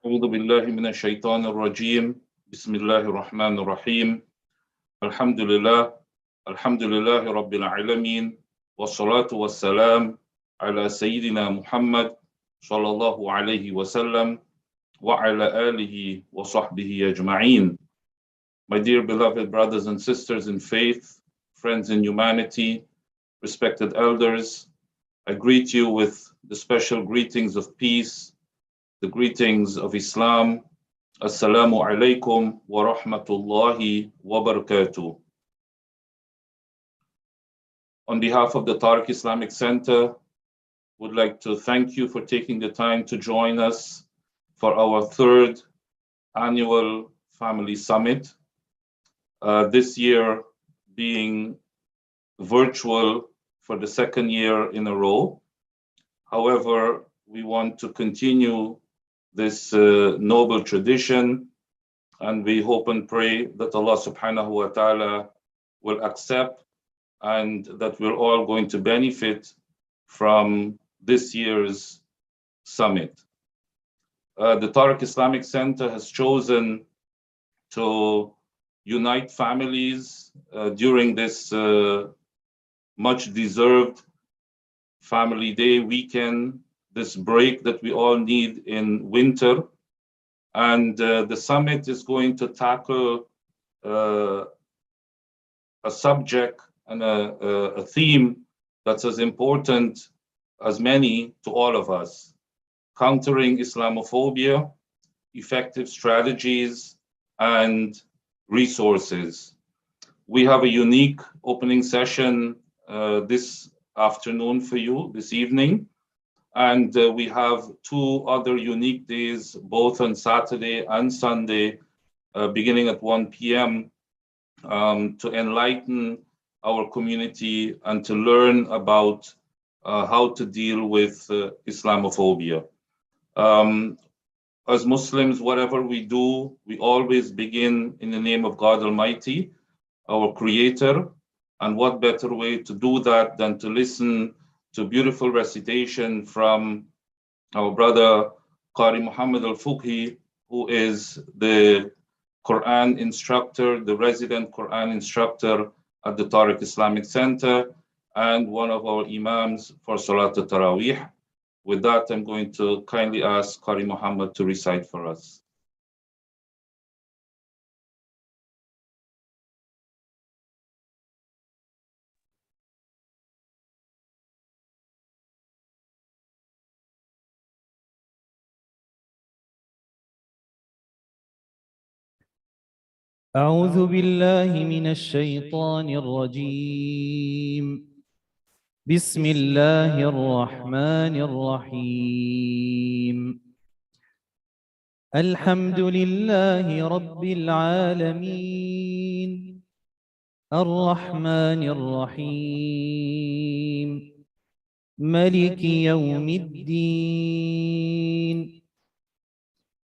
أعوذ بالله من الشيطان الرجيم بسم الله الرحمن الرحيم الحمد لله رب العالمين والصلاة والسلام على سيدنا محمد صلى الله عليه وسلم وعلى آله وصحبه أجمعين. My dear beloved brothers and sisters in faith, friends in humanity, respected elders, I greet you with the special greetings of peace, the greetings of Islam. Assalamu alaikum wa rahmatullahi wa barakatuh. On behalf of the TARIC Islamic Center, would like to thank you for taking the time to join us for our third annual Family Summit. This year being virtual for the second year in a row. However, we want to continue this noble tradition, and we hope and pray that Allah subhanahu wa ta'ala will accept and that we're all going to benefit from this year's summit. The TARIC Islamic Center has chosen to unite families during this much deserved Family Day weekend, this break that we all need in winter. And the summit is going to tackle a subject and a theme that's as important as many to all of us: countering Islamophobia, effective strategies, and resources. We have a unique opening session this afternoon for you, this evening. And we have two other unique days, both on Saturday and Sunday, beginning at 1 p.m. To enlighten our community and to learn about how to deal with Islamophobia. As Muslims, whatever we do, we always begin in the name of God Almighty, our Creator. And what better way to do that than to listen to beautiful recitation from our brother Qari Muhammad Al-Fuqhi, who is the Quran instructor, the resident Quran instructor at the TARIC Islamic Center, and one of our imams for Salat al-Taraweeh. With that, I'm going to kindly ask Qari Muhammad to recite for us. أعوذ بالله من الشيطان الرجيم. بسم الله الرحمن الرحيم. الحمد لله رب العالمين الرحمن الرحيم ملك يوم الدين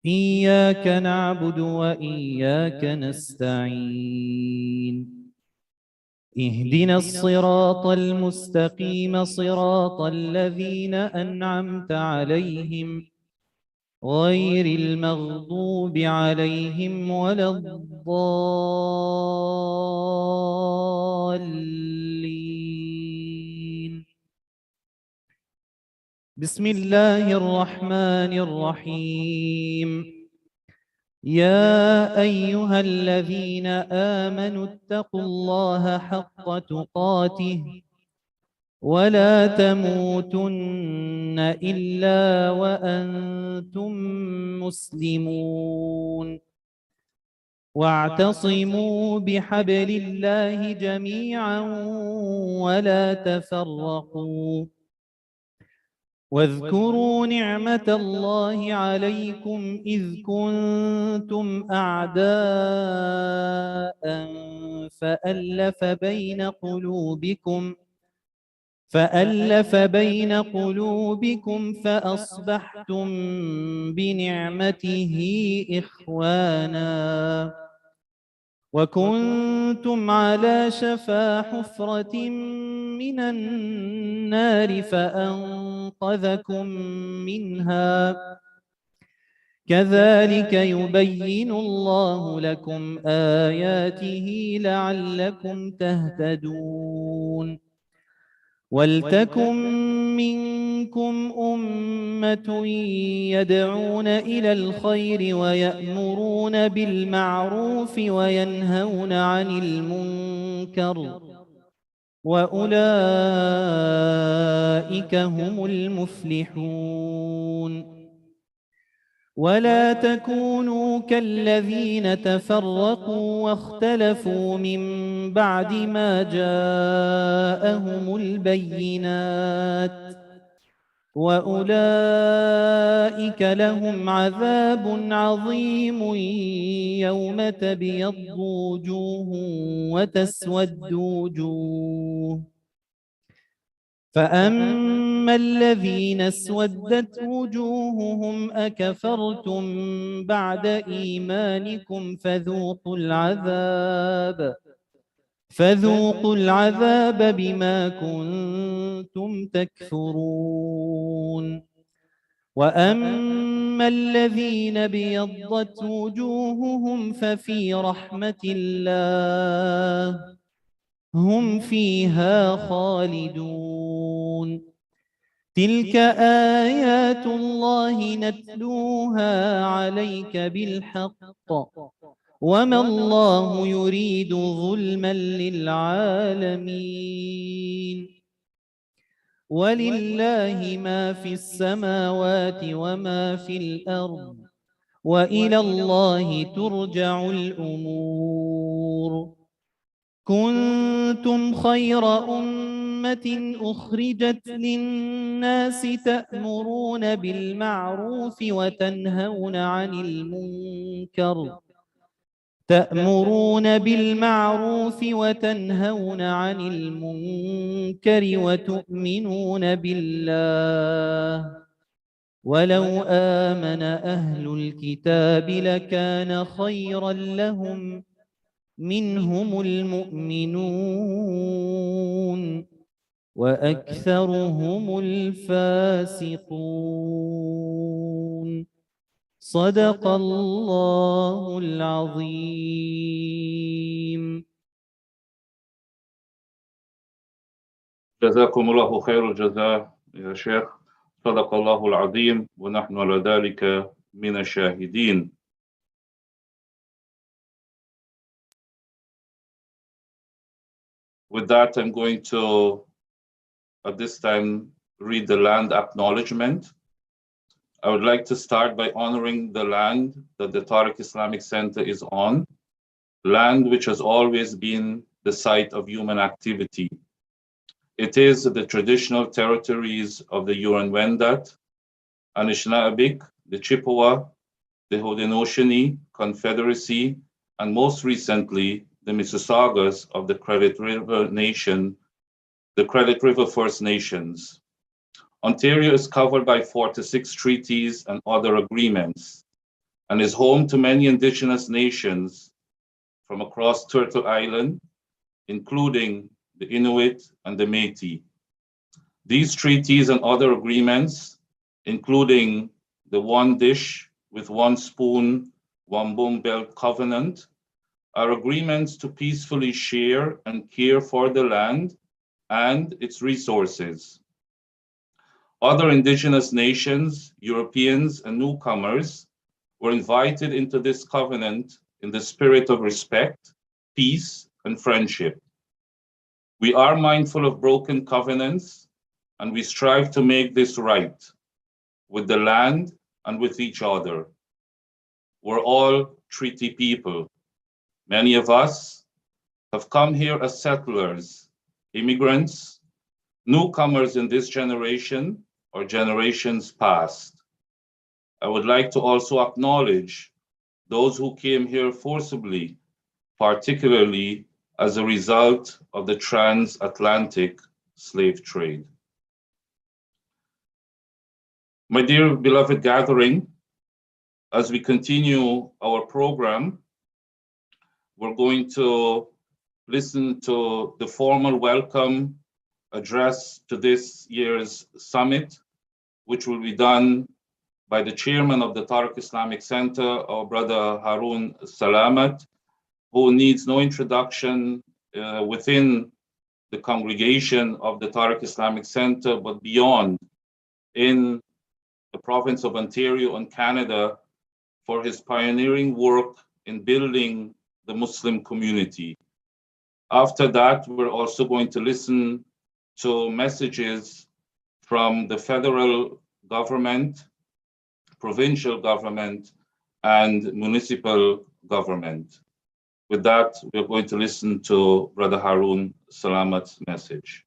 إياك نعبد وإياك نستعين اهدنا الصراط المستقيم صراط الذين أنعمت عليهم غير المغضوب عليهم ولا الضالين. بسم الله الرحمن الرحيم. يا أيها الذين آمنوا اتقوا الله حق تقاته ولا تموتن إلا وأنتم مسلمون واعتصموا بحبل الله جميعا ولا تفرقوا واذكروا نعمة الله عليكم إذ كنتم أعداء فألف بين قلوبكم فأصبحتم بنعمته إخوانا وكنتم على شفا حفرة من النار فأنقذكم منها كذلك يبين الله لكم آياته لعلكم تهتدون ولتكن منكم أمة يدعون إلى الخير ويأمرون بالمعروف وينهون عن المنكر وأولئك هم المفلحون ولا تكونوا كالذين تفرقوا واختلفوا من بعد ما جاءهم البينات وأولئك لهم عذاب عظيم يوم تبيض وجوه وتسود وجوه فأما الذين اسودت وجوههم أكفرتم بعد إيمانكم فذوقوا العذاب بما كنتم تكفرون وأما الذين ابيضت وجوههم ففي رحمة الله هم فيها خالدون تلك آيات الله نتلوها عليك بالحق وما الله يريد ظلما للعالمين ولله ما في السماوات وما في الأرض وإلى الله ترجع الأمور كنتم خير أمة أخرجت للناس تأمرون بالمعروف وتنهون عن المنكر وتؤمنون بالله ولو آمن أهل الكتاب لكان خيرا لهم منهم المؤمنون وأكثرهم الفاسقون صدق الله العظيم. جزاكم الله خير الجزاء يا شيخ. صدق الله العظيم ونحن على ذلك من الشاهدين. With that, I'm going to, at this time, read the land acknowledgement. I would like to start by honoring the land that the TARIC Islamic Center is on, land which has always been the site of human activity. It is the traditional territories of the Huron-Wendat, Anishinaabe, the Chippewa, the Haudenosaunee Confederacy, and most recently, the Mississaugas of the Credit River Nation, the Credit River First Nations. Ontario is covered by 46 treaties and other agreements, and is home to many Indigenous nations from across Turtle Island, including the Inuit and the Métis. These treaties and other agreements, including the One Dish with One Spoon, One Boom Belt Covenant, are agreements to peacefully share and care for the land and its resources. Other Indigenous nations, Europeans, and newcomers were invited into this covenant in the spirit of respect, peace, and friendship. We are mindful of broken covenants, and we strive to make this right with the land and with each other. We're all treaty people. Many of us have come here as settlers, immigrants, newcomers in this generation or generations past. I would like to also acknowledge those who came here forcibly, particularly as a result of the transatlantic slave trade. My dear beloved gathering, as we continue our program, we're going to listen to the formal welcome address to this year's summit, which will be done by the chairman of the TARIC Islamic Center, our brother Harun Salamat, who needs no introduction within the congregation of the TARIC Islamic Center, but beyond in the province of Ontario and Canada for his pioneering work in building the Muslim community. After that, we're also going to listen to messages from the federal government, provincial government, and municipal government. With that, we're going to listen to Brother Harun Salamat's message.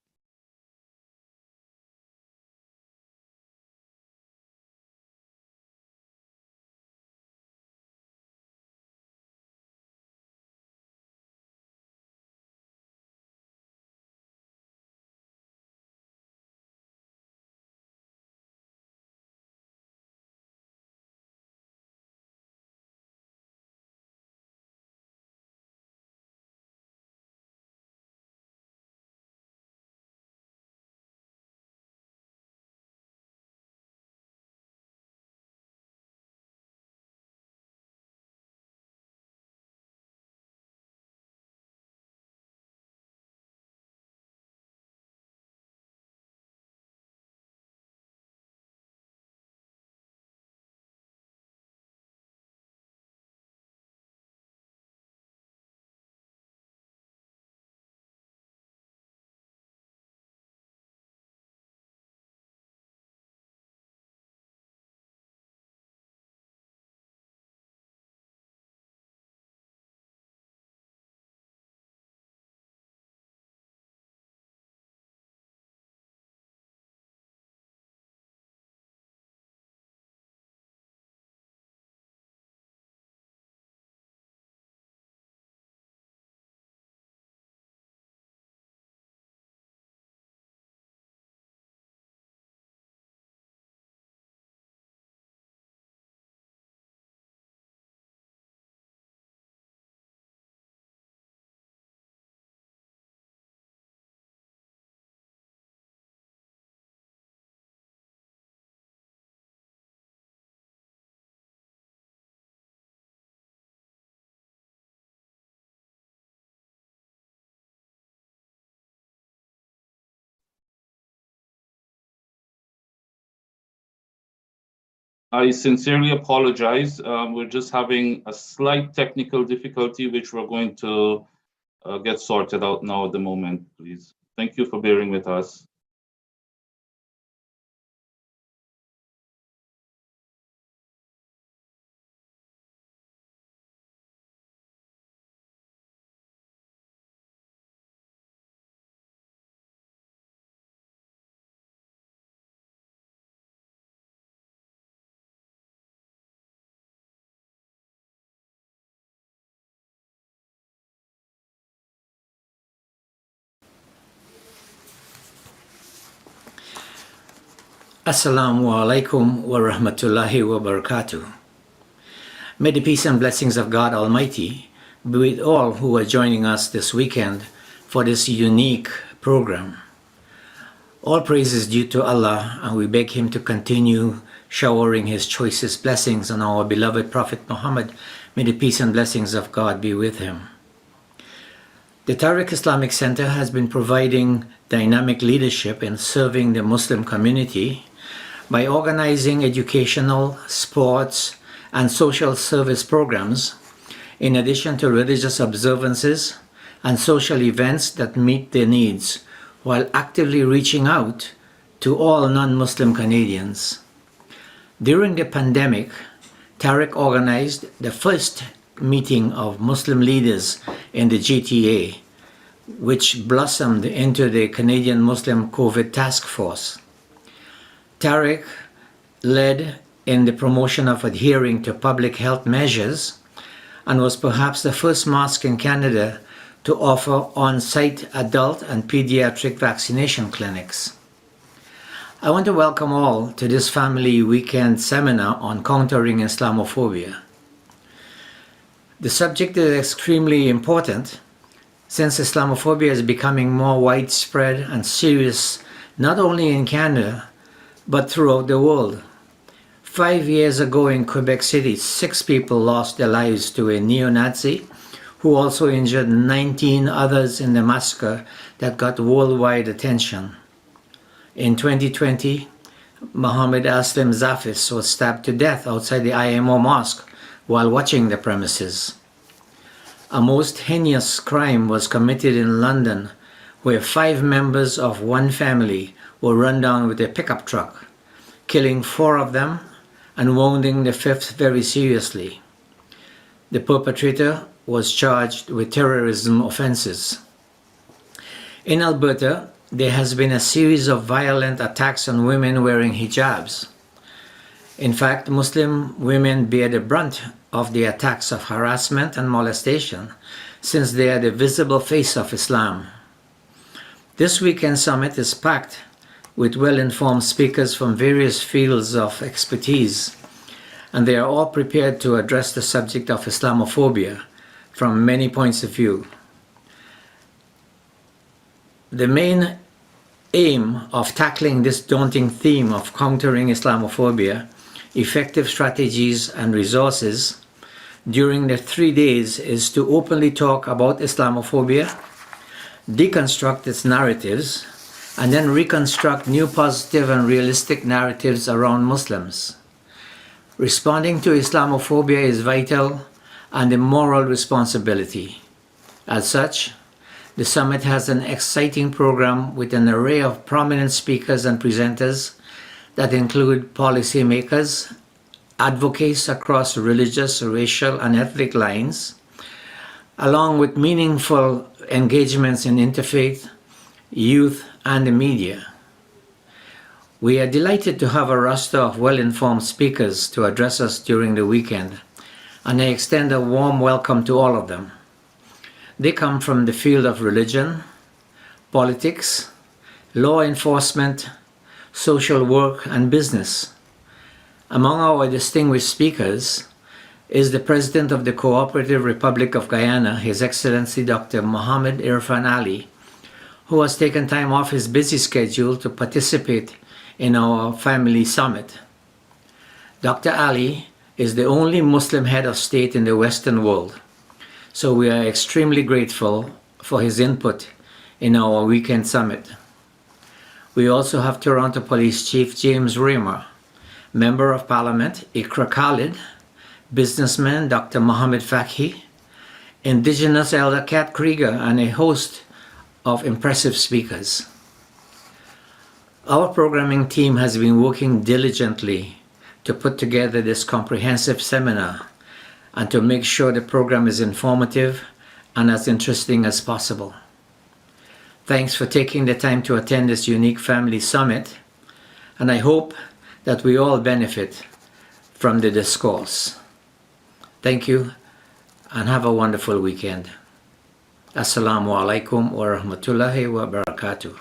I sincerely apologize. We're just having a slight technical difficulty, which we're going to get sorted out now at the moment, please. Thank you for bearing with us. Assalamu alaikum wa rahmatullahi wa barakatuh. May the peace and blessings of God Almighty be with all who are joining us this weekend for this unique program. All praise is due to Allah, and we beg Him to continue showering His choicest blessings on our beloved Prophet Muhammad. May the peace and blessings of God be with him. The TARIC Islamic Center has been providing dynamic leadership in serving the Muslim community by organizing educational, sports, and social service programs, in addition to religious observances and social events that meet their needs, while actively reaching out to all non-Muslim Canadians. During the pandemic, TARIC organized the first meeting of Muslim leaders in the GTA, which blossomed into the Canadian Muslim COVID Task Force. TARIC led in the promotion of adhering to public health measures and was perhaps the first mosque in Canada to offer on-site adult and pediatric vaccination clinics. I want to welcome all to this family weekend seminar on countering Islamophobia. The subject is extremely important since Islamophobia is becoming more widespread and serious not only in Canada but throughout the world. 5 years ago in Quebec City, 6 people lost their lives to a neo-Nazi who also injured 19 others in the massacre that got worldwide attention. In 2020, Mohammed Aslam Zafis was stabbed to death outside the IMO mosque while watching the premises. A most heinous crime was committed in London, where 5 members of one family were run down with a pickup truck, killing 4 of them and wounding the 5th very seriously. The perpetrator was charged with terrorism offenses. In Alberta, there has been a series of violent attacks on women wearing hijabs. In fact, Muslim women bear the brunt of the attacks of harassment and molestation, since they are the visible face of Islam. This weekend summit is packed with well-informed speakers from various fields of expertise, and they are all prepared to address the subject of Islamophobia from many points of view. The main aim of tackling this daunting theme of countering Islamophobia, effective strategies and resources during the 3 days is to openly talk about Islamophobia, deconstruct its narratives, and then reconstruct new positive and realistic narratives around Muslims. Responding to Islamophobia is vital and a moral responsibility. As such, the summit has an exciting program with an array of prominent speakers and presenters that include policymakers, advocates across religious, racial, and ethnic lines, along with meaningful engagements in interfaith, youth, and the media. We are delighted to have a roster of well-informed speakers to address us during the weekend, and I extend a warm welcome to all of them. They come from the field of religion, politics, law enforcement, social work, and business. Among our distinguished speakers is the President of the Cooperative Republic of Guyana, His Excellency Dr. Mohammed Irfan Ali, who has taken time off his busy schedule to participate in our family summit. Dr. Ali is the only Muslim head of state in the Western world, so we are extremely grateful for his input in our weekend summit. We also have Toronto Police Chief James Raymer, Member of Parliament Ikra Khalid, businessman Dr. Mohammed Fakhi, Indigenous Elder Kat Krieger, and a host of impressive speakers. Our programming team has been working diligently to put together this comprehensive seminar and to make sure the program is informative and as interesting as possible. Thanks for taking the time to attend this unique family summit, and I hope that we all benefit from the discourse. Thank you, and have a wonderful weekend. Assalamu alaikum wa rahmatullahi wa barakatuh.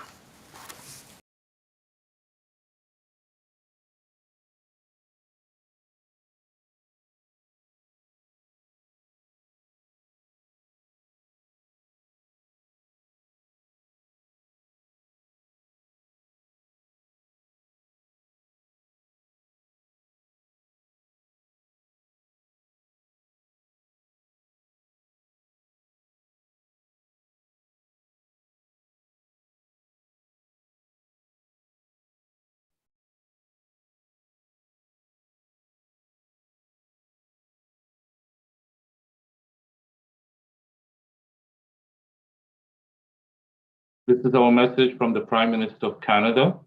This is our message from the Prime Minister of Canada.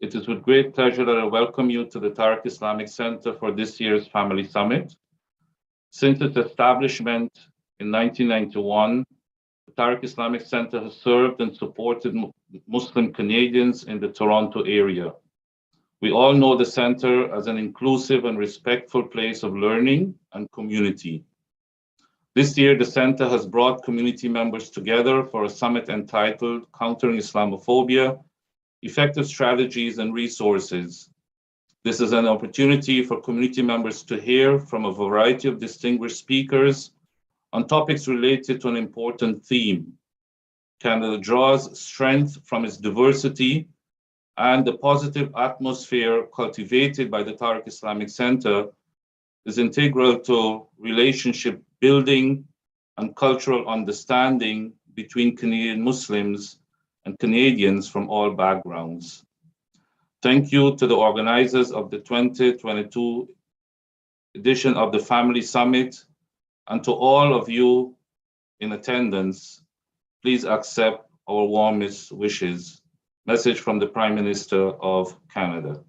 It is with great pleasure that I welcome you to the TARIC Islamic Center for this year's Family Summit. Since its establishment in 1991, the TARIC Islamic Center has served and supported Muslim Canadians in the Toronto area. We all know the center as an inclusive and respectful place of learning and community. This year, the center has brought community members together for a summit entitled Countering Islamophobia, Effective Strategies and Resources. This is an opportunity for community members to hear from a variety of distinguished speakers on topics related to an important theme. Canada draws strength from its diversity and the positive atmosphere cultivated by the TARIC Islamic Center is integral to relationship building and cultural understanding between Canadian Muslims and Canadians from all backgrounds. Thank you to the organizers of the 2022 edition of the Family Summit, and to all of you in attendance. Please accept our warmest wishes. Message from the Prime Minister of Canada.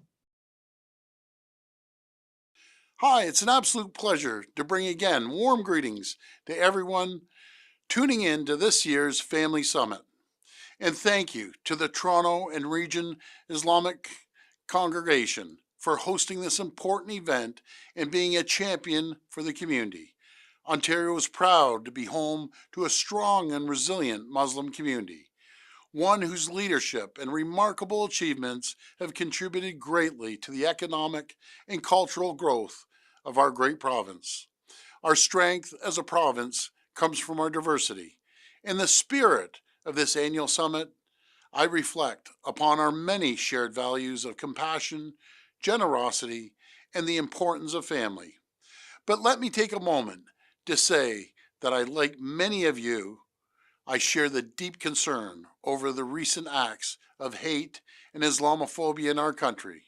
Hi, it's an absolute pleasure to bring again warm greetings to everyone tuning in to this year's Family Summit. And thank you to the Toronto and Region Islamic Congregation for hosting this important event and being a champion for the community. Ontario is proud to be home to a strong and resilient Muslim community, one whose leadership and remarkable achievements have contributed greatly to the economic and cultural growth of our great province. Our strength as a province comes from our diversity. In the spirit of this annual summit, I reflect upon our many shared values of compassion, generosity, and the importance of family. But let me take a moment to say that like many of you, I share the deep concern over the recent acts of hate and Islamophobia in our country.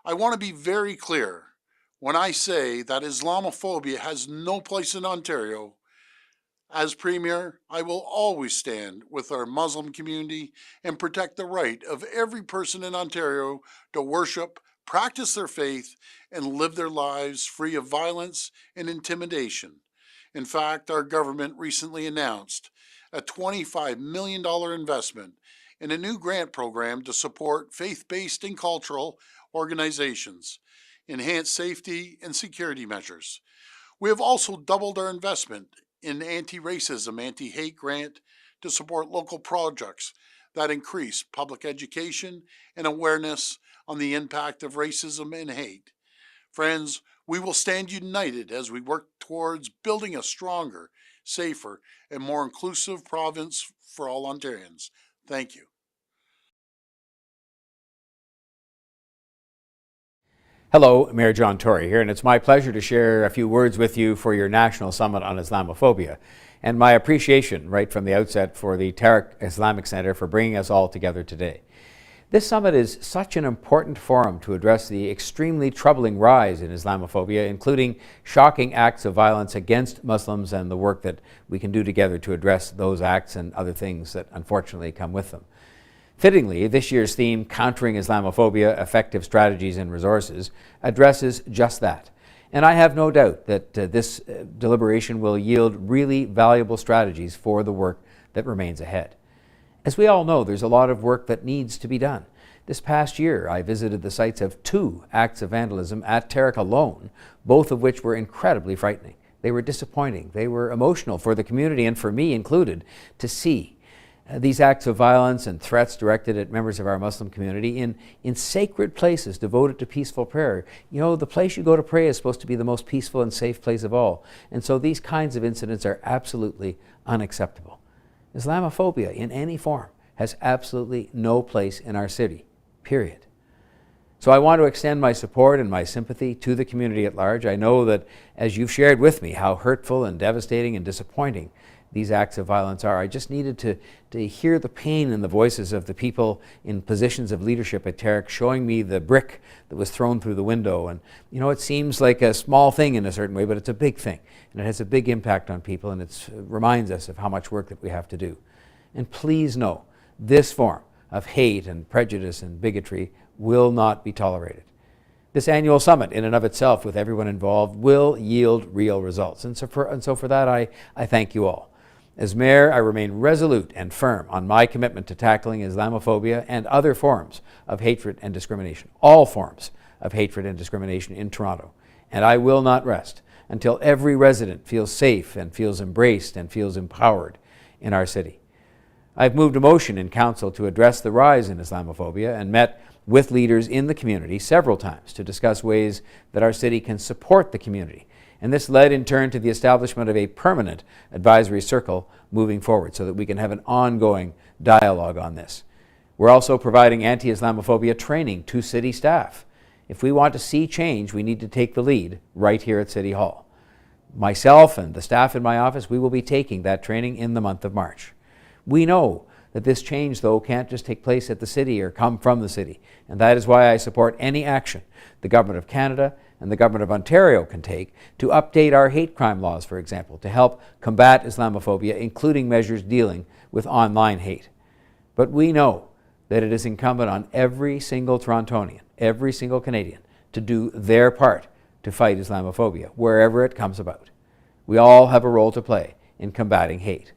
I want to be very clear when I say that Islamophobia has no place in Ontario. As Premier, I will always stand with our Muslim community and protect the right of every person in Ontario to worship, practice their faith, and live their lives free of violence and intimidation. In fact, our government recently announced a $25 million investment in a new grant program to support faith-based and cultural organizations, enhance safety and security measures. We have also doubled our investment in anti-racism, anti-hate grant to support local projects that increase public education and awareness on the impact of racism and hate. Friends, we will stand united as we work towards building a stronger, safer, and more inclusive province for all Ontarians. Thank you. Hello, Mayor John Tory here, and it's my pleasure to share a few words with you for your National Summit on Islamophobia, and my appreciation right from the outset for the TARIC Islamic Center for bringing us all together today. This summit is such an important forum to address the extremely troubling rise in Islamophobia, including shocking acts of violence against Muslims and the work that we can do together to address those acts and other things that unfortunately come with them. Fittingly, this year's theme, Countering Islamophobia, Effective Strategies and Resources, addresses just that. And I have no doubt that this deliberation will yield really valuable strategies for the work that remains ahead. As we all know, there's a lot of work that needs to be done. This past year, I visited the sites of 2 acts of vandalism at TARIC alone, both of which were incredibly frightening. They were disappointing. They were emotional for the community and for me included to see these acts of violence and threats directed at members of our Muslim community in sacred places devoted to peaceful prayer. You know, the place you go to pray is supposed to be the most peaceful and safe place of all. And so these kinds of incidents are absolutely unacceptable. Islamophobia in any form has absolutely no place in our city, period. So I want to extend my support and my sympathy to the community at large. I know that as you've shared with me how hurtful and devastating and disappointing these acts of violence are, I just needed to hear the pain in the voices of the people in positions of leadership at TARIC showing me the brick that was thrown through the window. And you know, it seems like a small thing in a certain way, but it's a big thing. And it has a big impact on people, and it reminds us of how much work that we have to do. And please know, this form of hate and prejudice and bigotry will not be tolerated. This annual summit in and of itself with everyone involved will yield real results. And so for that, I thank you all. As mayor, I remain resolute and firm on my commitment to tackling Islamophobia and other forms of hatred and discrimination, all forms of hatred and discrimination in Toronto. And I will not rest until every resident feels safe and feels embraced and feels empowered in our city. I've moved a motion in council to address the rise in Islamophobia and met with leaders in the community several times to discuss ways that our city can support the community. And this led in turn to the establishment of a permanent advisory circle moving forward so that we can have an ongoing dialogue on this. We're also providing anti-Islamophobia training to city staff. If we want to see change, we need to take the lead right here at City Hall. Myself and the staff in my office, we will be taking that training in the month of March. We know that this change, though, can't just take place at the city or come from the city, and that is why I support any action the Government of Canada and the Government of Ontario can take to update our hate crime laws, for example, to help combat Islamophobia, including measures dealing with online hate. But we know that it is incumbent on every single Torontonian, every single Canadian, to do their part to fight Islamophobia, wherever it comes about. We all have a role to play in combating hate.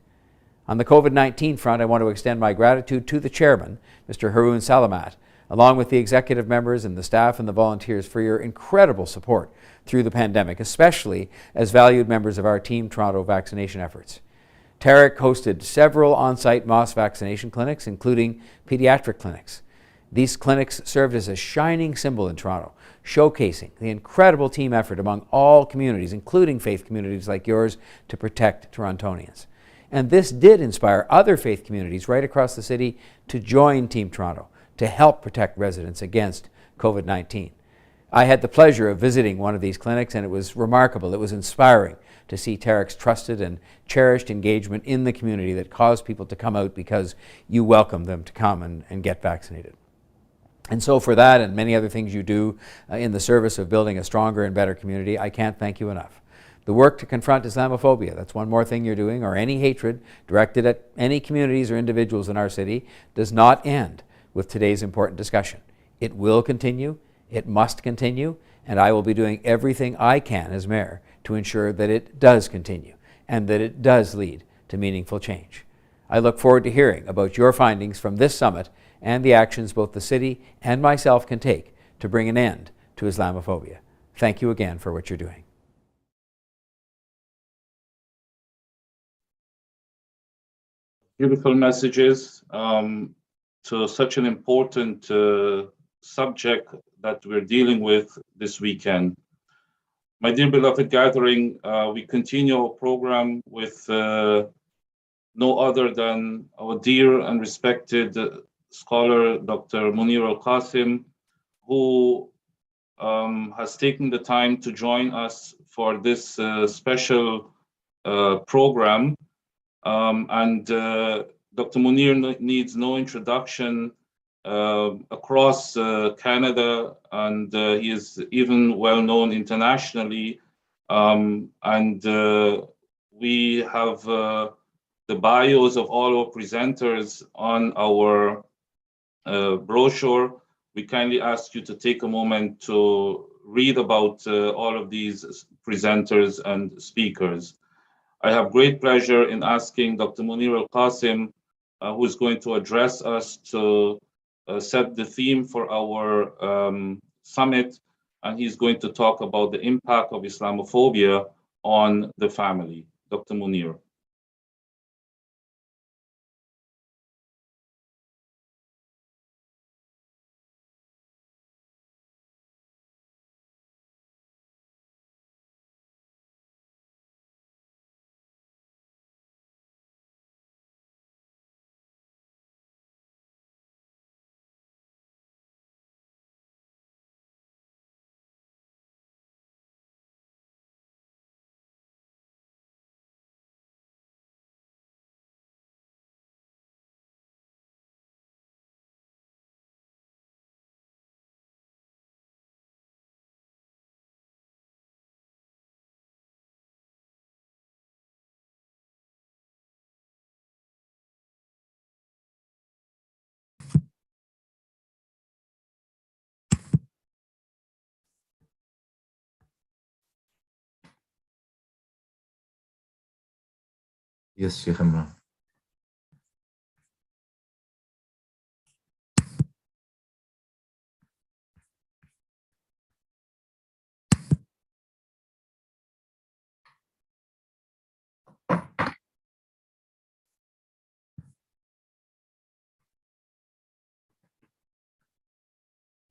On the COVID-19 front, I want to extend my gratitude to the chairman, Mr. Haroon Salamat, along with the executive members and the staff and the volunteers for your incredible support through the pandemic, especially as valued members of our Team Toronto vaccination efforts. TARIC hosted several on-site mass vaccination clinics, including pediatric clinics. These clinics served as a shining symbol in Toronto, showcasing the incredible team effort among all communities, including faith communities like yours, to protect Torontonians. And this did inspire other faith communities right across the city to join Team Toronto to help protect residents against COVID-19. I had the pleasure of visiting one of these clinics, and it was remarkable. It was inspiring to see TARIC's trusted and cherished engagement in the community that caused people to come out because you welcomed them to come and get vaccinated. And so for that and many other things you do in the service of building a stronger and better community, I can't thank you enough. The work to confront Islamophobia, that's one more thing you're doing, or any hatred directed at any communities or individuals in our city, does not end with today's important discussion. It will continue, it must continue, and I will be doing everything I can as mayor to ensure that it does continue and that it does lead to meaningful change. I look forward to hearing about your findings from this summit and the actions both the city and myself can take to bring an end to Islamophobia. Thank you again for what you're doing. Beautiful messages to such an important subject that we're dealing with this weekend. My dear beloved gathering, we continue our program with no other than our dear and respected scholar, Dr. Munir Al-Qasim, who has taken the time to join us for this special program. Dr. Munir needs no introduction across Canada, and he is even well known internationally. We have the bios of all our presenters on our brochure. We kindly ask you to take a moment to read about all of these presenters and speakers. I have great pleasure in asking Dr. Munir Al-Qasim, who is going to address us, to set the theme for our summit, and he's going to talk about the impact of Islamophobia on the family. Dr. Munir. Yes, Sheikh Imran.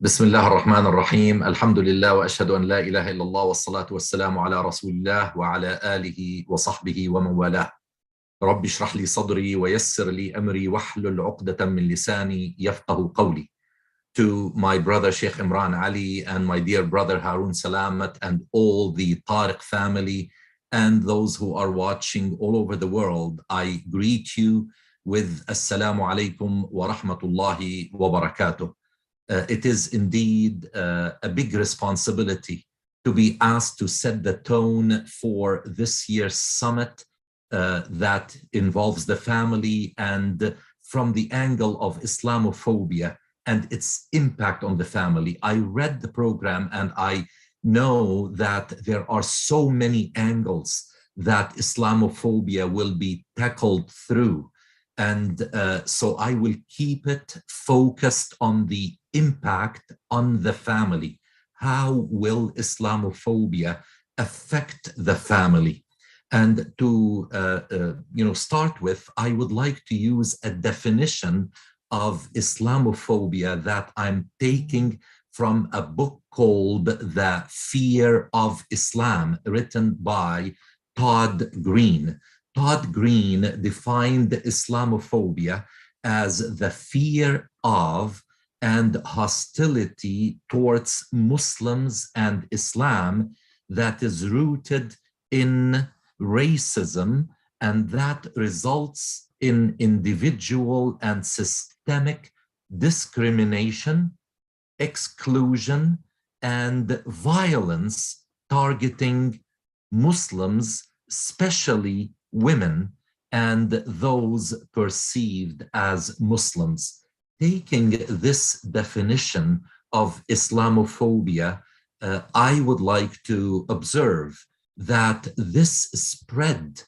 بسم الله الرحمن الرحيم. الحمد لله وأشهد أن لا إله إلا الله والصلاة والسلام على رسول الله وعلى آله وصحبه ومن والاه. رب اشرح لي صدري ويسر لي أمري واحلل عقدة من لساني يفقه قولي. To my brother Sheikh Imran Ali and my dear brother Harun Salamat and all the TARIC family and those who are watching all over the world, I greet you with Assalamu alaikum wa rahmatullahi wa barakatuh. It is indeed a big responsibility to be asked to set the tone for this year's summit that involves the family and from the angle of Islamophobia and its impact on the family. I read the program and I know that there are so many angles that Islamophobia will be tackled through. And so I will keep it focused on the impact on the family. How will Islamophobia affect the family? And to start with, I would like to use a definition of Islamophobia that I'm taking from a book called The Fear of Islam, written by Todd Green. Todd Green defined Islamophobia as the fear of and hostility towards Muslims and Islam that is rooted in racism and that results in individual and systemic discrimination, exclusion, and violence targeting Muslims, especially women, and those perceived as Muslims. Taking this definition of Islamophobia, I would like to observe that this spread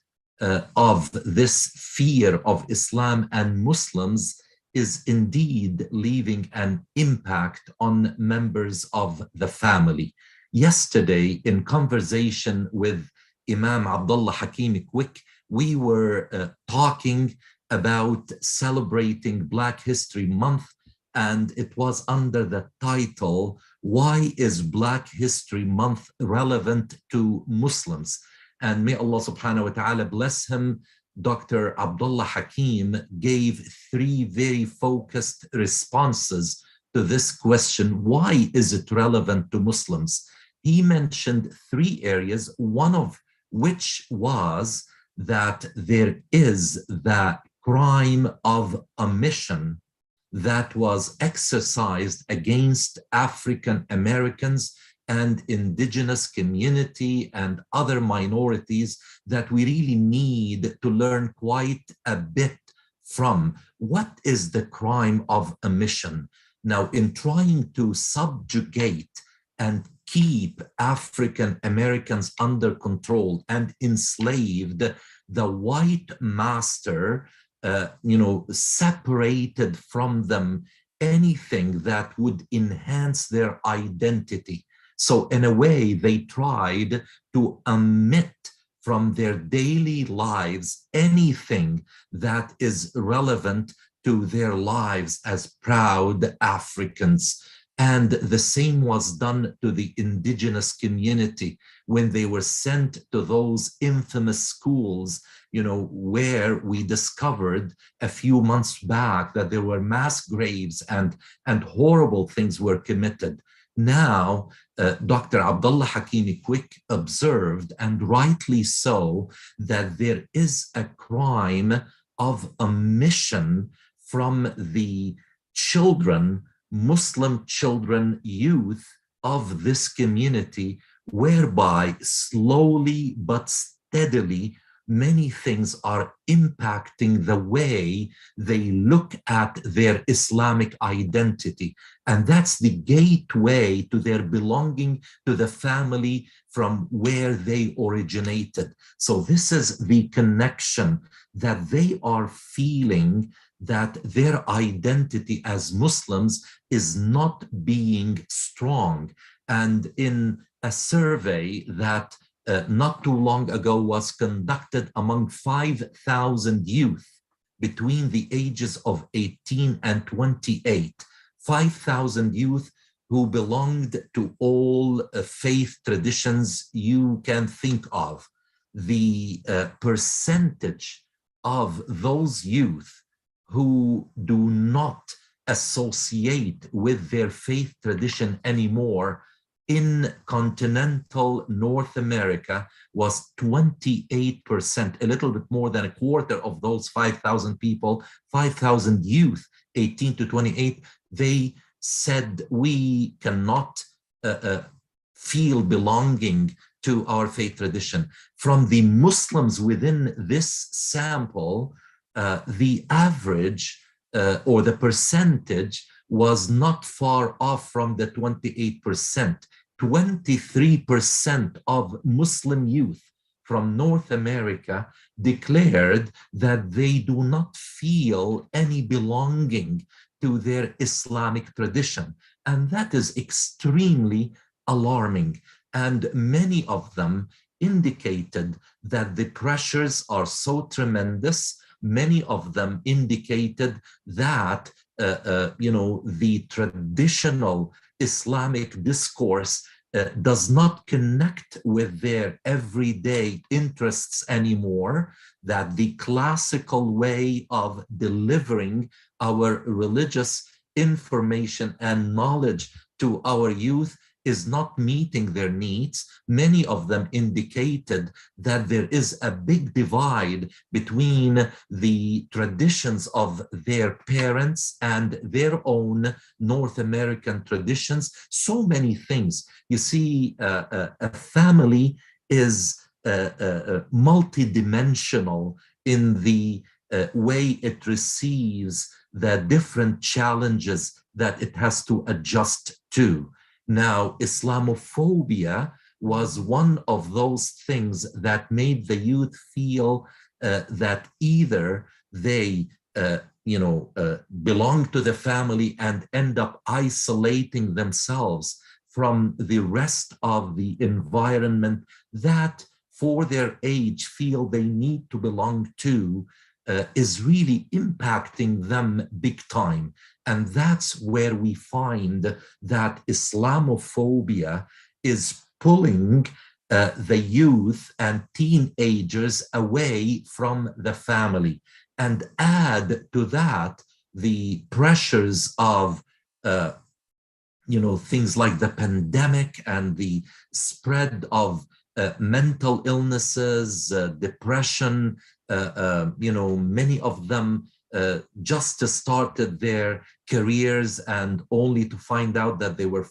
of this fear of Islam and Muslims is indeed leaving an impact on members of the family. Yesterday, in conversation with Imam Abdullah Hakim Quick, we were talking about celebrating Black History Month, and it was under the title, Why is Black History Month relevant to Muslims? And may Allah subhanahu wa ta'ala bless him, Dr. Abdullah Hakim gave 3 very focused responses to this question, why is it relevant to Muslims? He mentioned 3 areas, one of which was that there is the crime of omission that was exercised against African Americans and indigenous community and other minorities that we really need to learn quite a bit from. What is the crime of omission? Now, in trying to subjugate and keep African Americans under control and enslaved, the white master separated from them anything that would enhance their identity. So in a way, they tried to omit from their daily lives anything that is relevant to their lives as proud Africans. And the same was done to the indigenous community when they were sent to those infamous schools, where we discovered a few months back that there were mass graves and horrible things were committed. Now, Dr. Abdullah Hakim Quick observed, and rightly so, that there is a crime of omission from the children, Muslim children, youth of this community, whereby slowly but steadily many things are impacting the way they look at their Islamic identity. And that's the gateway to their belonging to the family from where they originated. So this is the connection that they are feeling, that their identity as Muslims is not being strong. And in a survey that not too long ago was conducted among 5,000 youth between the ages of 18 and 28, 5,000 youth who belonged to all faith traditions you can think of. The percentage of those youth who do not associate with their faith tradition anymore in continental North America was 28%, a little bit more than a quarter of those 5,000 people, 5,000 youth, 18 to 28, they said we cannot feel belonging to our faith tradition. From the Muslims within this sample, the average or the percentage was not far off from the 28%. 23% of Muslim youth from North America declared that they do not feel any belonging to their Islamic tradition. And that is extremely alarming. And many of them indicated that the pressures are so tremendous. Many of them indicated that the traditional Islamic discourse does not connect with their everyday interests anymore, that the classical way of delivering our religious information and knowledge to our youth is not meeting their needs. Many of them indicated that there is a big divide between the traditions of their parents and their own North American traditions. So many things. You see, a family is multidimensional in the way it receives the different challenges that it has to adjust to. Now, Islamophobia was one of those things that made the youth feel that either they, belong to the family and end up isolating themselves from the rest of the environment that, for their age, feel they need to belong to, is really impacting them big time. And that's where we find that Islamophobia is pulling the youth and teenagers away from the family. And add to that the pressures of things like the pandemic and the spread of mental illnesses, depression. Many of them just started their careers and only to find out that they were,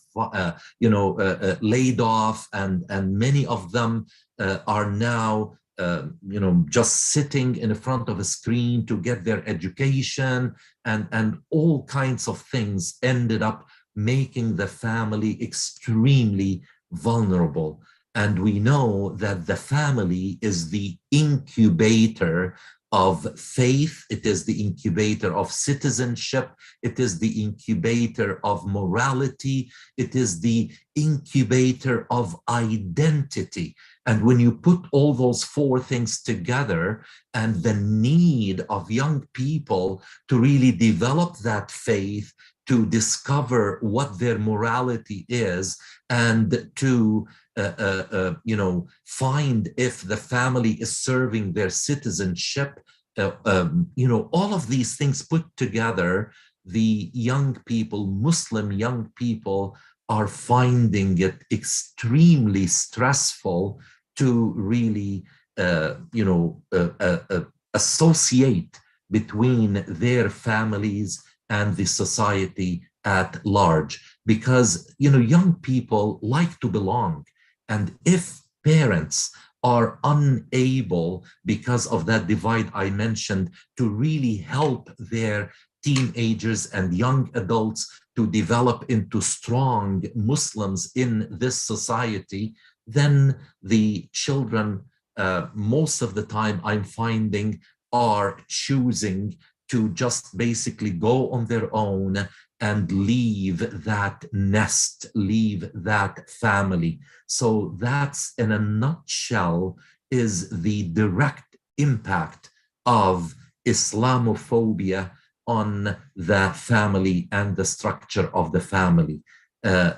laid off, and many of them are now, just sitting in front of a screen to get their education, and all kinds of things ended up making the family extremely vulnerable. And we know that the family is the incubator of faith, it is the incubator of citizenship, it is the incubator of morality, it is the incubator of identity. And when you put all those four things together, and the need of young people to really develop that faith, to discover what their morality is, and to find if the family is serving their citizenship, all of these things put together, the young people, Muslim young people, are finding it extremely stressful to really, associate between their families and the society at large, because young people like to belong. And if parents are unable, because of that divide I mentioned, to really help their teenagers and young adults to develop into strong Muslims in this society, then the children, most of the time I'm finding, are choosing to just basically go on their own and leave that nest, leave that family. So that's, in a nutshell, is the direct impact of Islamophobia on the family and the structure of the family.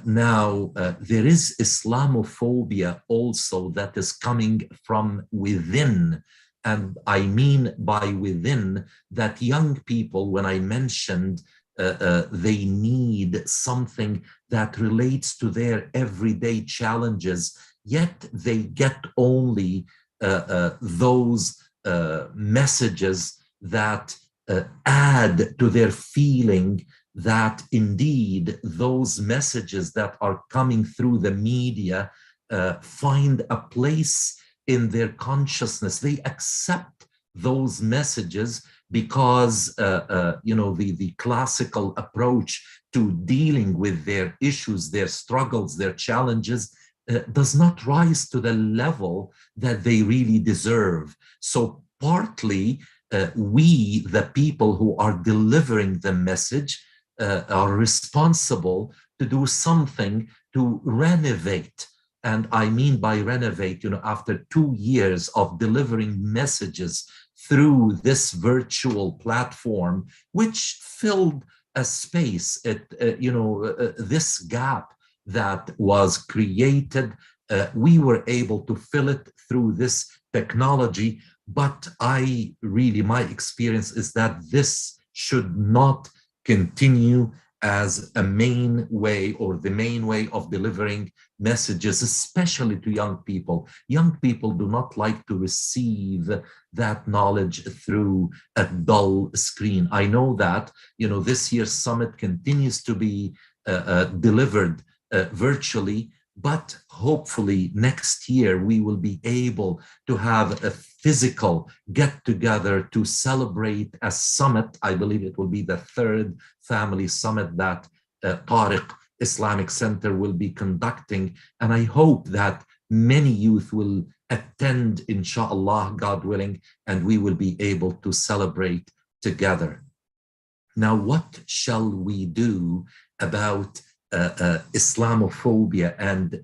Now, there is Islamophobia also that is coming from within And I mean by within that young people, when I mentioned they need something that relates to their everyday challenges, yet they get only those messages that add to their feeling that indeed those messages that are coming through the media find a place in their consciousness. They accept those messages because the classical approach to dealing with their issues, their struggles, their challenges does not rise to the level that they really deserve. So partly we, the people who are delivering the message, are responsible to do something to renovate. And I mean by renovate, after 2 years of delivering messages through this virtual platform, which filled a space, this gap that was created, we were able to fill it through this technology. But my experience is that this should not continue as a main way or the main way of delivering messages, especially to young people. Young people do not like to receive that knowledge through a dull screen. I know that, this year's summit continues to be delivered virtually, but hopefully next year we will be able to have a physical get-together to celebrate a summit. I believe it will be the 3rd family summit that TARIC Islamic Center will be conducting. And I hope that many youth will attend, inshallah, God willing, and we will be able to celebrate together. Now, what shall we do about Islamophobia and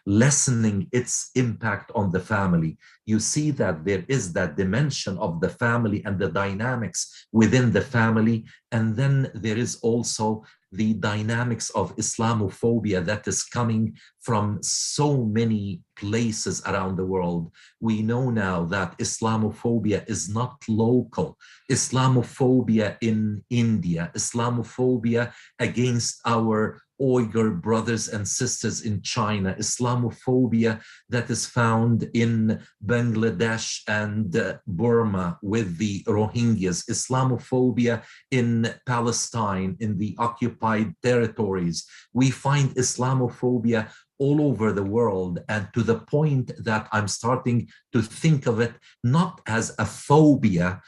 lessening its impact on the family? You see that there is that dimension of the family and the dynamics within the family, and then there is also the dynamics of Islamophobia that is coming from so many places around the world. We know now that Islamophobia is not local. Islamophobia in India, Islamophobia against our Uyghur brothers and sisters in China, Islamophobia that is found in Bangladesh and Burma with the Rohingyas, Islamophobia in Palestine, in the occupied territories. We find Islamophobia all over the world, and to the point that I'm starting to think of it not as a phobia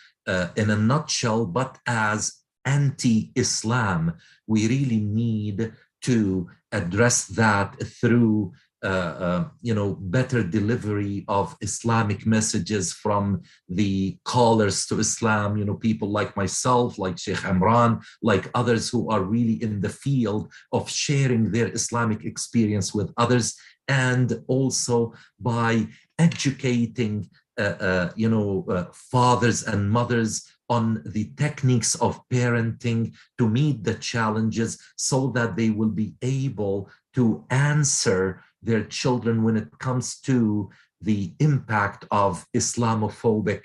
in a nutshell, but as anti-Islam. We really need to address that through better delivery of Islamic messages from the callers to Islam, people like myself, like Sheikh Imran, like others who are really in the field of sharing their Islamic experience with others, and also by educating fathers and mothers on the techniques of parenting to meet the challenges so that they will be able to answer their children when it comes to the impact of Islamophobic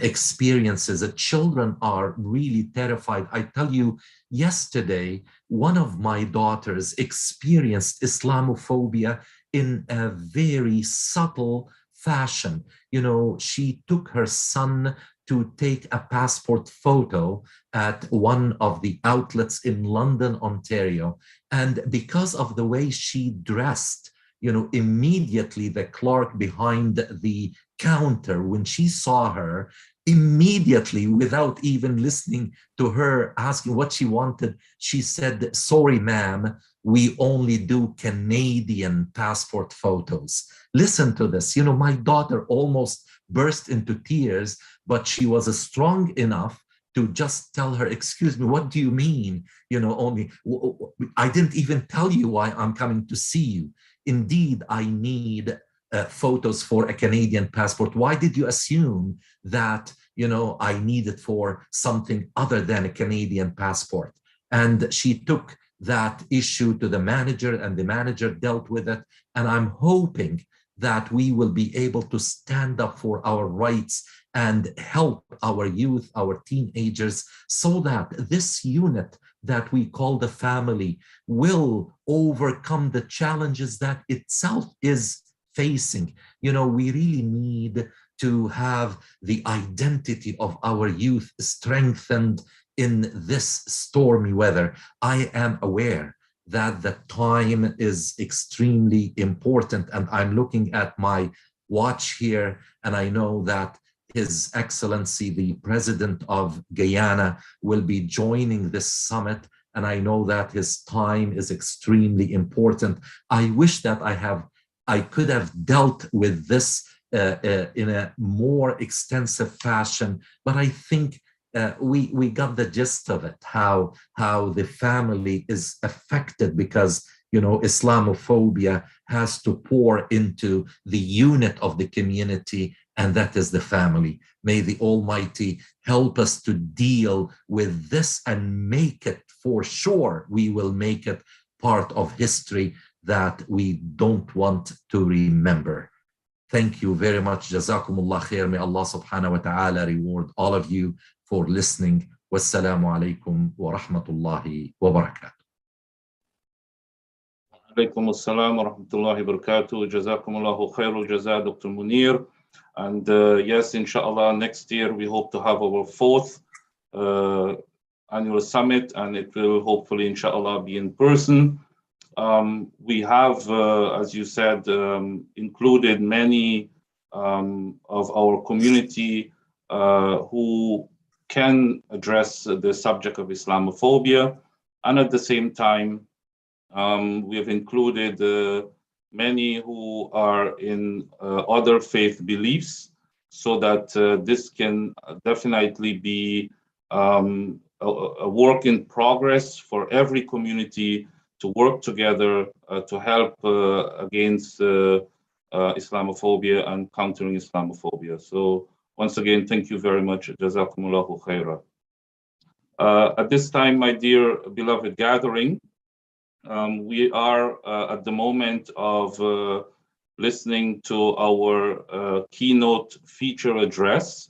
experiences. The children are really terrified. I tell you, yesterday, one of my daughters experienced Islamophobia in a very subtle fashion. She took her son to take a passport photo at one of the outlets in London, Ontario. And because of the way she dressed, immediately the clerk behind the counter, when she saw her, immediately, without even listening to her asking what she wanted, she said, "Sorry, ma'am, we only do Canadian passport photos." Listen to this. My daughter almost burst into tears, but she was strong enough to just tell her, "Excuse me, what do you mean? I didn't even tell you why I'm coming to see you. Indeed, I need photos for a Canadian passport. Why did you assume that, I need it for something other than a Canadian passport?" And she took that issue to the manager, and the manager dealt with it. And I'm hoping that we will be able to stand up for our rights and help our youth, our teenagers, so that this unit that we call the family will overcome the challenges that itself is facing. You know, we really need to have the identity of our youth strengthened in this stormy weather. I am aware that the time is extremely important, and I'm looking at my watch here, and I know that His Excellency, the President of Guyana, will be joining this summit, and I know that his time is extremely important. I wish that I could have dealt with this in a more extensive fashion, but I think we got the gist of it, how the family is affected, because, you know, Islamophobia has to pour into the unit of the community, and that is the family. May the Almighty help us to deal with this and make it, for sure, we will make it part of history that we don't want to remember. Thank you very much. Jazakumullah khair. May Allah subhanahu wa ta'ala reward all of you for listening. Wassalamu alaikum wa rahmatullahi wa barakatuh. Alaikum assalam wa rahmatullahi wa barakatuh. Jazakumullahu khairul jaza, Dr. Munir. And yes, inshallah, next year we hope to have our 4th annual summit, and it will hopefully, inshallah, be in person. We have, as you said, included many of our community who can address the subject of Islamophobia, and at the same time, we have included many who are in other faith beliefs, so that this can definitely be a work in progress for every community to work together to help against Islamophobia and countering Islamophobia. So once again, thank you very much. Jazakumullahu khaira. At this time, my dear beloved gathering, we are at the moment of listening to our keynote feature address.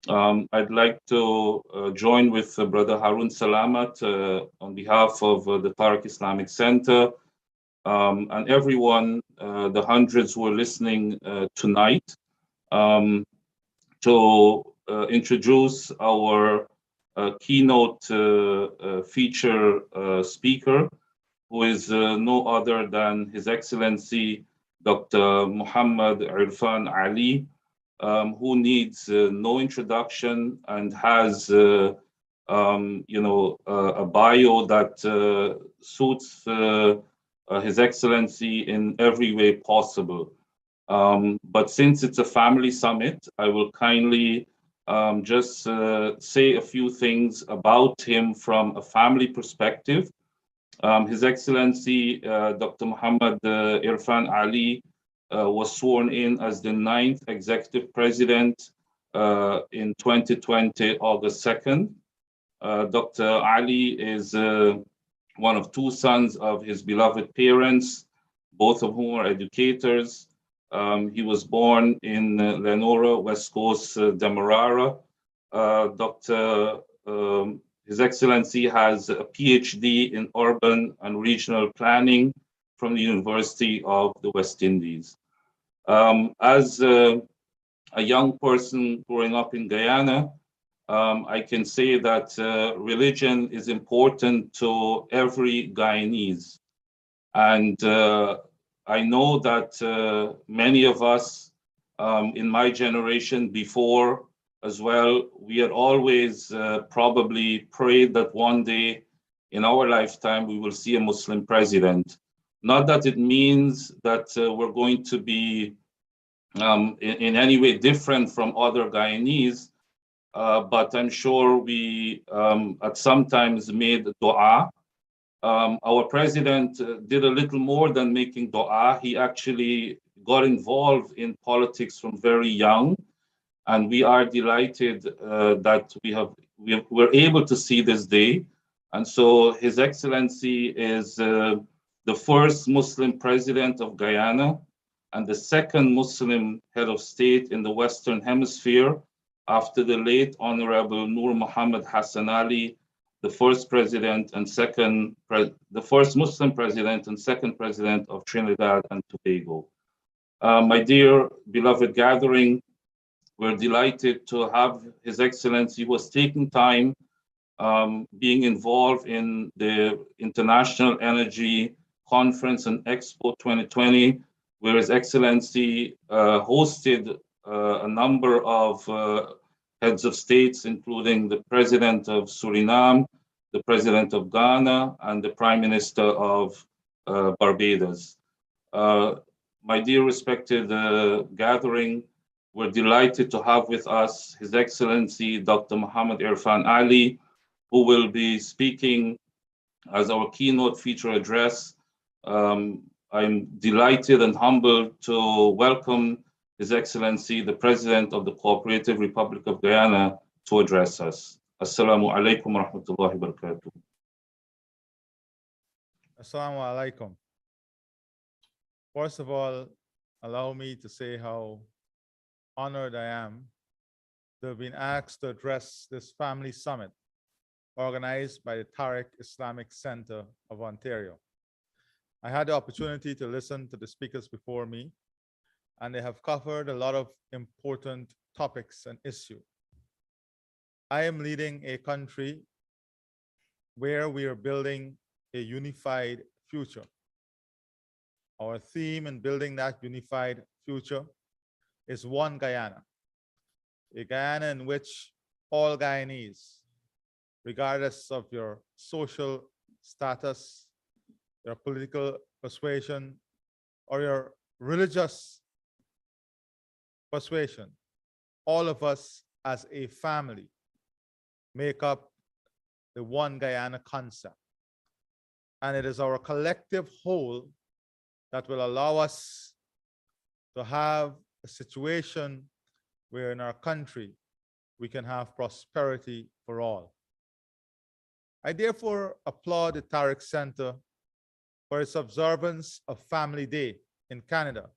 I'd like to join with Brother Harun Salamat on behalf of the TARIC Islamic Center and everyone, the hundreds who are listening tonight, to introduce our keynote feature speaker, who is no other than His Excellency Dr. Muhammad Irfan Ali, who needs no introduction and has, a bio that suits His Excellency in every way possible. But since it's a family summit, I will kindly just say a few things about him from a family perspective. His Excellency Dr. Muhammad Irfan Ali was sworn in as the 9th Executive President in 2020, August 2nd. Dr. Ali is one of 2 sons of his beloved parents, both of whom are educators. He was born in Lenora, West Coast, Demerara. His Excellency has a PhD in urban and regional planning from the University of the West Indies. As a young person growing up in Guyana, I can say that religion is important to every Guyanese. And I know that many of us in my generation before as well, we had always probably prayed that one day in our lifetime we will see a Muslim president. Not that it means that we're going to be in any way different from other Guyanese, but I'm sure we at some times made dua. Our president did a little more than making dua. He actually got involved in politics from very young, and we are delighted that we're able to see this day. And so His Excellency is the first Muslim president of Guyana, and the second Muslim head of state in the Western Hemisphere after the late Honorable Nur Muhammad Hassan Ali, the first president and the first Muslim president and second president of Trinidad and Tobago. My dear beloved gathering, we're delighted to have His Excellency, who was taking time being involved in the International Energy Conference and Expo 2020, where His Excellency hosted a number of heads of states, including the President of Suriname, the President of Ghana, and the Prime Minister of Barbados. My dear respected gathering, we're delighted to have with us His Excellency Dr. Muhammad Irfan Ali, who will be speaking as our keynote feature address. I'm delighted and humbled to welcome His Excellency, the President of the Cooperative Republic of Guyana, to address us. Assalamu alaikum wa rahmatullahi wa barakatuh. Assalamu alaikum. First of all, allow me to say how honored I am to have been asked to address this family summit organized by the TARIC Islamic Center of Ontario. I had the opportunity to listen to the speakers before me, and they have covered a lot of important topics and issues. I am leading a country where we are building a unified future. Our theme in building that unified future is one Guyana, a Guyana in which all Guyanese, regardless of your social status, your political persuasion, or your religious persuasion, all of us as a family make up the one Guyana concept. And it is our collective whole that will allow us to have a situation where in our country we can have prosperity for all. I therefore applaud the TARIC Center for its observance of Family Day in Canada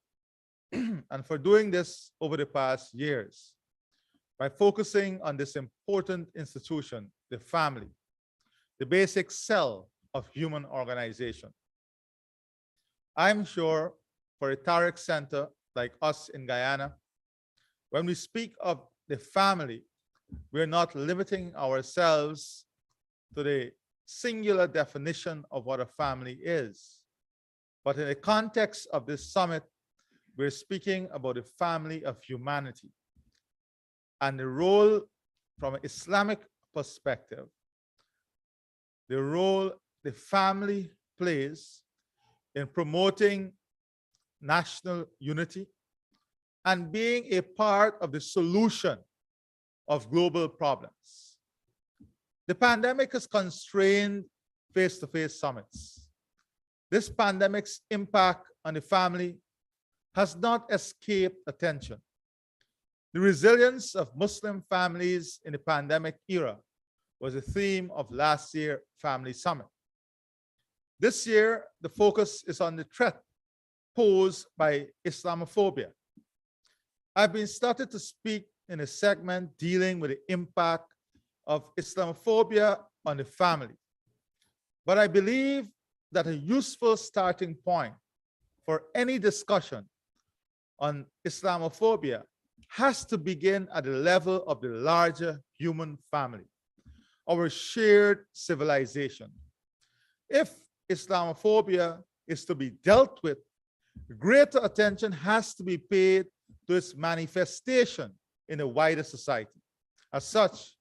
and for doing this over the past years by focusing on this important institution, the family, the basic cell of human organization. I'm sure for a TARIC Center like us in Guyana, when we speak of the family, we're not limiting ourselves to the singular definition of what a family is. But in the context of this summit, we're speaking about the family of humanity and the role from an Islamic perspective, the role the family plays in promoting national unity and being a part of the solution of global problems. The pandemic has constrained face-to-face summits. This pandemic's impact on the family has not escaped attention. The resilience of Muslim families in the pandemic era was a theme of last year's Family Summit. This year, the focus is on the threat posed by Islamophobia. I've been started to speak in a segment dealing with the impact of Islamophobia on the family. But I believe that a useful starting point for any discussion on Islamophobia has to begin at the level of the larger human family, our shared civilization. If Islamophobia is to be dealt with, greater attention has to be paid to its manifestation in a wider society. As such,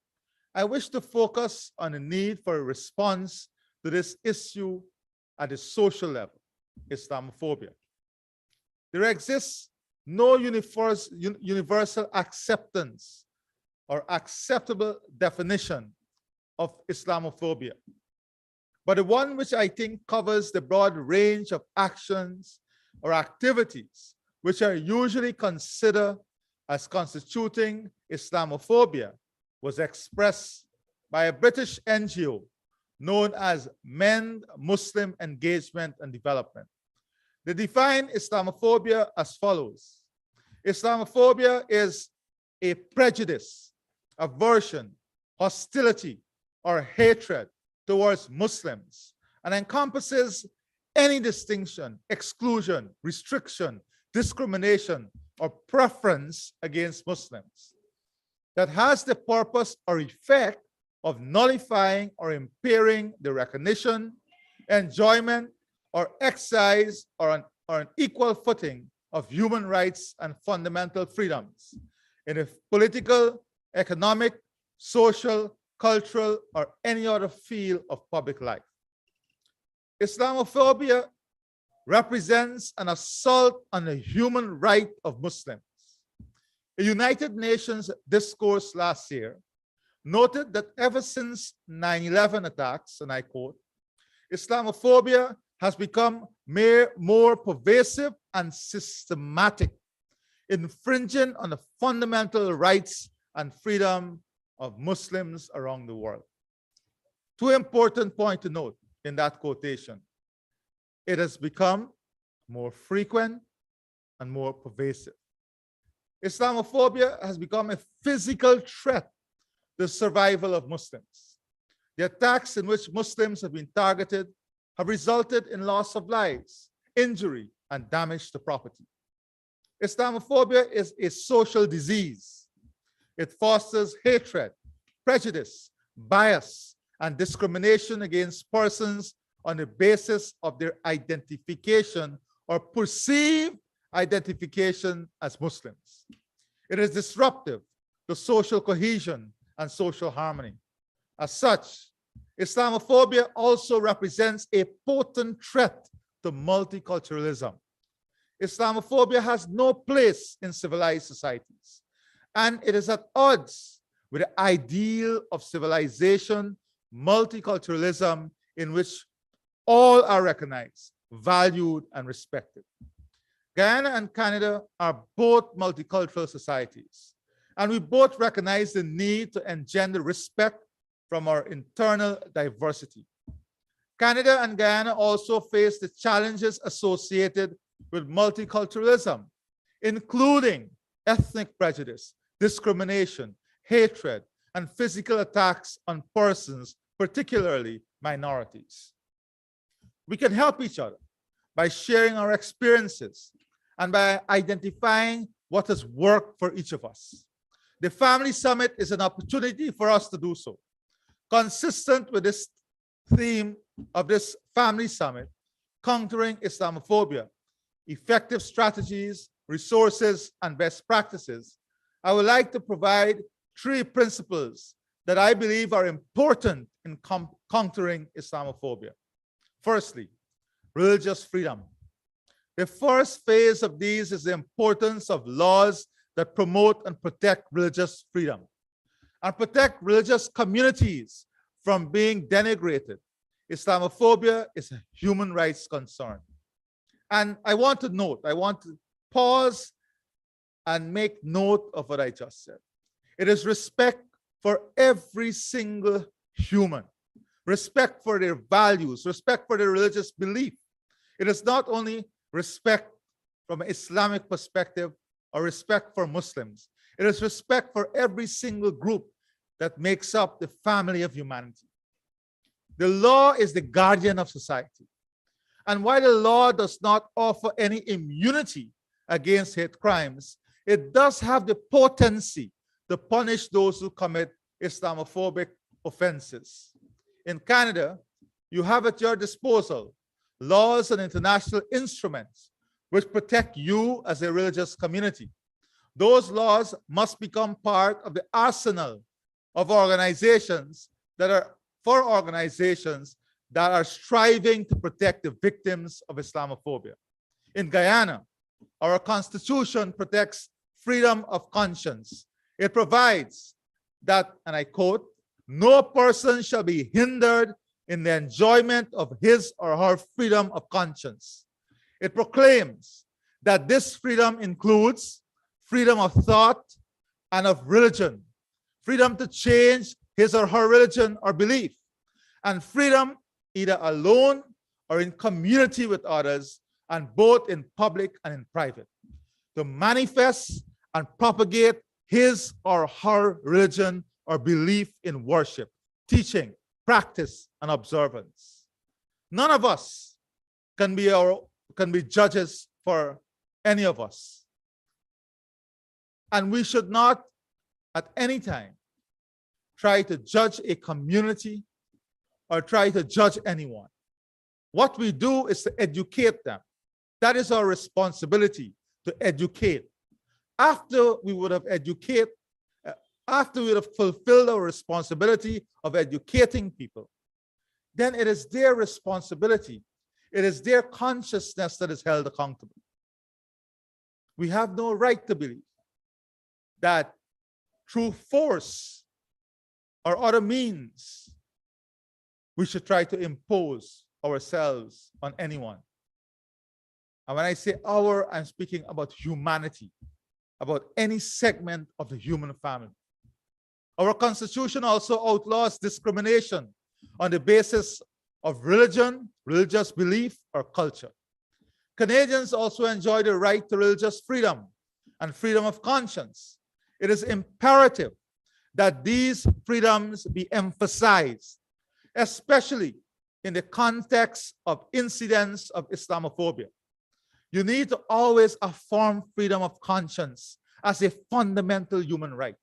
I wish to focus on the need for a response to this issue at the social level, Islamophobia. There exists no universal acceptance or acceptable definition of Islamophobia, but the one which I think covers the broad range of actions or activities which are usually considered as constituting Islamophobia was expressed by a British NGO known as MEND Muslim Engagement and Development. They define Islamophobia as follows. Islamophobia is a prejudice, aversion, hostility, or hatred towards Muslims, and encompasses any distinction, exclusion, restriction, discrimination, or preference against Muslims that has the purpose or effect of nullifying or impairing the recognition, enjoyment, or exercise or an equal footing of human rights and fundamental freedoms in a political, economic, social, cultural, or any other field of public life. Islamophobia represents an assault on the human right of Muslims. The United Nations discourse last year noted that ever since 9/11 attacks, and I quote, Islamophobia has become more pervasive and systematic, infringing on the fundamental rights and freedom of Muslims around the world. Two important points to note in that quotation. It has become more frequent and more pervasive. Islamophobia has become a physical threat to the survival of Muslims. The attacks in which Muslims have been targeted have resulted in loss of lives, injury, and damage to property. Islamophobia is a social disease. It fosters hatred, prejudice, bias, and discrimination against persons on the basis of their identification or perceived identification as Muslims. It is disruptive to social cohesion and social harmony. As such, Islamophobia also represents a potent threat to multiculturalism. Islamophobia has no place in civilized societies, and it is at odds with the ideal of civilization, multiculturalism, in which all are recognized, valued, and respected. Guyana and Canada are both multicultural societies, and we both recognize the need to engender respect from our internal diversity. Canada and Guyana also face the challenges associated with multiculturalism, including ethnic prejudice, discrimination, hatred, and physical attacks on persons, particularly minorities. We can help each other by sharing our experiences and by identifying what has worked for each of us. The Family Summit is an opportunity for us to do so. Consistent with this theme of this Family Summit, countering Islamophobia, effective strategies, resources, and best practices, I would like to provide 3 principles that I believe are important in countering Islamophobia. Firstly, religious freedom. The first phase of these is the importance of laws that promote and protect religious freedom and protect religious communities from being denigrated. Islamophobia is a human rights concern. And I want to pause and make note of what I just said. It is respect for every single human, respect for their values, respect for their religious belief. It is not only respect from an Islamic perspective or respect for Muslims. It is respect for every single group that makes up the family of humanity. The law is the guardian of society. And while the law does not offer any immunity against hate crimes, it does have the potency to punish those who commit Islamophobic offenses. In Canada, you have at your disposal laws and international instruments which protect you as a religious community. Those laws must become part of the arsenal of organizations that are striving to protect the victims of Islamophobia. In Guyana, our constitution protects freedom of conscience. It provides that, and I quote, no person shall be hindered in the enjoyment of his or her freedom of conscience. It proclaims that this freedom includes freedom of thought and of religion, freedom to change his or her religion or belief, and freedom either alone or in community with others and both in public and in private, to manifest and propagate his or her religion or belief in worship, teaching, practice, and observance. None of us can be judges for any of us. And we should not at any time try to judge a community or try to judge anyone. What we do is to educate them. That is our responsibility, to educate. After we would have fulfilled our responsibility of educating people, then it is their responsibility. It is their consciousness that is held accountable. We have no right to believe that through force or other means, we should try to impose ourselves on anyone. And when I say our, I'm speaking about humanity, about any segment of the human family. Our Constitution also outlaws discrimination on the basis of religion, religious belief, or culture. Canadians also enjoy the right to religious freedom and freedom of conscience. It is imperative that these freedoms be emphasized, especially in the context of incidents of Islamophobia. You need to always affirm freedom of conscience as a fundamental human right.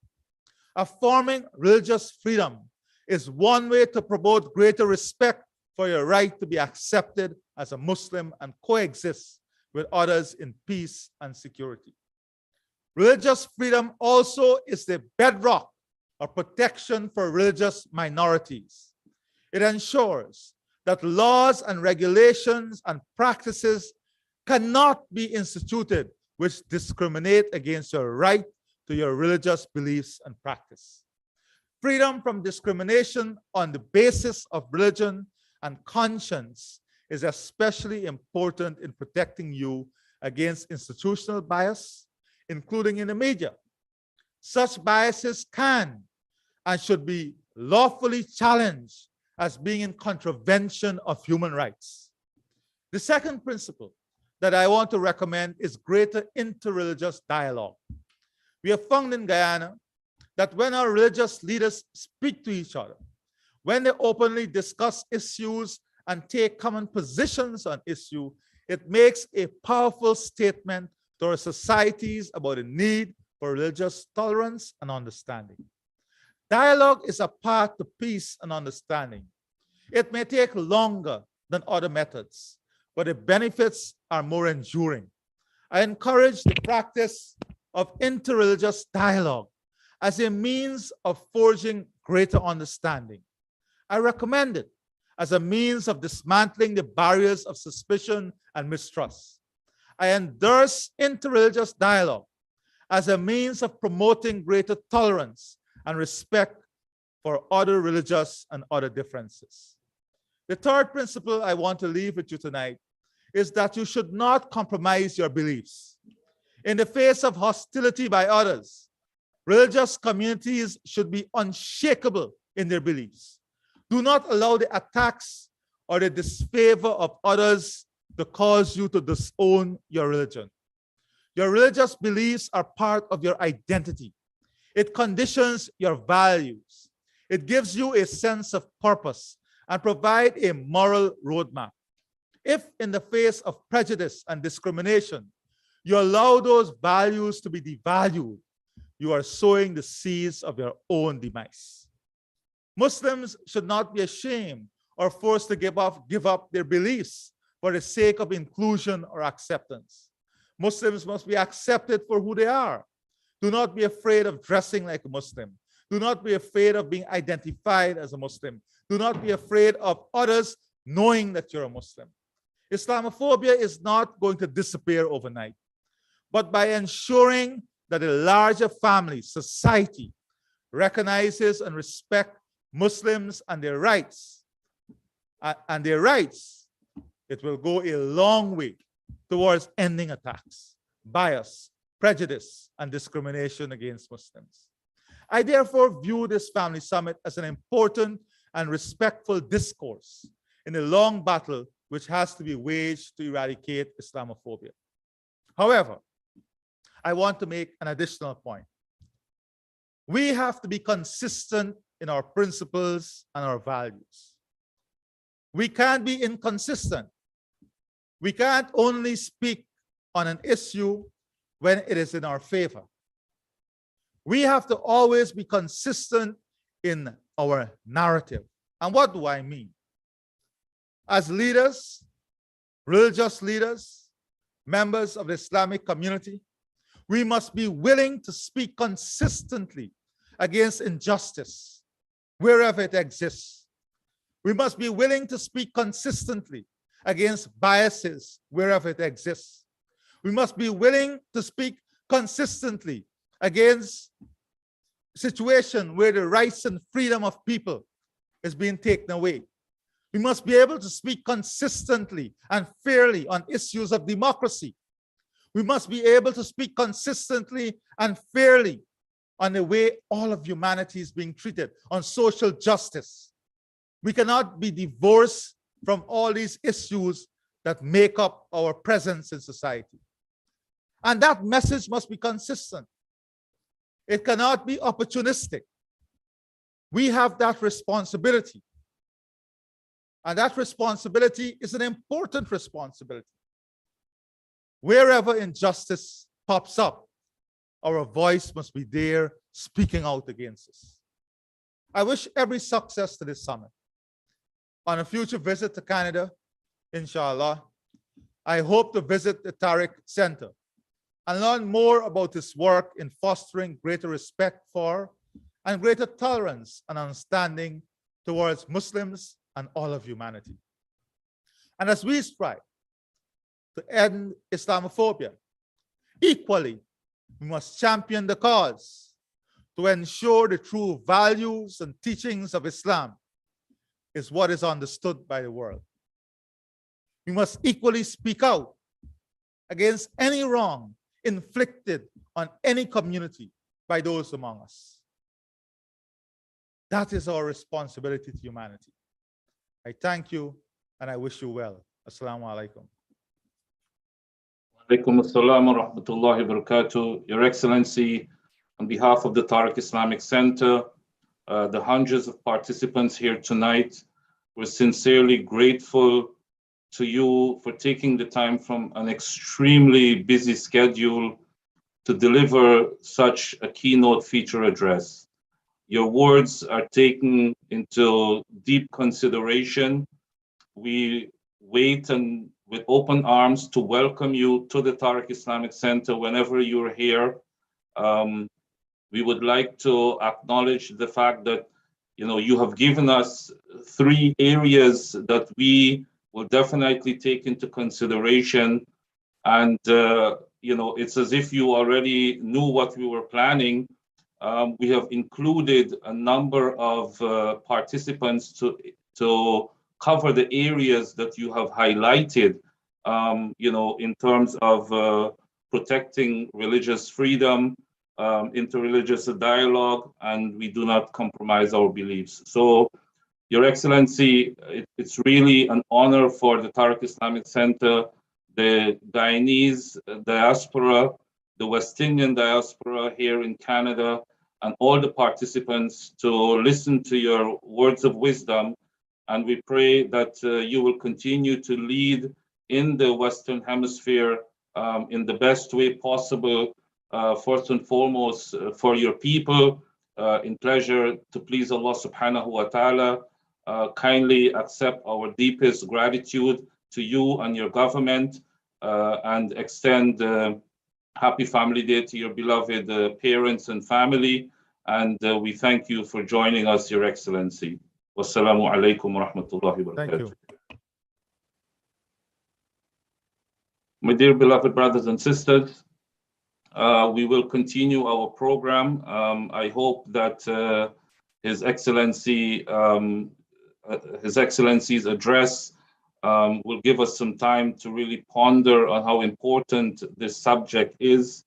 Affirming religious freedom is one way to promote greater respect for your right to be accepted as a Muslim and coexist with others in peace and security. Religious freedom also is the bedrock of protection for religious minorities. It ensures that laws and regulations and practices cannot be instituted which discriminate against your right to your religious beliefs and practice. Freedom from discrimination on the basis of religion and conscience is especially important in protecting you against institutional bias, including in the media. Such biases can and should be lawfully challenged as being in contravention of human rights. The second principle that I want to recommend is greater interreligious dialogue. We have found in Guyana that when our religious leaders speak to each other, when they openly discuss issues and take common positions on issues, it makes a powerful statement to our societies about the need for religious tolerance and understanding. Dialogue is a path to peace and understanding. It may take longer than other methods, but the benefits are more enduring. I encourage the practice of interreligious dialogue as a means of forging greater understanding. I recommend it as a means of dismantling the barriers of suspicion and mistrust. I endorse interreligious dialogue as a means of promoting greater tolerance and respect for other religious and other differences. The third principle I want to leave with you tonight is that you should not compromise your beliefs. In the face of hostility by others, religious communities should be unshakable in their beliefs. Do not allow the attacks or the disfavor of others to cause you to disown your religion. Your religious beliefs are part of your identity. It conditions your values. It gives you a sense of purpose and provides a moral roadmap. If in the face of prejudice and discrimination, you allow those values to be devalued, you are sowing the seeds of your own demise. Muslims should not be ashamed or forced to give up their beliefs for the sake of inclusion or acceptance. Muslims must be accepted for who they are. Do not be afraid of dressing like a Muslim. Do not be afraid of being identified as a Muslim. Do not be afraid of others knowing that you're a Muslim. Islamophobia is not going to disappear overnight, but by ensuring that a larger family, society, recognizes and respects Muslims and their rights, it will go a long way towards ending attacks, bias, prejudice, and discrimination against Muslims. I therefore view this family summit as an important and respectful discourse in a long battle which has to be waged to eradicate Islamophobia. However, I want to make an additional point. We have to be consistent in our principles and our values. We can't be inconsistent. We can't only speak on an issue when it is in our favor. We have to always be consistent in our narrative. And what do I mean? As leaders, religious leaders, members of the Islamic community, we must be willing to speak consistently against injustice wherever it exists. We must be willing to speak consistently against biases wherever it exists. We must be willing to speak consistently against situations where the rights and freedom of people is being taken away. We must be able to speak consistently and fairly on issues of democracy. We must be able to speak consistently and fairly on the way all of humanity is being treated, on social justice. We cannot be divorced from all these issues that make up our presence in society. And that message must be consistent. It cannot be opportunistic. We have that responsibility. And that responsibility is an important responsibility. Wherever injustice pops up, our voice must be there speaking out against us. I wish every success to this summit. On a future visit to Canada, inshallah, I hope to visit the TARIC Center and learn more about its work in fostering greater respect for and greater tolerance and understanding towards Muslims and all of humanity. And as we strive to end Islamophobia, equally, we must champion the cause to ensure the true values and teachings of Islam is what is understood by the world. We must equally speak out against any wrong inflicted on any community by those among us. That is our responsibility to humanity. I thank you and I wish you well. Assalamu alaikum. Alaikum assalam wa rahmatullahi wa barakatuh. Your Excellency, on behalf of the TARIC Islamic Center, the hundreds of participants here tonight, we're sincerely grateful to you for taking the time from an extremely busy schedule to deliver such a keynote feature address. Your words are taken into deep consideration. We wait and with open arms to welcome you to the TARIC Islamic Center whenever you're here. We would like to acknowledge the fact that you have given us 3 areas that we will definitely take into consideration. And it's as if you already knew what we were planning. We have included a number of participants to cover the areas that you have highlighted, in terms of protecting religious freedom, interreligious dialogue, and we do not compromise our beliefs. So, Your Excellency, it's really an honor for the TARIC Islamic Center, the Guyanese diaspora, the West Indian diaspora here in Canada, and all the participants to listen to your words of wisdom. And we pray that you will continue to lead in the Western Hemisphere in the best way possible, first and foremost for your people, in pleasure to please Allah subhanahu wa ta'ala. Kindly accept our deepest gratitude to you and your government, and extend happy family day to your beloved parents and family. And we thank you for joining us, Your Excellency. Wassalamu alaikum wa rahmatullahi wa barakatuh. Thank you. My dear beloved brothers and sisters, we will continue our program. I hope that His Excellency's address will give us some time to really ponder on how important this subject is.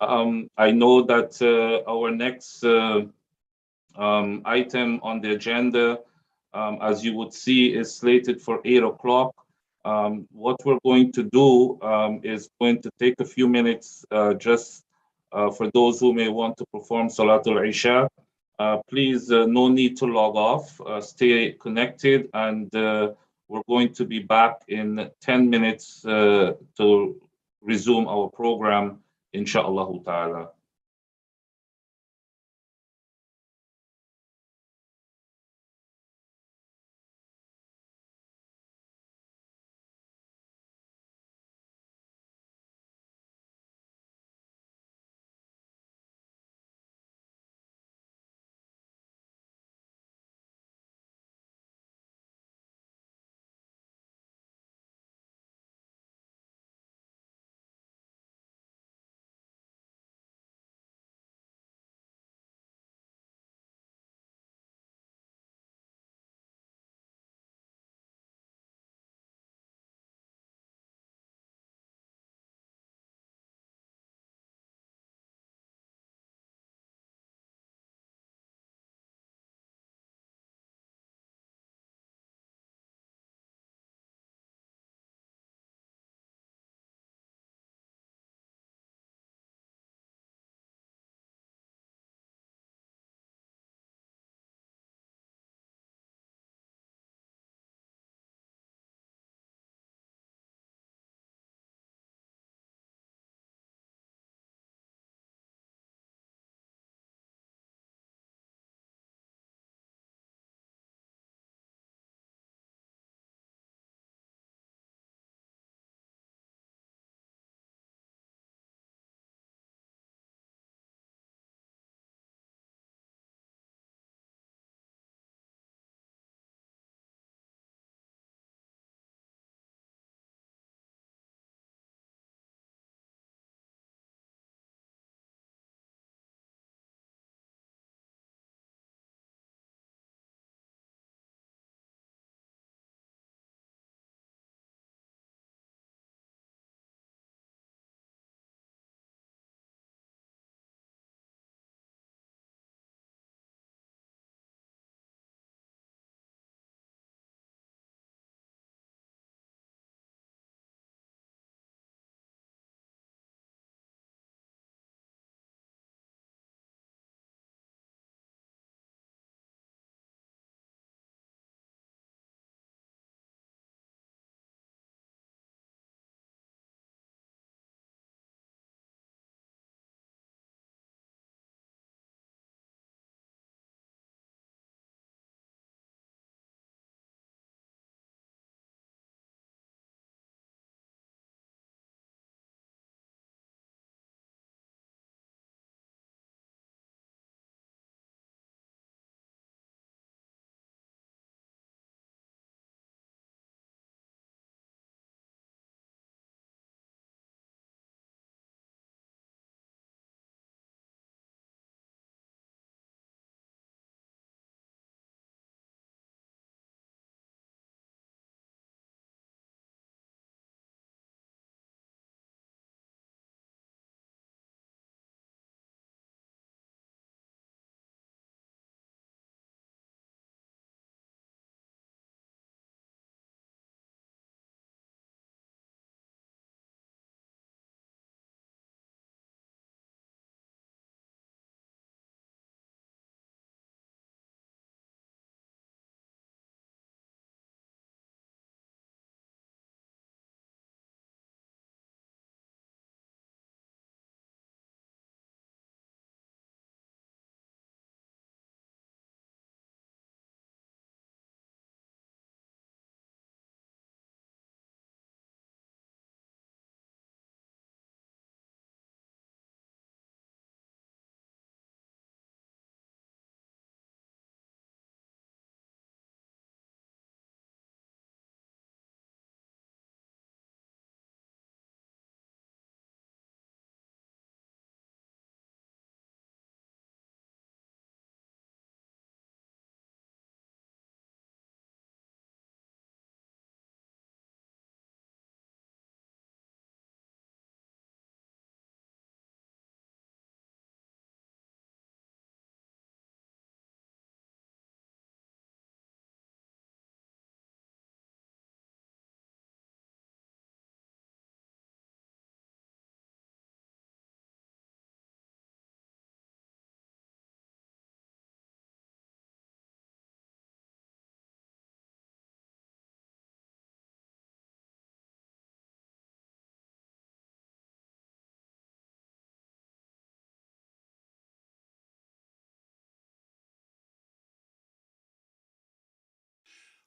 I know that our next item on the agenda, as you would see, is slated for 8 o'clock. What we're going to do is going to take a few minutes just for those who may want to perform Salatul Isha. Please, no need to log off. Stay connected, and we're going to be back in 10 minutes to resume our program, inshallah ta'ala.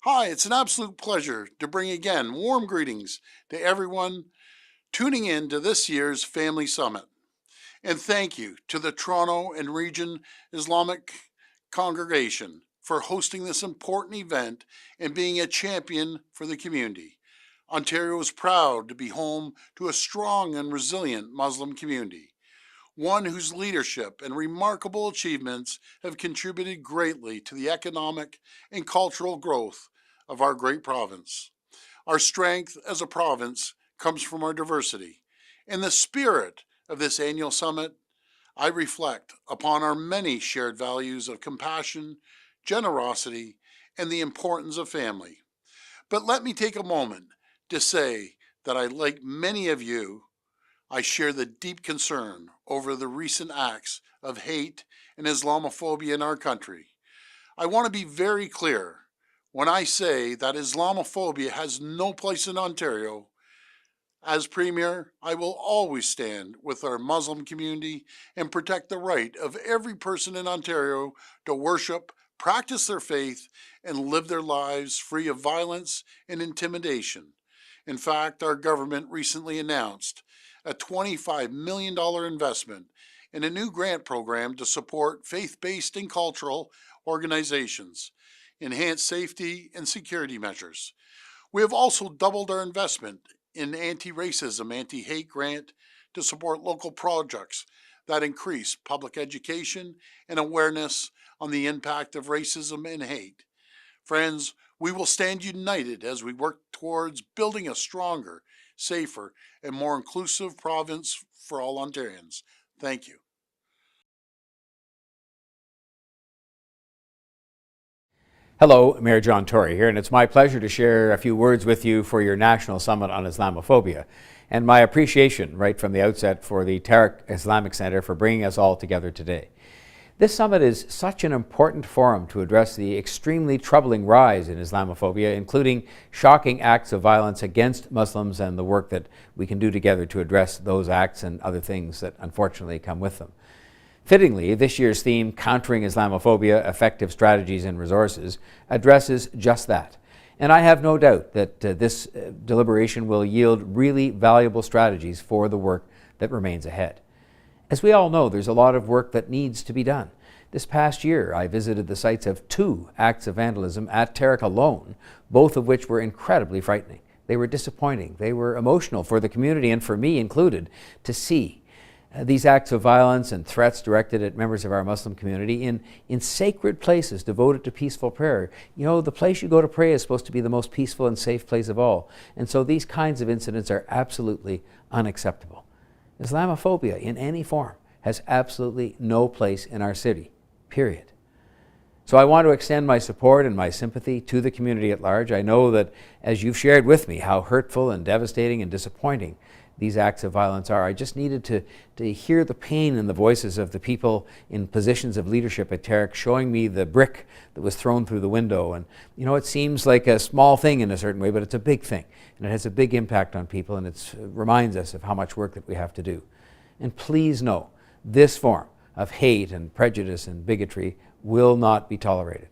Hi, it's an absolute pleasure to bring again warm greetings to everyone tuning in to this year's Family Summit. And thank you to the Toronto and Region Islamic Congregation for hosting this important event and being a champion for the community. Ontario is proud to be home to a strong and resilient Muslim community, one whose leadership and remarkable achievements have contributed greatly to the economic and cultural growth of our great province. Our strength as a province comes from our diversity. In the spirit of this annual summit, I reflect upon our many shared values of compassion, generosity, and the importance of family. But let me take a moment to say that I, like many of you, I share the deep concern over the recent acts of hate and Islamophobia in our country. I want to be very clear when I say that Islamophobia has no place in Ontario. As Premier, I will always stand with our Muslim community and protect the right of every person in Ontario to worship, practice their faith, and live their lives free of violence and intimidation. In fact, our government recently announced a $25 million investment in a new grant program to support faith-based and cultural organizations, enhance safety and security measures. We have also doubled our investment in anti-racism, anti-hate grant to support local projects that increase public education and awareness on the impact of racism and hate. Friends, we will stand united as we work towards building a stronger, safer, and more inclusive province for all Ontarians. Thank you. Hello, Mayor John Tory here, and it's my pleasure to share a few words with you for your National Summit on Islamophobia, and my appreciation right from the outset for the TARIC Islamic Center for bringing us all together today. This summit is such an important forum to address the extremely troubling rise in Islamophobia, including shocking acts of violence against Muslims and the work that we can do together to address those acts and other things that unfortunately come with them. Fittingly, this year's theme, Countering Islamophobia, Effective Strategies and Resources, addresses just that. And I have no doubt that this deliberation will yield really valuable strategies for the work that remains ahead. As we all know, there's a lot of work that needs to be done. This past year, I visited the sites of 2 acts of vandalism at TARIC alone, both of which were incredibly frightening. They were disappointing. They were emotional for the community and for me included to see these acts of violence and threats directed at members of our Muslim community in sacred places devoted to peaceful prayer. You know, the place you go to pray is supposed to be the most peaceful and safe place of all. And so these kinds of incidents are absolutely unacceptable. Islamophobia in any form has absolutely no place in our city, period. So I want to extend my support and my sympathy to the community at large. I know that as you've shared with me how hurtful and devastating and disappointing these acts of violence are, I just needed to hear the pain in the voices of the people in positions of leadership at TARIC showing me the brick that was thrown through the window. And you know, it seems like a small thing in a certain way, but it's a big thing. And it has a big impact on people, and it reminds us of how much work that we have to do. And please know, this form of hate and prejudice and bigotry will not be tolerated.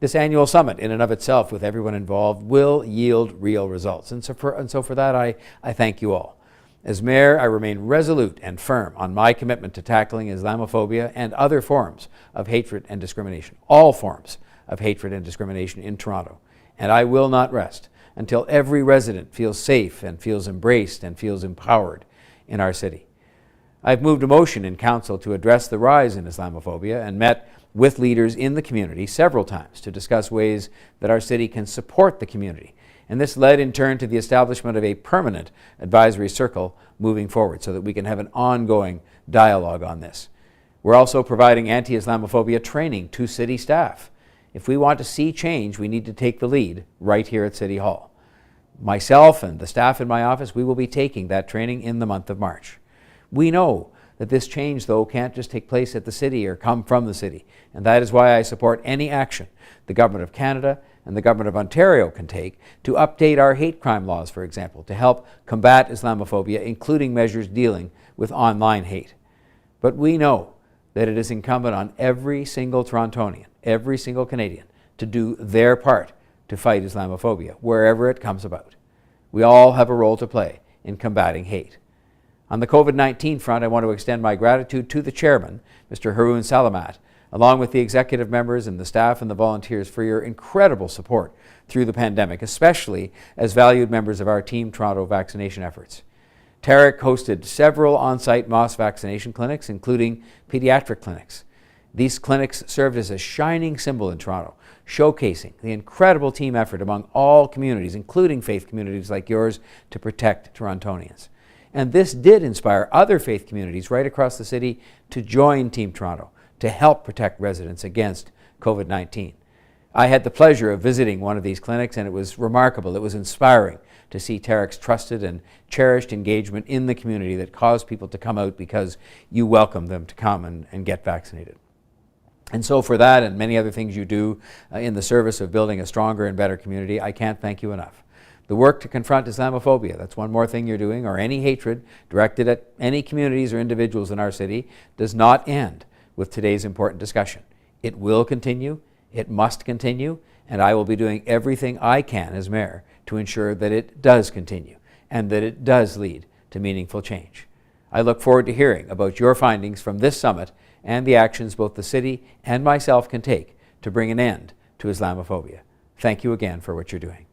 This annual summit in and of itself with everyone involved will yield real results. And so for that, I thank you all. As mayor, I remain resolute and firm on my commitment to tackling Islamophobia and other forms of hatred and discrimination, all forms of hatred and discrimination in Toronto. And I will not rest until every resident feels safe and feels embraced and feels empowered in our city. I've moved a motion in council to address the rise in Islamophobia and met with leaders in the community several times to discuss ways that our city can support the community. And this led in turn to the establishment of a permanent advisory circle moving forward so that we can have an ongoing dialogue on this. We're also providing anti-Islamophobia training to city staff. If we want to see change, we need to take the lead right here at City Hall. Myself and the staff in my office, we will be taking that training in the month of March. We know that this change, though, can't just take place at the city or come from the city. And that is why I support any action the Government of Canada and the Government of Ontario can take to update our hate crime laws, for example, to help combat Islamophobia, including measures dealing with online hate. But we know that it is incumbent on every single Torontonian, every single Canadian, to do their part to fight Islamophobia, wherever it comes about. We all have a role to play in combating hate. On the COVID-19 front, I want to extend my gratitude to the chairman, Mr. Haroon Salamat, along with the executive members and the staff and the volunteers for your incredible support through the pandemic, especially as valued members of our Team Toronto vaccination efforts. TARIC hosted several on-site mass vaccination clinics, including pediatric clinics. These clinics served as a shining symbol in Toronto, showcasing the incredible team effort among all communities, including faith communities like yours, to protect Torontonians. And this did inspire other faith communities right across the city to join Team Toronto to help protect residents against COVID-19. I had the pleasure of visiting one of these clinics, and it was remarkable. It was inspiring to see TARIC's trusted and cherished engagement in the community that caused people to come out because you welcomed them to come and get vaccinated. And so for that and many other things you do in the service of building a stronger and better community, I can't thank you enough. The work to confront Islamophobia, that's one more thing you're doing, or any hatred directed at any communities or individuals in our city, does not end with today's important discussion. It will continue, it must continue, and I will be doing everything I can as mayor to ensure that it does continue and that it does lead to meaningful change. I look forward to hearing about your findings from this summit and the actions both the city and myself can take to bring an end to Islamophobia. Thank you again for what you're doing.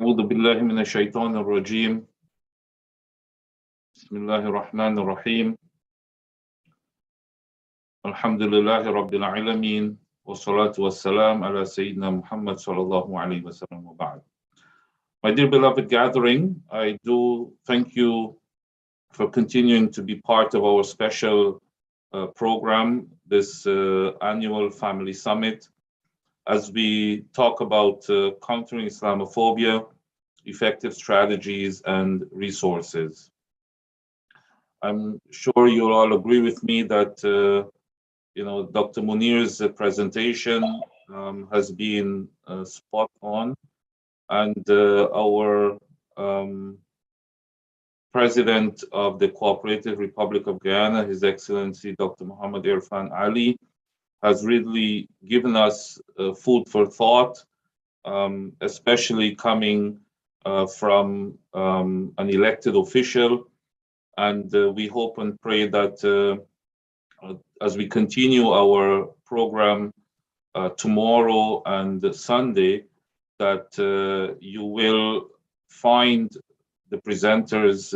أعوذ بالله من الشيطان الرجيم. بسم الله الرحمن الرحيم. الحمد لله رب العالمين والصلاة والسلام على سيدنا Muhammad sallallahu alaihi wasallam wa ba'd. My dear beloved gathering, I do thank you for continuing to be part of our special program, this annual Family Summit, as we talk about countering Islamophobia, effective strategies and resources. I'm sure you'll all agree with me that Dr. Munir's presentation has been spot on, and our President of the Cooperative Republic of Guyana, His Excellency Dr. Muhammad Irfan Ali, has really given us food for thought, especially coming from an elected official. And we hope and pray that as we continue our program tomorrow and Sunday, that you will find the presenters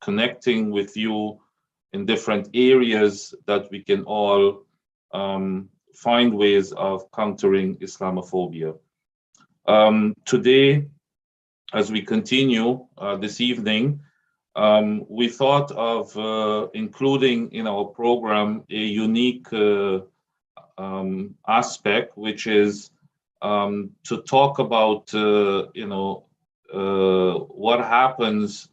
connecting with you in different areas that we can all find ways of countering Islamophobia. Today, as we continue this evening, we thought of including in our program a unique aspect, which is to talk about what happens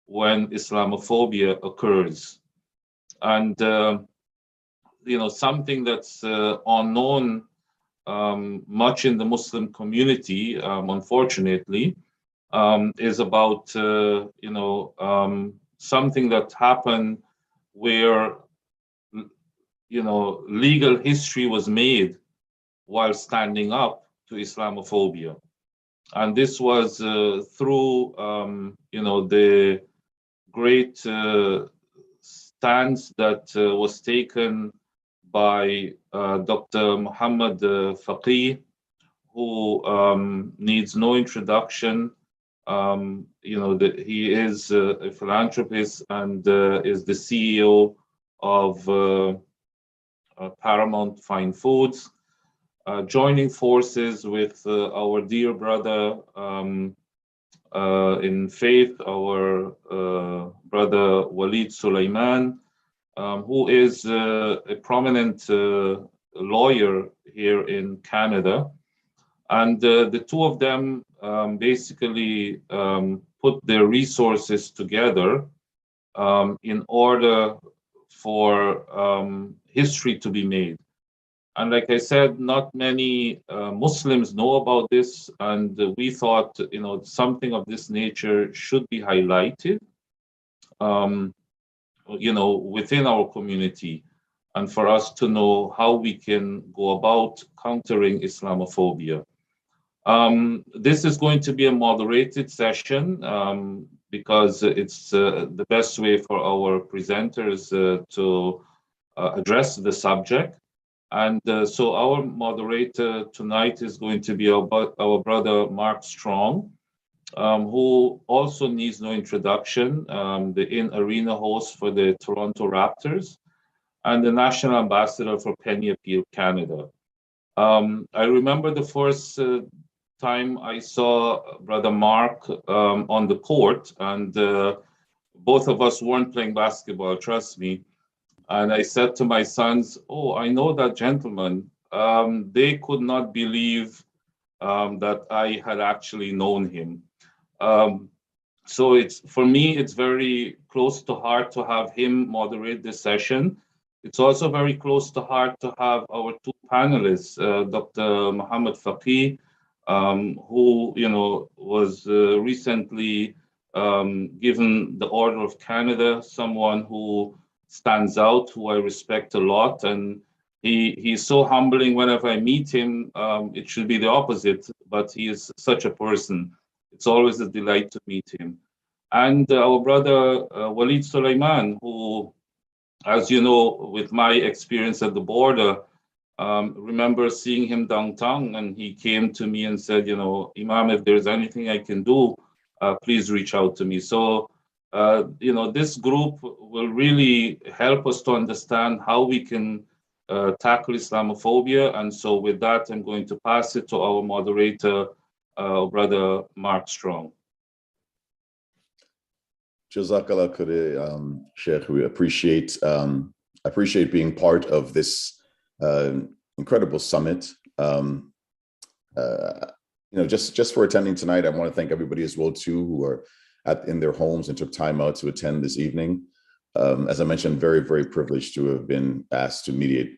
when Islamophobia occurs, and something that's unknown much in the Muslim community, unfortunately. Is about something that happened where legal history was made while standing up to Islamophobia, and this was through the great stance that was taken by Dr. Muhammad Faqih, who needs no introduction. He is a philanthropist and is the CEO of Paramount Fine Foods, joining forces with our dear brother in faith, our brother Walid Sulaiman, who is a prominent lawyer here in Canada. And the two of them basically put their resources together in order for history to be made. And like I said, not many Muslims know about this, and we thought something of this nature should be highlighted within our community, and for us to know how we can go about countering Islamophobia. This is going to be a moderated session because it's the best way for our presenters to address the subject. And so our moderator tonight is going to be our brother Mark Strong, who also needs no introduction, the in-arena host for the Toronto Raptors and the national ambassador for Penny Appeal Canada. I remember the first time I saw Brother Mark on the court, and both of us weren't playing basketball, trust me. And I said to my sons, "Oh, I know that gentleman." They could not believe that I had actually known him. So for me, it's very close to heart to have him moderate this session. It's also very close to heart to have our two panelists, Dr. Muhammad Faqih, who was recently given the Order of Canada, someone who stands out, who I respect a lot, and he's so humbling. Whenever I meet him, it should be the opposite, but he is such a person. It's always a delight to meet him. And our brother Walid Sulaiman, who, as you know, with my experience at the border, Remember seeing him downtown, and he came to me and said, you know, Imam, if there's anything I can do, please reach out to me. So, you know, this group will really help us to understand how we can tackle Islamophobia. And so with that, I'm going to pass it to our moderator, Brother Mark Strong. Jazakallah khair, Sheikh. We appreciate being part of this incredible summit. You know, just for attending tonight, I want to thank everybody as well too who are in their homes and took time out to attend this evening. As I mentioned, very, very privileged to have been asked to mediate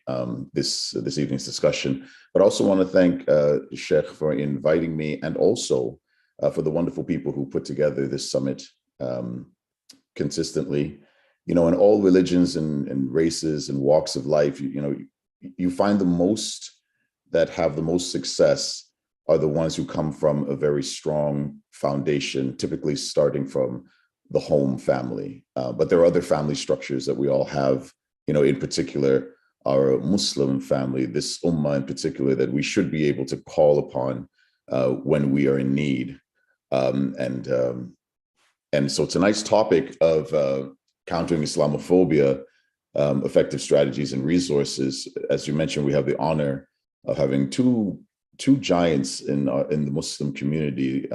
this evening's discussion. But I also want to thank Sheikh for inviting me, and also for the wonderful people who put together this summit consistently. You know, in all religions and races and walks of life, you know, you find the most that have the most success are the ones who come from a very strong foundation, typically starting from the home family. But there are other family structures that we all have, you know, in particular, our Muslim family, this ummah in particular, that we should be able to call upon when we are in need. And so tonight's topic of countering Islamophobia, effective strategies and resources, as you mentioned, we have the honor of having two giants in the Muslim community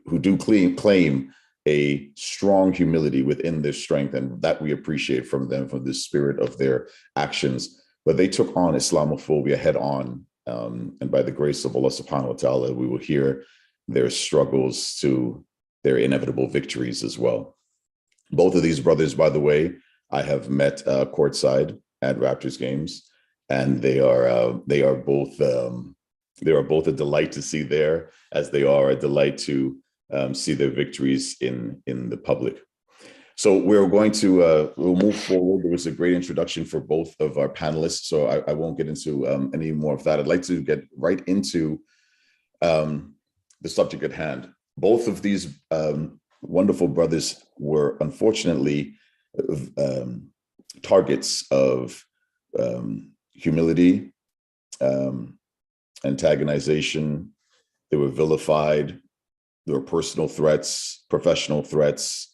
who do claim a strong humility within their strength, and that we appreciate from them, from the spirit of their actions. But they took on Islamophobia head on, and by the grace of Allah subhanahu wa ta'ala, we will hear their struggles to their inevitable victories as well. Both of these brothers, by the way, I have met courtside at Raptors games, and they are both a delight to see there, as they are a delight to see their victories in the public. So we're going to we'll move forward. There was a great introduction for both of our panelists, so I won't get into any more of that. I'd like to get right into the subject at hand. Both of these wonderful brothers were unfortunately targets of humility, antagonization. They were vilified. There were personal threats, professional threats.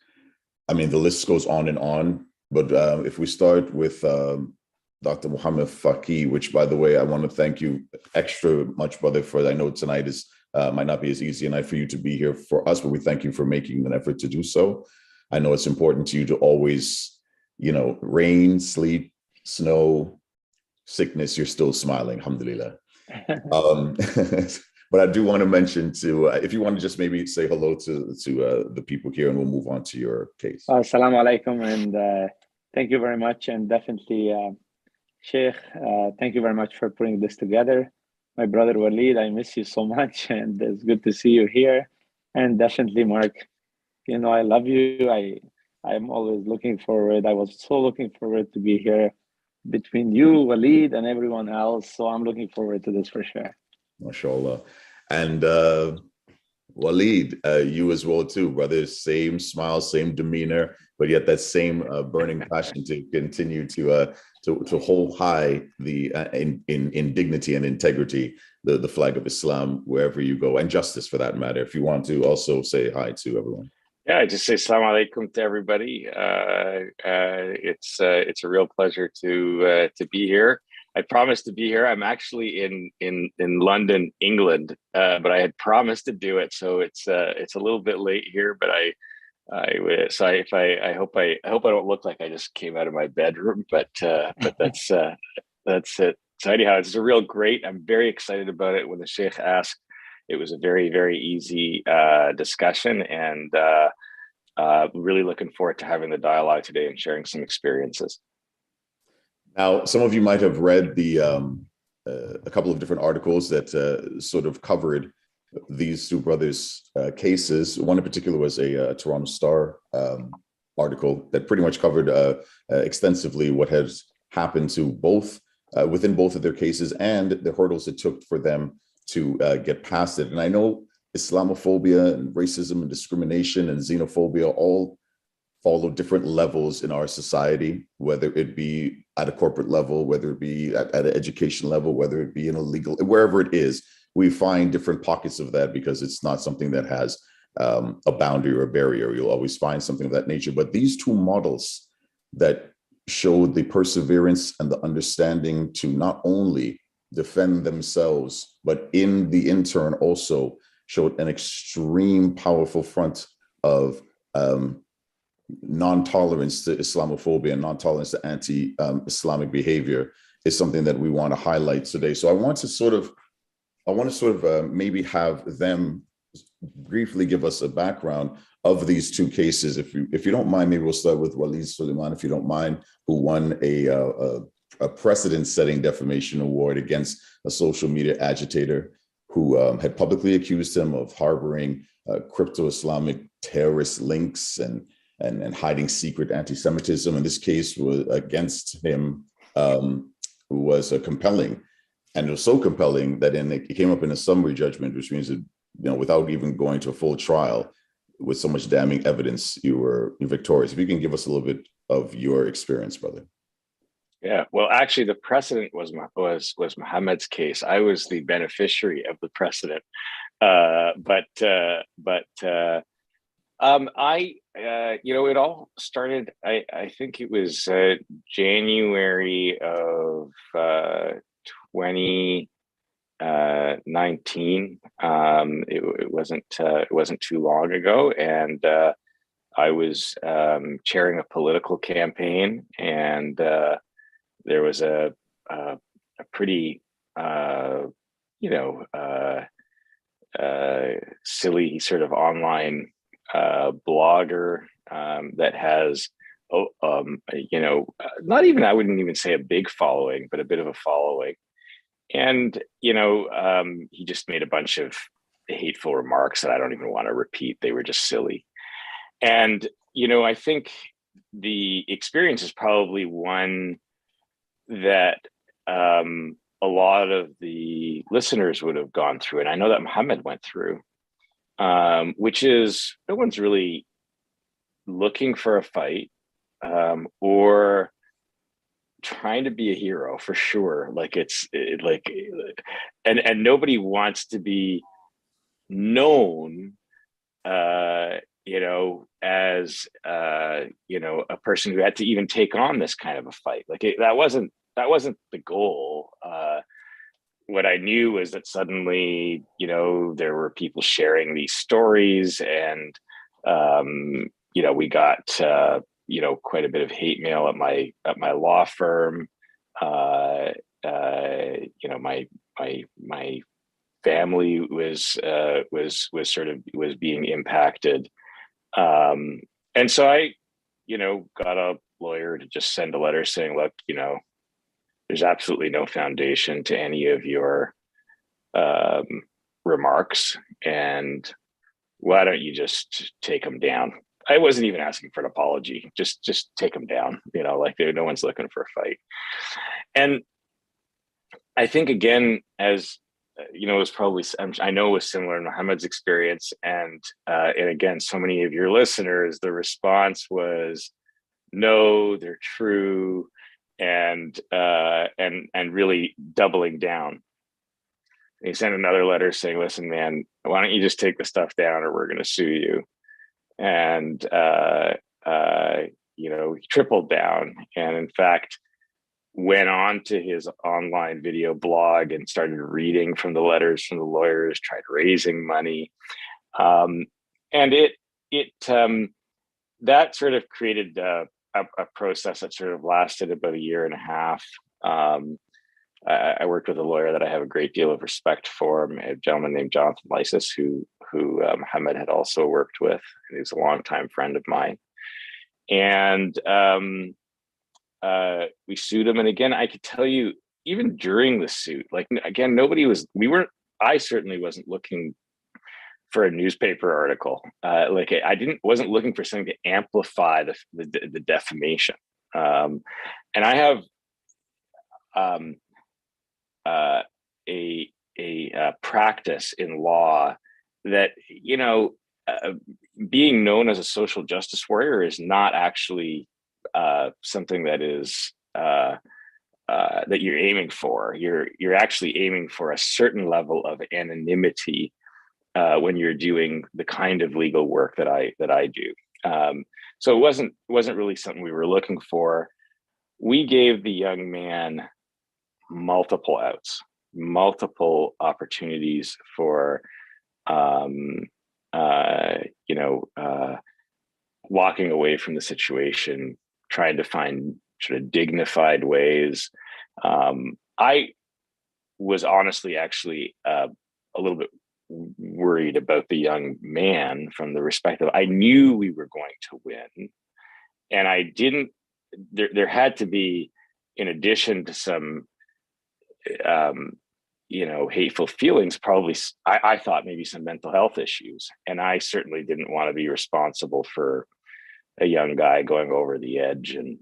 I mean, the list goes on and on. But if we start with Dr. Muhammad Faqih, which, by the way, I want to thank you extra much, brother, for I know tonight is might not be as easy a night for you to be here for us, but we thank you for making an effort to do so. I know it's important to you to always, you know, rain, sleet, snow, sickness, you're still smiling, alhamdulillah. But I do want to mention to, if you want to just maybe say hello to the people here, and we'll move on to your case. Assalamu alaikum, and thank you very much. And definitely, Sheikh, thank you very much for putting this together. My brother Walid, I miss you so much, and it's good to see you here. And definitely, Mark, you know, I love you. I'm always looking forward. I was so looking forward to be here between you, Walid, and everyone else. So I'm looking forward to this for sure. MashaAllah. And Walid, you as well too, brother. Same smile, same demeanor, but yet that same burning passion to continue to hold high the in dignity and integrity the flag of Islam wherever you go, and justice for that matter. If you want to also say hi to everyone. Yeah, I just say assalamu alaikum to everybody. It's a real pleasure to be here. I promised to be here. I'm actually in London, England, but I had promised to do it, so it's a little bit late here. But I hope I don't look like I just came out of my bedroom. But that's it. So anyhow, it's a real great. I'm very excited about it. When the Sheikh asked, it was a very, very easy discussion, and really looking forward to having the dialogue today and sharing some experiences. Now, some of you might have read a couple of different articles that sort of covered these two brothers' cases. One in particular was a Toronto Star article that pretty much covered extensively what has happened to both within both of their cases and the hurdles it took for them to get past it. And I know Islamophobia and racism and discrimination and xenophobia all follow different levels in our society, whether it be at a corporate level, whether it be at an education level, whether it be in a legal, wherever it is, we find different pockets of that because it's not something that has a boundary or a barrier. You'll always find something of that nature. But these two models that showed the perseverance and the understanding to not only defend themselves, but in the intern also showed an extreme powerful front of non-tolerance to Islamophobia and non-tolerance to anti-Islamic behavior is something that we want to highlight today. So I want to sort of maybe have them briefly give us a background of these two cases. If you don't mind, maybe we'll start with Walid Suleiman, if you don't mind, who won a precedent-setting defamation award against a social media agitator who had publicly accused him of harboring crypto-Islamic terrorist links and hiding secret anti-Semitism. And this case was against him was compelling. And it was so compelling that it came up in a summary judgment, which means that, without even going to a full trial, with so much damning evidence, you're victorious. If you can give us a little bit of your experience, brother. Yeah, well, actually, the precedent was Muhammad's case. I was the beneficiary of the precedent, it all started. I think it was January of 2019. It wasn't too long ago, and I was chairing a political campaign, and there was a pretty silly sort of online blogger that has not even, I wouldn't even say a big following, but a bit of a following. And he just made a bunch of hateful remarks that I don't even want to repeat. They were just silly. And I think the experience is probably one that a lot of the listeners would have gone through, and I know that Muhammad went through, which is no one's really looking for a fight or trying to be a hero, for sure. And nobody wants to be known as a person who had to even take on this kind of a fight. That wasn't the goal. What I knew was that suddenly, there were people sharing these stories, and we got quite a bit of hate mail at my law firm. My family was being impacted, and so I got a lawyer to just send a letter saying, look, there's absolutely no foundation to any of your remarks, and why don't you just take them down? I wasn't even asking for an apology. Just take them down. No one's looking for a fight. And I think, again, as it was probably, I know it was similar in Muhammad's experience, and again, so many of your listeners, the response was, no, they're true, and really doubling down. And he sent another letter saying, listen, man, why don't you just take the stuff down, or we're going to sue you? And he tripled down, and in fact went on to his online video blog and started reading from the letters from the lawyers, tried raising money, and that sort of created a process that sort of lasted about 1.5 years. I worked with a lawyer that I have a great deal of respect for, a gentleman named Jonathan Lysis, who Muhammad had also worked with, and he's a longtime friend of mine. And we sued him. And again, I could tell you, even during the suit, again, I certainly wasn't looking for a newspaper article. I wasn't looking for something to amplify the defamation. And I have a practice in law that, being known as a social justice warrior is not actually something that is that you're aiming for. You're actually aiming for a certain level of anonymity when you're doing the kind of legal work that I do. So it wasn't really something we were looking for. We gave the young man multiple outs, multiple opportunities for walking away from the situation, trying to find sort of dignified ways. I was honestly actually a little bit worried about the young man from the respect of, I knew we were going to win, and I didn't, there had to be, in addition to some hateful feelings, probably I thought maybe some mental health issues, and I certainly didn't want to be responsible for a young guy going over the edge and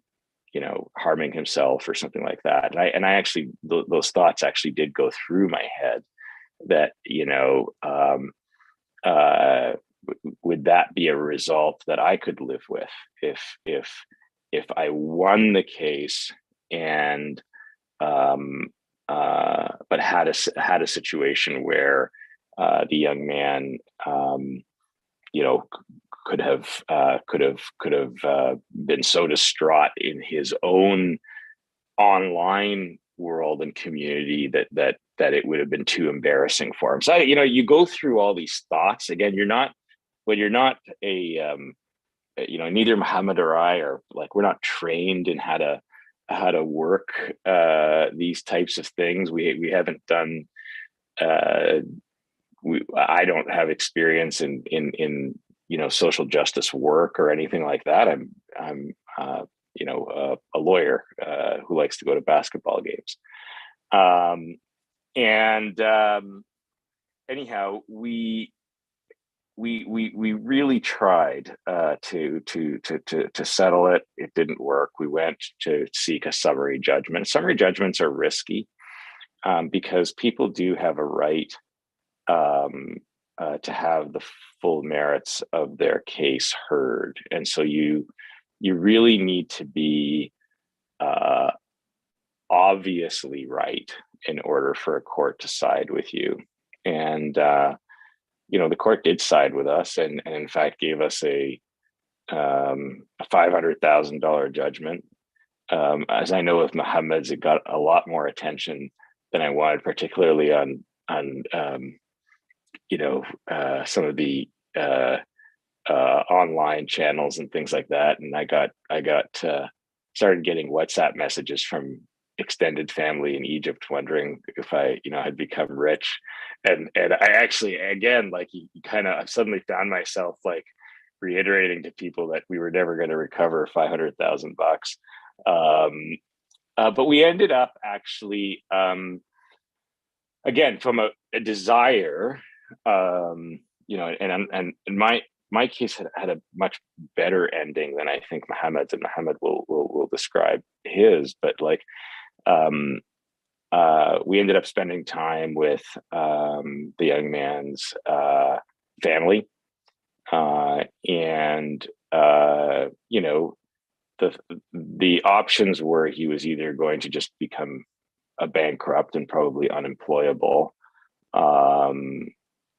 harming himself or something like that. And I actually, those thoughts actually did go through my head, that would that be a result that I could live with if I won the case and but had a situation where the young man could have been so distraught in his own online world and community that it would have been too embarrassing for him. So you go through all these thoughts. Again, when you're not a neither Muhammad or I are, like, we're not trained in how to work these types of things. We haven't done. I don't have experience in social justice work or anything like that. I'm a lawyer who likes to go to basketball games. Anyhow, we really tried to settle it. It didn't work. We went to seek a summary judgment. Summary judgments are risky because people do have a right to have the full merits of their case heard, and so you really need to be obviously right in order for a court to side with you. And the court did side with us, and in fact gave us a $500,000 judgment. As I know with Muhammad's, it got a lot more attention than I wanted, particularly on some of the online channels and things like that. And I got started getting WhatsApp messages from extended family in Egypt wondering if I had become rich, and I actually, again, like, I suddenly found myself like reiterating to people that we were never going to recover $500,000. But we ended up actually, again, from a desire, and my case had a much better ending than I think Muhammad's, and Muhammad will describe his. But like, we ended up spending time with the young man's family, and the options were he was either going to just become a bankrupt and probably unemployable,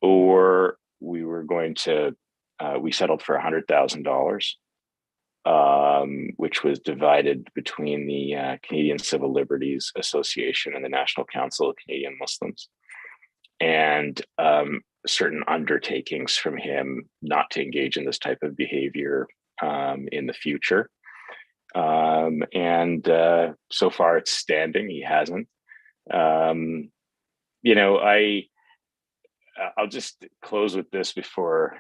or we were going to we settled for $100,000, which was divided between the Canadian Civil Liberties Association and the National Council of Canadian Muslims, and certain undertakings from him not to engage in this type of behavior in the future. And so far it's standing. He hasn't. I'll just close with this before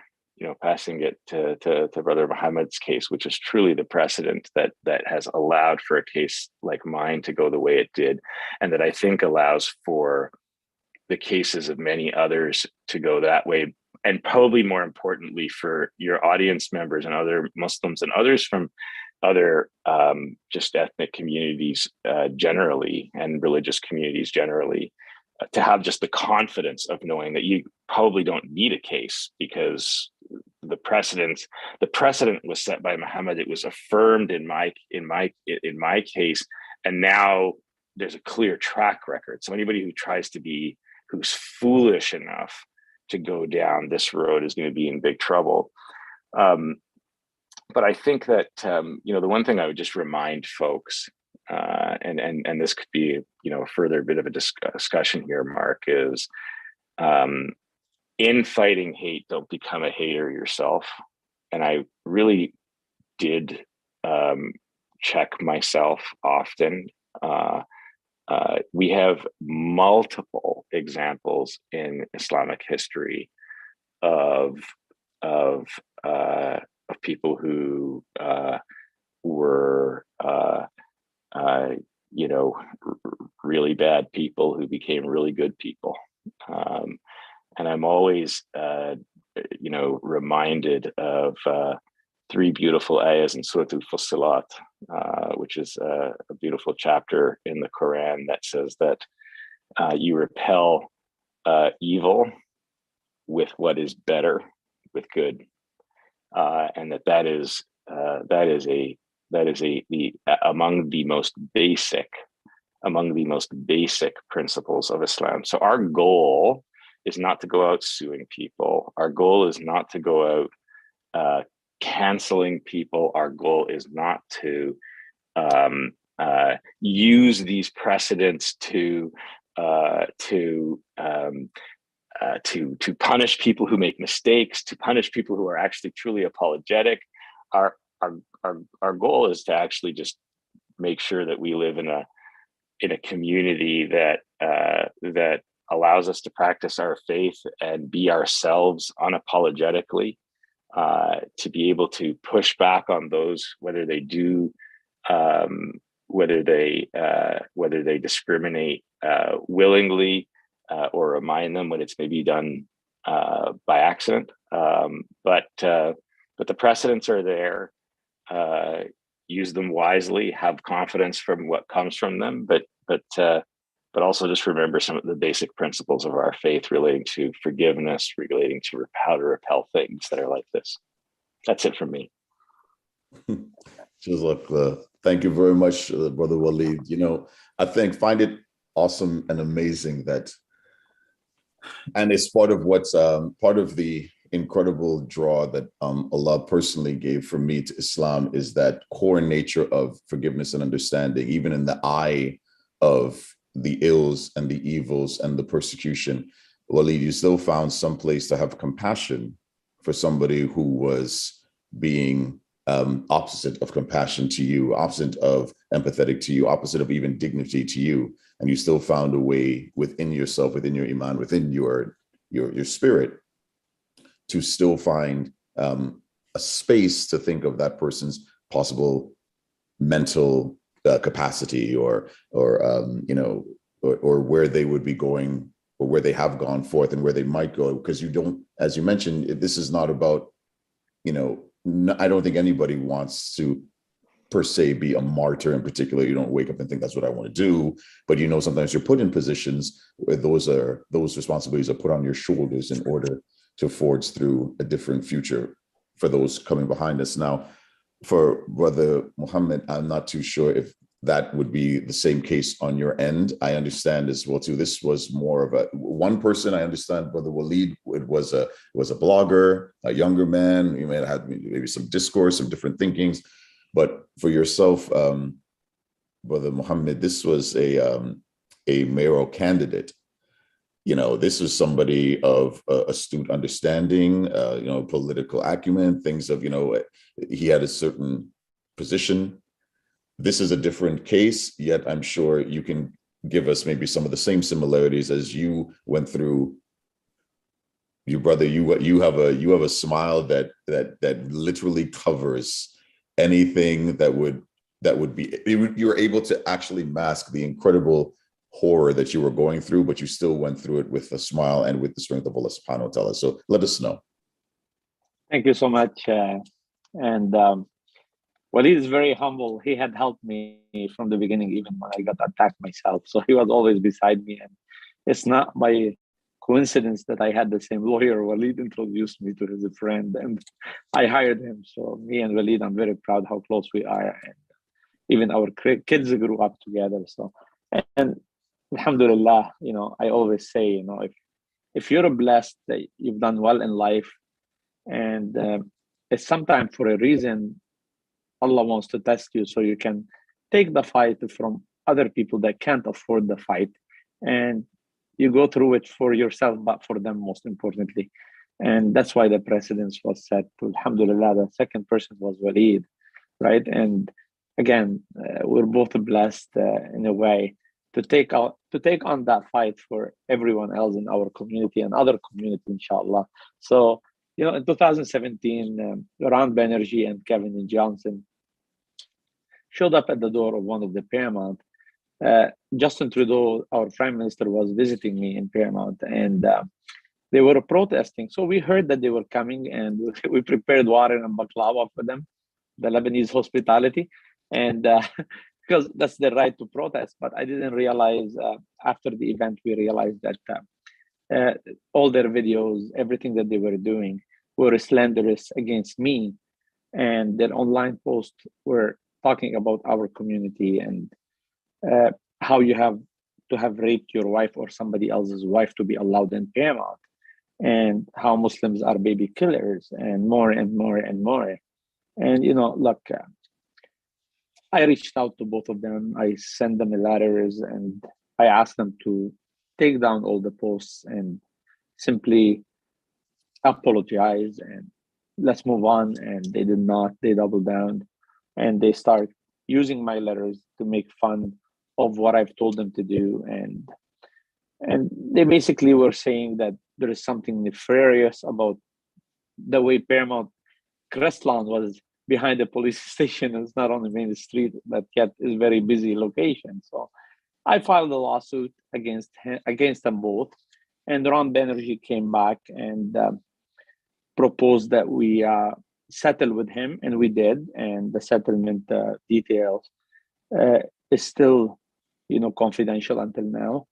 passing it to Brother Muhammad's case, which is truly the precedent that has allowed for a case like mine to go the way it did, and that I think allows for the cases of many others to go that way, and probably more importantly for your audience members and other Muslims and others from other just ethnic communities generally, and religious communities generally, to have just the confidence of knowing that you probably don't need a case, because the precedent was set by Muhammad. It was affirmed in my case, And now there's a clear track record. So anybody who's foolish enough to go down this road is going to be in big trouble. But I think that, the one thing I would just remind folks, and this could be, a further bit of a discussion here, Mark, is in fighting hate, don't become a hater yourself. And I really did check myself often. We have multiple examples in Islamic history of people who were really bad people who became really good people, and I'm always reminded of three beautiful ayahs in Surah Al-Fussilat, which is a beautiful chapter in the Quran that says that you repel evil with what is better, with good, and that is among the most basic principles of Islam. So our goal is not to go out suing people. Our goal is not to go out canceling people. Our goal is not to use these precedents to punish people who make mistakes, to punish people who are actually truly apologetic. Our goal is to actually just make sure that we live in a community that allows us to practice our faith and be ourselves unapologetically, to be able to push back on those, whether they discriminate willingly, or remind them when it's maybe done by accident. But the precedents are there. Use them wisely. Have confidence from what comes from them. But also just remember some of the basic principles of our faith relating to forgiveness, relating to how to repel things that are like this. That's it from me. Thank you very much, Brother Walid. I find it awesome and amazing that, and it's part of what's part of the incredible draw that Allah personally gave for me to Islam, is that core nature of forgiveness and understanding, even in the eye of the ills and the evils and the persecution. Walid, you still found some place to have compassion for somebody who was being opposite of compassion to you, opposite of empathetic to you, opposite of even dignity to you. And you still found a way within yourself, within your iman, within your spirit, to still find a space to think of that person's possible mental capacity, or where they would be going, or where they have gone forth and where they might go. Because you don't, as you mentioned, this is not about, I don't think anybody wants to per se be a martyr in particular. You don't wake up and think that's what I want to do, but sometimes you're put in positions where those responsibilities are put on your shoulders in order to forge through a different future for those coming behind us. Now, for Brother Muhammad, I'm not too sure if that would be the same case on your end. I understand as well too, this was more of one person. I understand Brother Walid, it was a blogger, a younger man. You may have had maybe some discourse, some different thinkings, but for yourself, Brother Muhammad, this was a mayoral candidate. This was somebody of astute understanding, political acumen, things of, he had a certain position. This is a different case, yet I'm sure you can give us maybe some of the same similarities as you went through. You, brother, you have a smile that literally covers anything that would be. You're able to actually mask the incredible horror that you were going through, but you still went through it with a smile and with the strength of Allah subhanahu wa ta'ala. So let us know. Thank you so much. Walid is very humble. He had helped me from the beginning, even when I got attacked myself. So he was always beside me. And it's not by coincidence that I had the same lawyer. Walid introduced me to his friend and I hired him. So me and Walid, I'm very proud how close we are. And even our kids grew up together. So, and alhamdulillah, you know, I always say, you know, if you're blessed that you've done well in life, and it's sometimes for a reason Allah wants to test you, so you can take the fight from other people that can't afford the fight, and you go through it for yourself, but for them most importantly. And that's why the precedence was set. Alhamdulillah, the second person was Walid, right? And again, we're both blessed in a way to take on that fight for everyone else in our community and other community, inshallah. So, you know, in 2017, Ron Banerjee and Kevin Johnson showed up at the door of one of the Paramount. Justin Trudeau, our prime minister, was visiting me in Paramount, and they were protesting. So we heard that they were coming, and we prepared water and baklava for them, the Lebanese hospitality, and because that's their right to protest. But I didn't realize after the event, we realized that all their videos, everything that they were doing, were slanderous against me, and their online posts were talking about our community and how you have to have raped your wife or somebody else's wife to be allowed in Paramount, and how Muslims are baby killers, and more and more and more. And, you know, look, I reached out to both of them. I sent them letters, and I asked them to take down all the posts and simply apologize and let's move on. And they did not. They doubled down, and they start using my letters to make fun of what I've told them to do. And they basically were saying that there is something nefarious about the way Paramount Crestlawn was behind the police station. It's not on the main street, but yet is very busy location. So I filed a lawsuit against them both. And Ron Banerjee came back and proposed that we settle with him, and we did. And the settlement details is still, you know, confidential until now,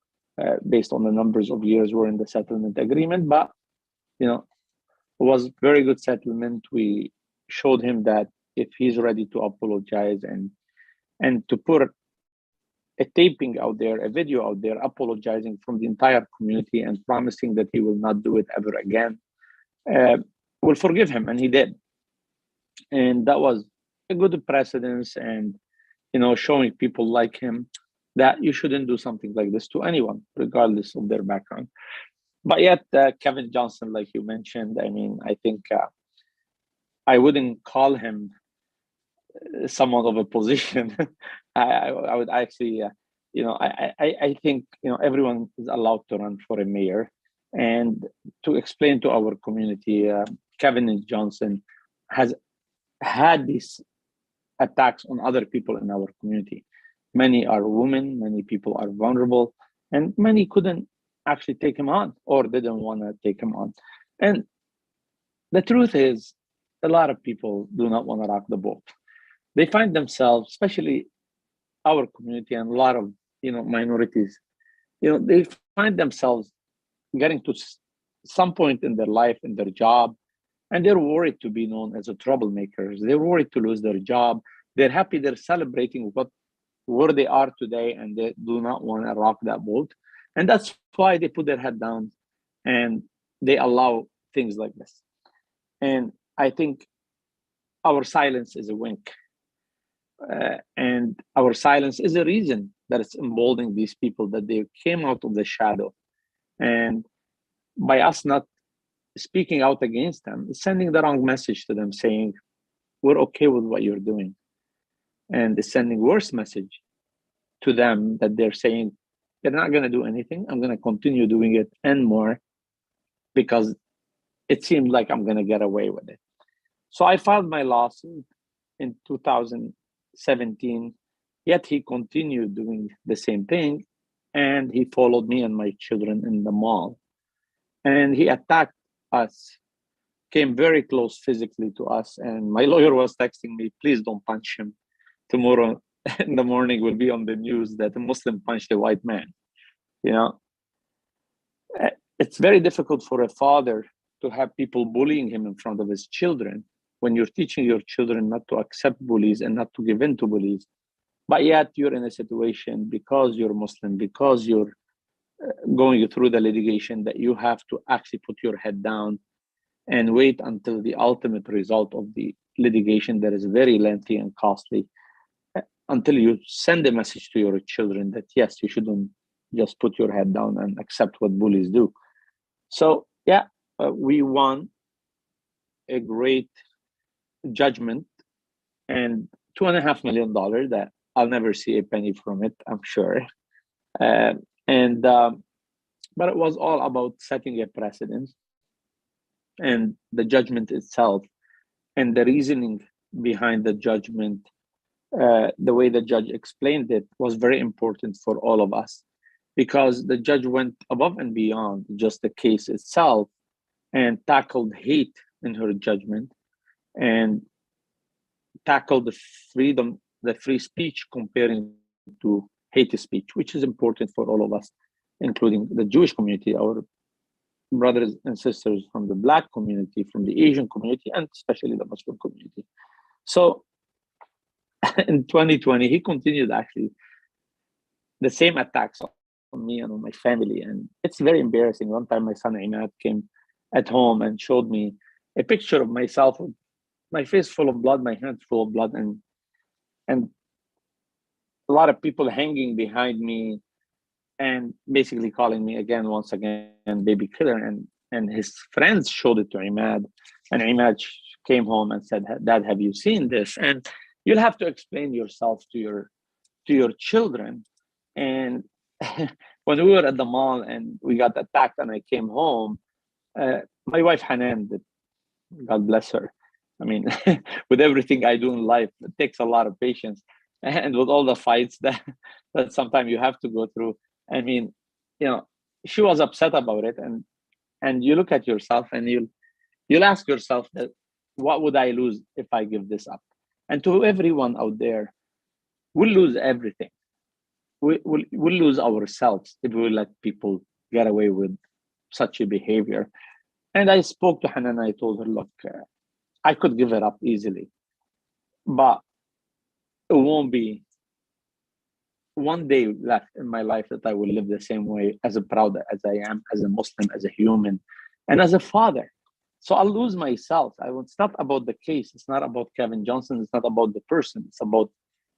based on the numbers of years we're in the settlement agreement. But, you know, it was very good settlement. We showed him that if he's ready to apologize and to put a taping out there, a video out there, apologizing from the entire community and promising that he will not do it ever again, we'll forgive him. And he did. And that was a good precedence, and, you know, showing people like him that you shouldn't do something like this to anyone, regardless of their background. But yet, Kevin Johnson, like you mentioned, I mean, I think I wouldn't call him someone of a position. I would actually, you know, I think, you know, everyone is allowed to run for a mayor. And to explain to our community, Kevin Johnson has had these attacks on other people in our community. Many are women, many people are vulnerable, and many couldn't actually take him on or didn't want to take him on. And the truth is, a lot of people do not want to rock the boat. They find themselves, especially our community and a lot of, you know, minorities, you know, they find themselves getting to some point in their life, in their job, and they're worried to be known as a troublemakers. They're worried to lose their job. They're happy, they're celebrating where they are today, and they do not want to rock that boat. And that's why they put their head down and they allow things like this. And I think our silence is a wink. And our silence is a reason that it's emboldening these people, that they came out of the shadow. And by us not speaking out against them, it's sending the wrong message to them, saying, we're okay with what you're doing. And it's sending worse message to them, that they're saying, they're not going to do anything. I'm going to continue doing it and more, because it seems like I'm going to get away with it. So I filed my lawsuit in 2017, yet he continued doing the same thing. And he followed me and my children in the mall. And he attacked us, came very close physically to us. And my lawyer was texting me, please don't punch him. Tomorrow in the morning will be on the news that a Muslim punched a white man. You know, it's very difficult for a father to have people bullying him in front of his children when you're teaching your children not to accept bullies and not to give in to bullies. but yet you're in a situation because you're Muslim, because you're going through the litigation, that you have to actually put your head down and wait until the ultimate result of the litigation that is very lengthy and costly, until you send a message to your children that yes, you shouldn't just put your head down and accept what bullies do. So yeah, we won a great judgment and $2.5 million that I'll never see a penny from it, I'm sure. But it was all about setting a precedent, and the judgment itself and the reasoning behind the judgment, the way the judge explained it was very important for all of us, because the judge went above and beyond just the case itself and tackled hate in her judgment and tackled the freedom, the free speech, comparing to hate speech, which is important for all of us, including the Jewish community, our brothers and sisters from the Black community, from the Asian community, and especially the Muslim community. So in 2020, he continued actually the same attacks on me and on my family. And it's very embarrassing. One time my son Imad came at home and showed me a picture of myself with my face full of blood, my hands full of blood, and a lot of people hanging behind me and basically calling me once again, baby killer. And his friends showed it to Imad, and Imad came home and said, Dad, have you seen this? And you'll have to explain yourself to your children. And when we were at the mall and we got attacked and I came home, my wife Hanan, God bless her, I mean, with everything I do in life, it takes a lot of patience. And with all the fights that sometimes you have to go through, I mean, she was upset about it. And you look at yourself and you'll ask yourself that, what would I lose if I give this up? And to everyone out there, we'll lose everything. We'll lose ourselves if we let people get away with such a behavior. And I spoke to Hanan and I told her, look, I could give it up easily, but it won't be one day left in my life that I will live the same way, as proud as I am, as a Muslim, as a human, and as a father. So I'll lose myself. It's not about the case. It's not about Kevin Johnson. It's not about the person. It's about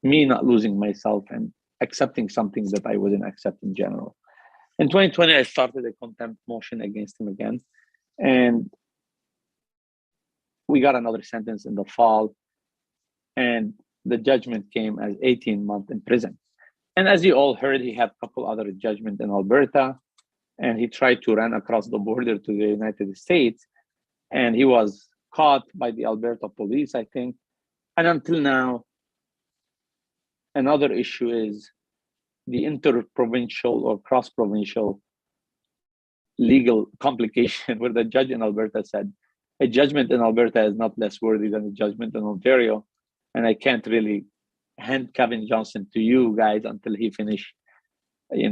me not losing myself and accepting something that I wouldn't accept in general. In 2020, I started a contempt motion against him again. And we got another sentence in the fall. And the judgment came as 18 months in prison. And as you all heard, he had a couple other judgments in Alberta. And he tried to run across the border to the United States. And he was caught by the Alberta police, I think. And until now, another issue is the inter-provincial or cross-provincial legal complication, where the judge in Alberta said, a judgment in Alberta is not less worthy than a judgment in Ontario. And I can't really hand Kevin Johnson to you guys until he finish,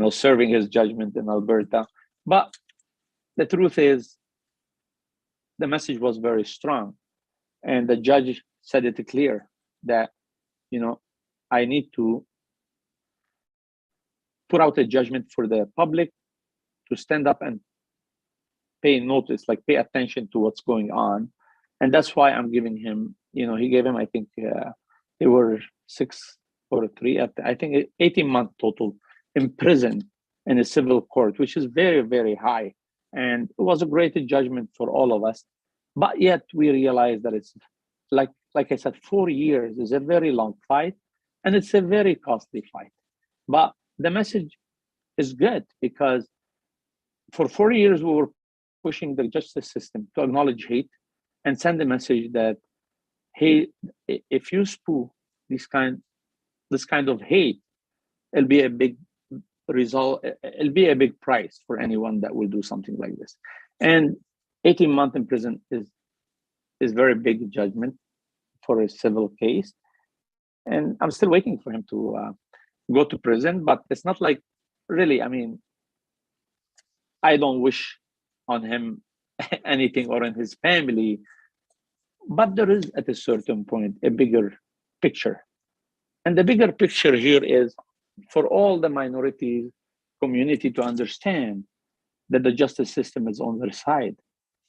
serving his judgment in Alberta. But the truth is, the message was very strong. And the judge said it clear that, I need to put out a judgment for the public to stand up and pay notice, like pay attention to what's going on. And that's why I'm giving him, he gave him, I think they were 6 or 3, I think 18 months total in prison in a civil court, which is very, very high. And it was a great judgment for all of us. But yet we realize that it's like I said, 4 years is a very long fight, and it's a very costly fight. But the message is good, because for 4 years we were pushing the justice system to acknowledge hate and send a message that, hey, if you spew this kind of hate, it'll be a big result. It'll be a big price for anyone that will do something like this. And 18 months in prison is very big judgment for a civil case. And I'm still waiting for him to go to prison, but it's not like, really, I mean, I don't wish on him anything or in his family, but there is at a certain point a bigger picture. And the bigger picture here is for all the minority community to understand that the justice system is on their side.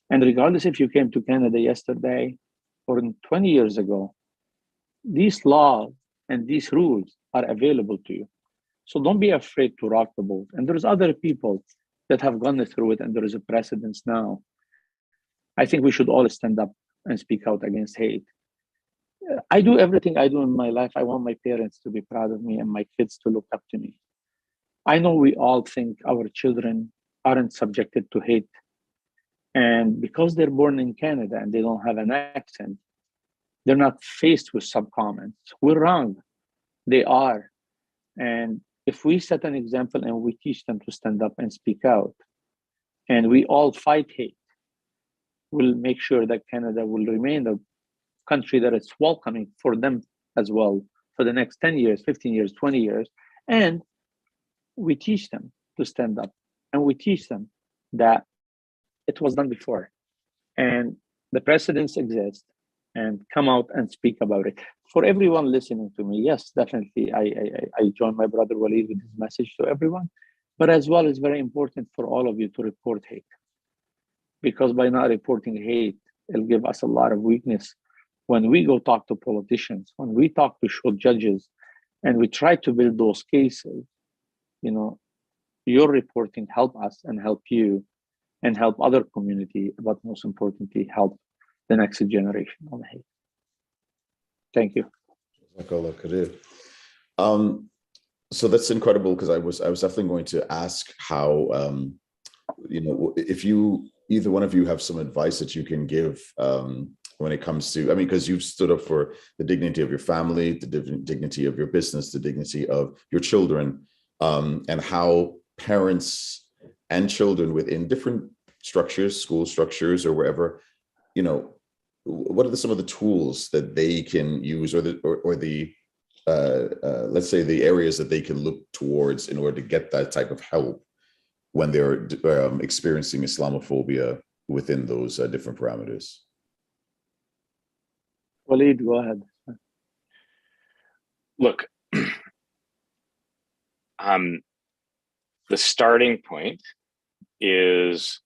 And regardless if you came to Canada yesterday or 20 years ago, these laws and these rules are available to you. So don't be afraid to rock the boat. And there's other people that have gone through it, and there is a precedence now. I think we should all stand up and speak out against hate. I do everything I do in my life. I want my parents to be proud of me and my kids to look up to me. I know we all think our children aren't subjected to hate. And because they're born in Canada and they don't have an accent, they're not faced with some comments. We're wrong. They are. And if we set an example and we teach them to stand up and speak out, and we all fight hate, we'll make sure that Canada will remain a country that is welcoming for them as well for the next 10 years, 15 years, 20 years. And we teach them to stand up, and we teach them that it was done before and the precedents exist, and come out and speak about it. For everyone listening to me, yes, definitely, I join my brother Walid with his message to everyone, but as well, it's very important for all of you to report hate, because by not reporting hate, it'll give us a lot of weakness when we go talk to politicians, when we talk to show judges, and we try to build those cases. You know, your reporting help us and help you and help other community, but most importantly, help the next generation on hate. Thank you. So that's incredible, because I was definitely going to ask how, you know, if you, either one of you have some advice that you can give when it comes to, I mean, because you've stood up for the dignity of your family, the dignity of your business, the dignity of your children, and how parents and children within different structures, school structures or wherever, you know, what are some of the tools that they can use, or the let's say the areas that they can look towards in order to get that type of help when they're experiencing Islamophobia within those different parameters? Walid, go ahead. Look, the starting point is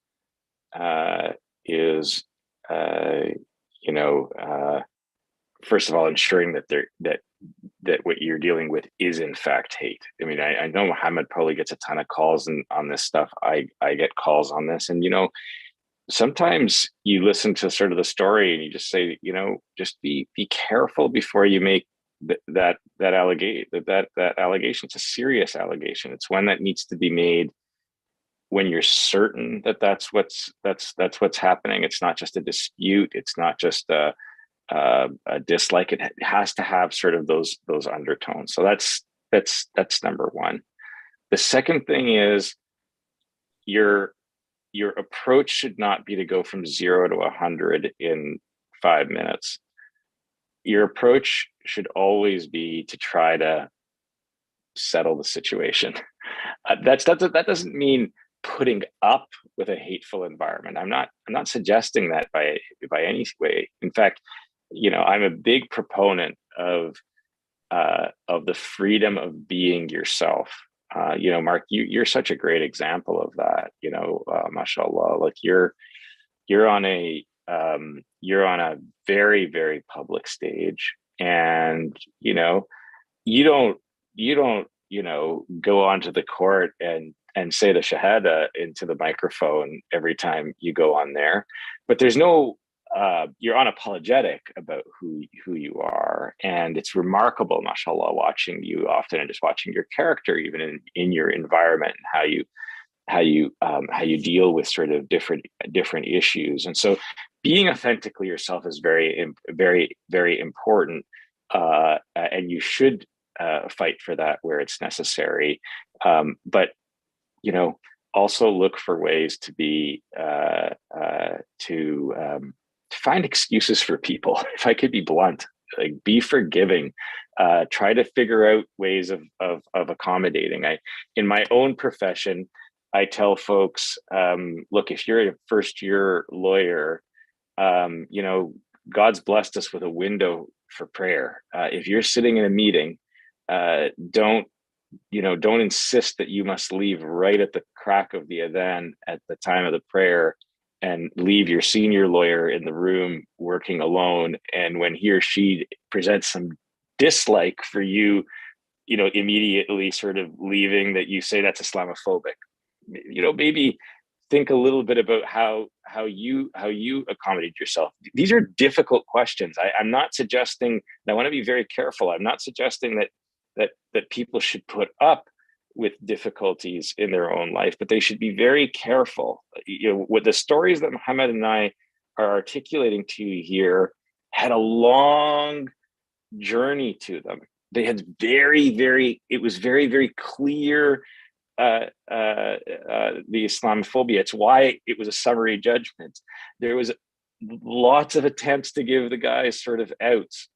you know, first of all, ensuring that that what you're dealing with is in fact hate. I mean, I know Muhammad probably gets a ton of calls on this stuff. I get calls on this, and you know, sometimes you listen to sort of the story and you just say, you know, just be careful before you make that allegation. That allegation, it's a serious allegation. It's one that needs to be made when you're certain that that's what's happening. It's not just a dispute. It's not just a dislike. It has to have sort of those undertones. So that's number one. The second thing is your approach should not be to go from 0 to 100 in 5 minutes. Your approach should always be to try to settle the situation. That doesn't mean putting up with a hateful environment. I'm not suggesting that by any way. In fact, you know, I'm a big proponent of the freedom of being yourself. You know, Mark, you're such a great example of that. You know, mashallah, like you're on a very, very public stage, and you know, you don't you know, go onto the court and say the shahada into the microphone every time you go on there, but there's no you're unapologetic about who you are. And it's remarkable, mashallah, watching you often and just watching your character, even in your environment, and how you deal with sort of different issues. And so being authentically yourself is very, very, very important. And you should fight for that where it's necessary. But, you know, also look for ways to be to find excuses for people. If I could be blunt, like be forgiving, try to figure out ways of accommodating. In my own profession, I tell folks, look, if you're a first-year lawyer, you know, God's blessed us with a window for prayer. If you're sitting in a meeting don't insist that you must leave right at the crack of the adhan at the time of the prayer and leave your senior lawyer in the room working alone. And when he or she presents some dislike for you, immediately sort of leaving, that you say that's Islamophobic. Maybe think a little bit about how you accommodate yourself. These are difficult questions. I'm not suggesting, and I want to be very careful, I'm not suggesting that people should put up with difficulties in their own life, but they should be very careful. With the stories that Muhammad and I are articulating to you here had a long journey to them. They had it was very, very clear, the Islamophobia. It's why it was a summary judgment. There was lots of attempts to give the guys sort of outs,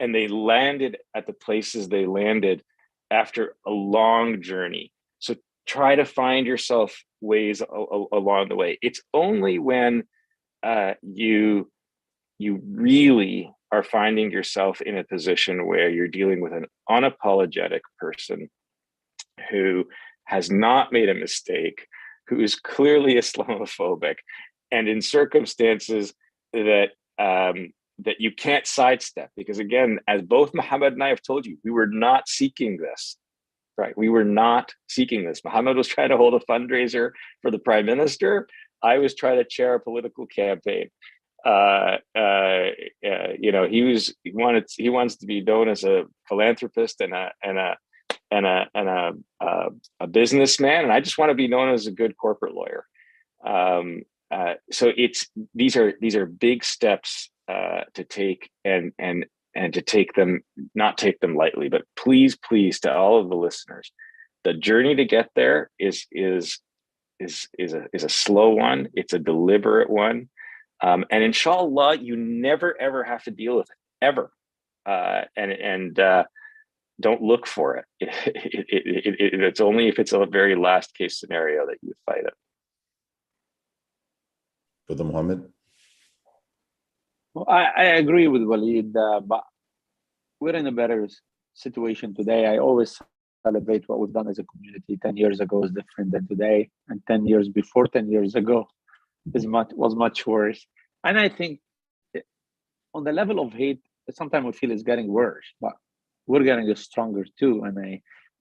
and they landed at the places they landed after a long journey. So try to find yourself ways along the way. It's only when you really are finding yourself in a position where you're dealing with an unapologetic person who has not made a mistake, who is clearly Islamophobic, and in circumstances that that you can't sidestep. Because again, as both Muhammad and I have told you, we were not seeking this, right? We were not seeking this. Muhammad was trying to hold a fundraiser for the prime minister. I was trying to chair a political campaign. He wants to be known as a philanthropist and a businessman, and I just want to be known as a good corporate lawyer. So these are big steps to take, and to take them, not take them lightly. But please, to all of the listeners, the journey to get there is a slow one. It's a deliberate one. And inshallah, you never ever have to deal with it, ever. And don't look for it. It's only if it's a very last case scenario that you would fight it. Brother Muhammad? Well, I agree with Waleed, but we're in a better situation today. I always celebrate what we've done as a community. 10 years ago is different than today, and 10 years before 10 years ago was much worse. And I think on the level of hate, sometimes we feel it's getting worse, but we're getting stronger too.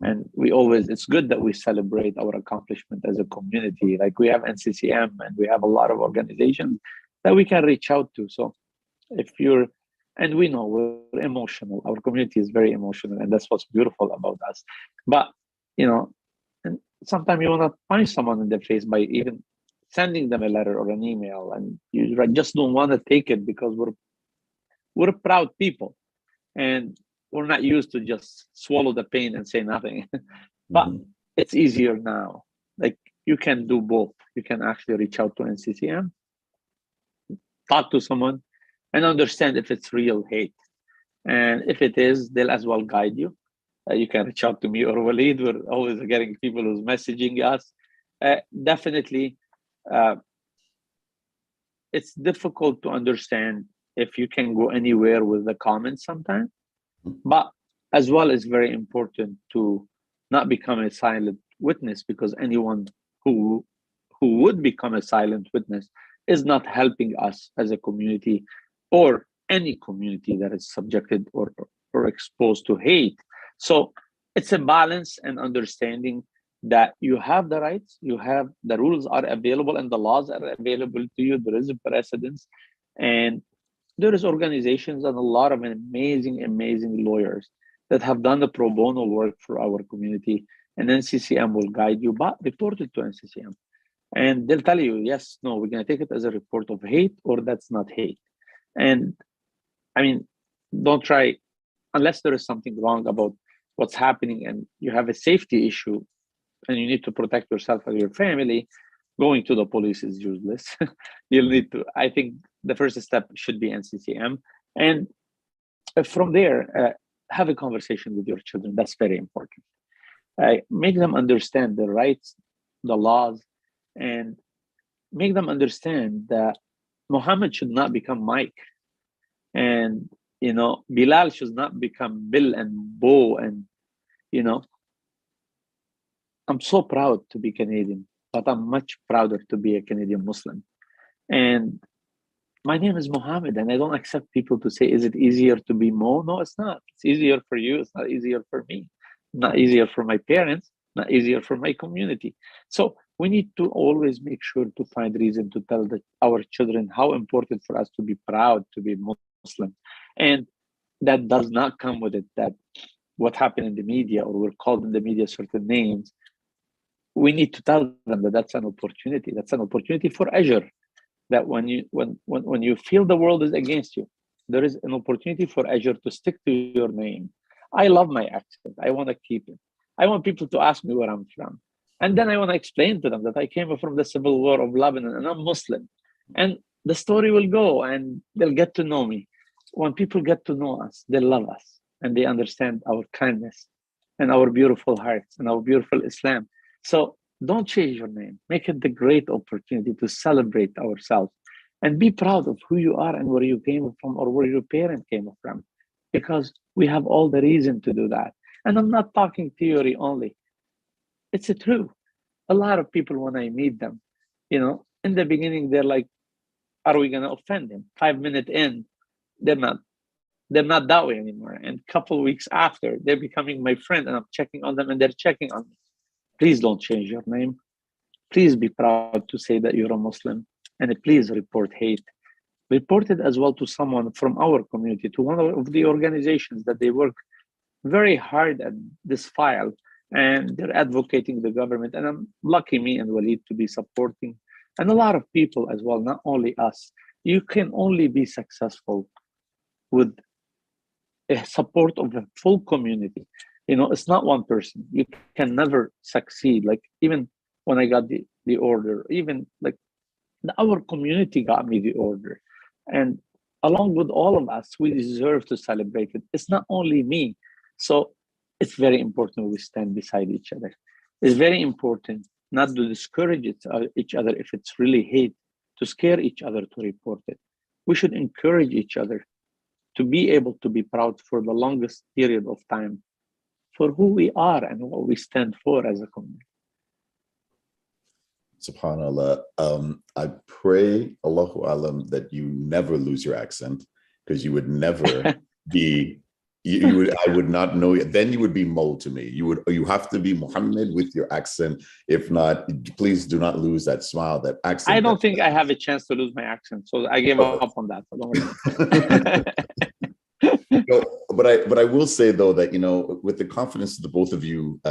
And we always, it's good that we celebrate our accomplishment as a community. Like we have NCCM, and we have a lot of organizations that we can reach out to. So and we know we're emotional. Our community is very emotional, and that's what's beautiful about us. But, and sometimes you want to punch someone in the face by even sending them a letter or an email, and you just don't want to take it because we're proud people, and we're not used to just swallow the pain and say nothing. But it's easier now. Like you can do both. You can actually reach out to NCCM, talk to someone, and understand if it's real hate. And if it is, they'll as well guide you. You can reach out to me or Waleed. We're always getting people who's messaging us. Definitely, it's difficult to understand if you can go anywhere with the comments sometimes. But as well, it's very important to not become a silent witness, because anyone who would become a silent witness is not helping us as a community, or any community that is subjected or exposed to hate. So it's a balance and understanding that you have the rights, you have the rules are available, and the laws are available to you. There is a precedence, and there is organizations and a lot of amazing lawyers that have done the pro bono work for our community, and NCCM will guide you, but report it to NCCM. And they'll tell you, yes, no, we're going to take it as a report of hate, or that's not hate. And I mean, don't try, unless there is something wrong about what's happening and you have a safety issue and you need to protect yourself and your family, going to the police is useless. You'll need to, I think the first step should be NCCM. And from there, have a conversation with your children. That's very important. Make them understand the rights, the laws, and make them understand that Muhammad should not become Mike. And, Bilal should not become Bill and Bo. And You know, I'm so proud to be Canadian, but I'm much prouder to be a Canadian Muslim. And my name is Mohammed, and I don't accept people to say, is it easier to be Mo? No, it's not. It's easier for you. It's not easier for me. Not easier for my parents. Not easier for my community. So we need to always make sure to find reason to tell our children how important for us to be proud to be Muslim. And that does not come with it that what happened in the media, or we're called in the media certain names. We need to tell them that that's an opportunity. That's an opportunity for ajr. That when you feel the world is against you, there is an opportunity for ajr to stick to your name. I love my accent. I want to keep it. I want people to ask me where I'm from. And then I want to explain to them that I came from the civil war of Lebanon and I'm Muslim. And the story will go and they'll get to know me. When people get to know us, they love us and they understand our kindness and our beautiful hearts and our beautiful Islam. So don't change your name. Make it the great opportunity to celebrate ourselves and be proud of who you are and where you came from or where your parent came from, because we have all the reason to do that. And I'm not talking theory only. It's true. A lot of people, when I meet them, in the beginning, they're like, are we going to offend him? 5 minutes in, they're not that way anymore. And a couple of weeks after, they're becoming my friend and I'm checking on them and they're checking on me. Please don't change your name. Please be proud to say that you're a Muslim, and please report hate. Report it as well to someone from our community, to one of the organizations that they work very hard at this file, and they're advocating the government. And I'm lucky, me and Walid, to be supporting, and a lot of people as well, not only us. You can only be successful with a support of the full community. It's not one person. You can never succeed. Like, even when I got the order, even like our community got me the order. And along with all of us, we deserve to celebrate it. It's not only me. So it's very important we stand beside each other. It's very important not to discourage each other if it's really hate, to scare each other to report it. We should encourage each other to be able to be proud for the longest period of time for who we are and what we stand for as a community. SubhanAllah. I pray, Allahu Alam, that you never lose your accent, because you would never be, I would not know you. Then you would be Mo to me. You have to be Muhammad with your accent. If not, please do not lose that smile, that accent. I don't think I have a chance to lose my accent, so I gave up on that. So don't No, but I will say though that with the confidence that the both of you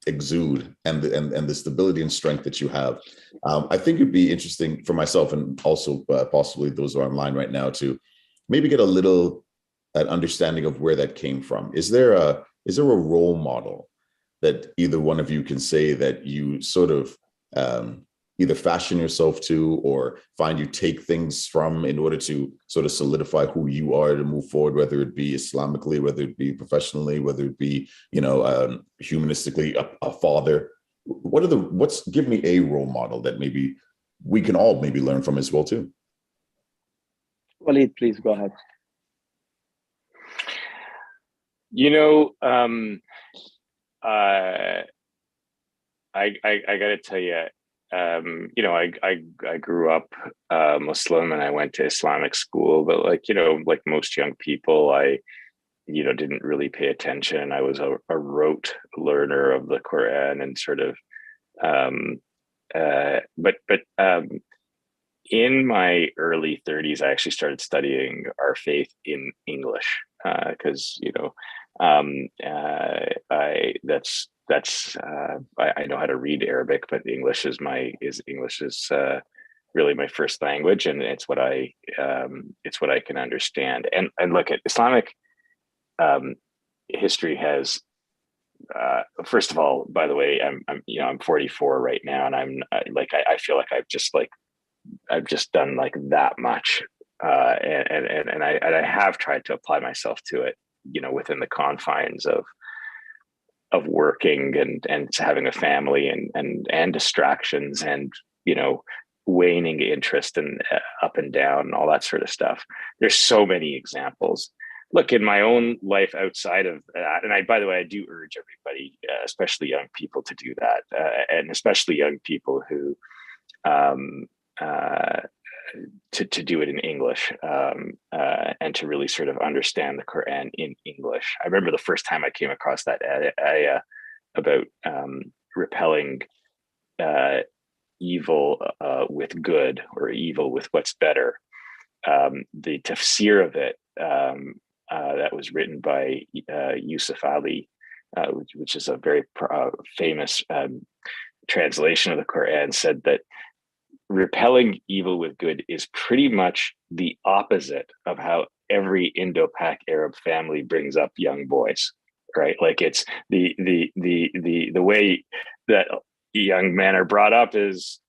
exude and the stability and strength that you have, I think it'd be interesting for myself and also possibly those who are online right now to maybe get a little understanding of where that came from. Is there a role model that either one of you can say that you sort of either fashion yourself to, or find you take things from in order to sort of solidify who you are to move forward, whether it be Islamically, whether it be professionally, whether it be, humanistically, a father? Give me a role model that maybe we can all maybe learn from as well too. Walid, please go ahead. I got to tell you, I grew up Muslim and I went to Islamic school, but like most young people, I didn't really pay attention. I was a rote learner of the Quran and sort of, but in my early 30s, I actually started studying our faith in English because I know how to read Arabic, but English is really my first language, and it's what I can understand. And look at Islamic history has, first of all, by the way, I'm 44 right now, and I feel like I've just done like that much, and I have tried to apply myself to it, within the confines of working and having a family and distractions and waning interest and up and down and all that sort of stuff. There's so many examples. look, in my own life outside of that, and by the way, I do urge everybody, especially young people, to do that, and especially young people who to do it in English, and to really sort of understand the Quran in English. I remember the first time I came across that ayah about repelling evil with good, or evil with what's better. The tafsir of it, that was written by Yusuf Ali, which is a very famous translation of the Quran, said that repelling evil with good is pretty much the opposite of how every Indo-Pak Arab family brings up young boys, right? Like, it's the way that young men are brought up is,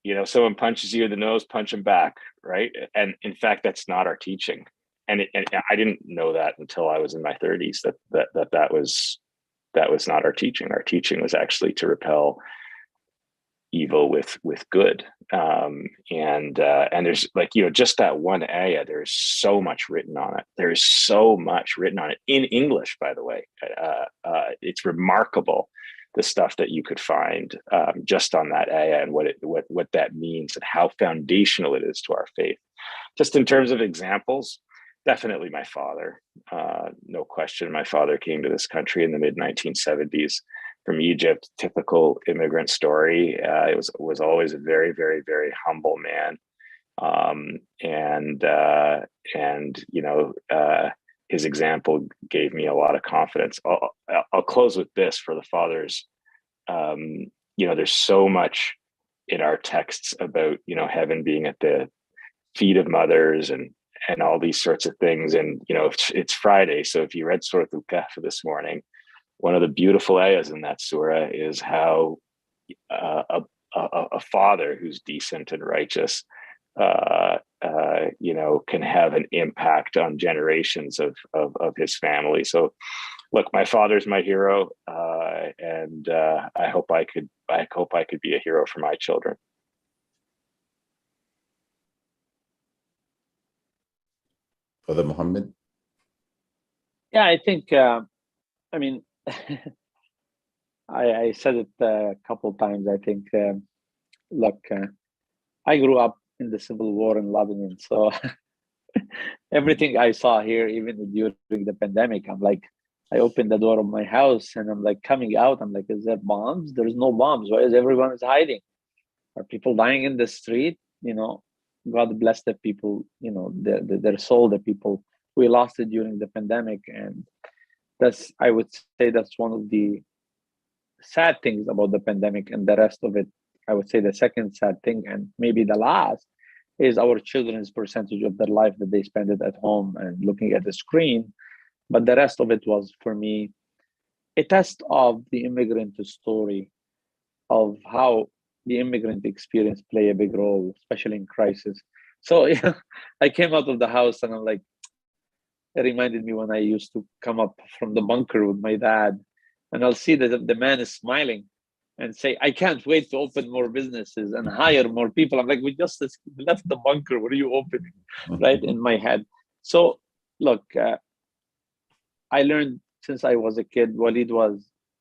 you know, someone punches you in the nose, punch him back, right? And in fact, that's not our teaching. And I didn't know that until I was in my 30s, that was not our teaching. Our teaching was actually to repel evil with good. And there's, like, you know, just that one ayah, there's so much written on it. There's so much written on it in English, by the way. It's remarkable, the stuff that you could find just on that ayah, and what that means, and how foundational it is to our faith. Just in terms of examples, definitely my father, no question. My father came to this country in the mid-1970s from Egypt. Typical immigrant story. It was always a very, very, very humble man, and you know, his example gave me a lot of confidence. I'll close with this for the fathers. You know, there's so much in our texts about, you know, heaven being at the feet of mothers, and all these sorts of things. And, you know, it's Friday, so if you read Surah Al-Kahf this morning, one of the beautiful ayahs in that surah is how a father who's decent and righteous, you know, can have an impact on generations of his family. So, look, my father's my hero, and I hope I could be a hero for my children. Father Muhammad? Yeah, I think, I mean, I said it a couple times. I think, look, I grew up in the Civil War in Lebanon, so everything I saw here, even during the pandemic, I'm like, I opened the door of my house and I'm like coming out. I'm like, is there bombs? There's no bombs. Why is everyone hiding? Are people dying in the street? You know, God bless the people, you know, their soul, the people. We lost it during the pandemic. And that's, I would say, that's one of the sad things about the pandemic. And the rest of it, I would say the second sad thing, and maybe the last, is our children's percentage of their life that they spend it at home and looking at the screen. But the rest of it was, for me, a test of the immigrant story, of how the immigrant experience play a big role, especially in crisis. So yeah, I came out of the house and I'm like, it reminded me when I used to come up from the bunker with my dad, and I'll see that the man is smiling and say, I can't wait to open more businesses and hire more people. I'm like, we just left the bunker. What are you opening? Right in my head. So look, I learned since I was a kid. Walid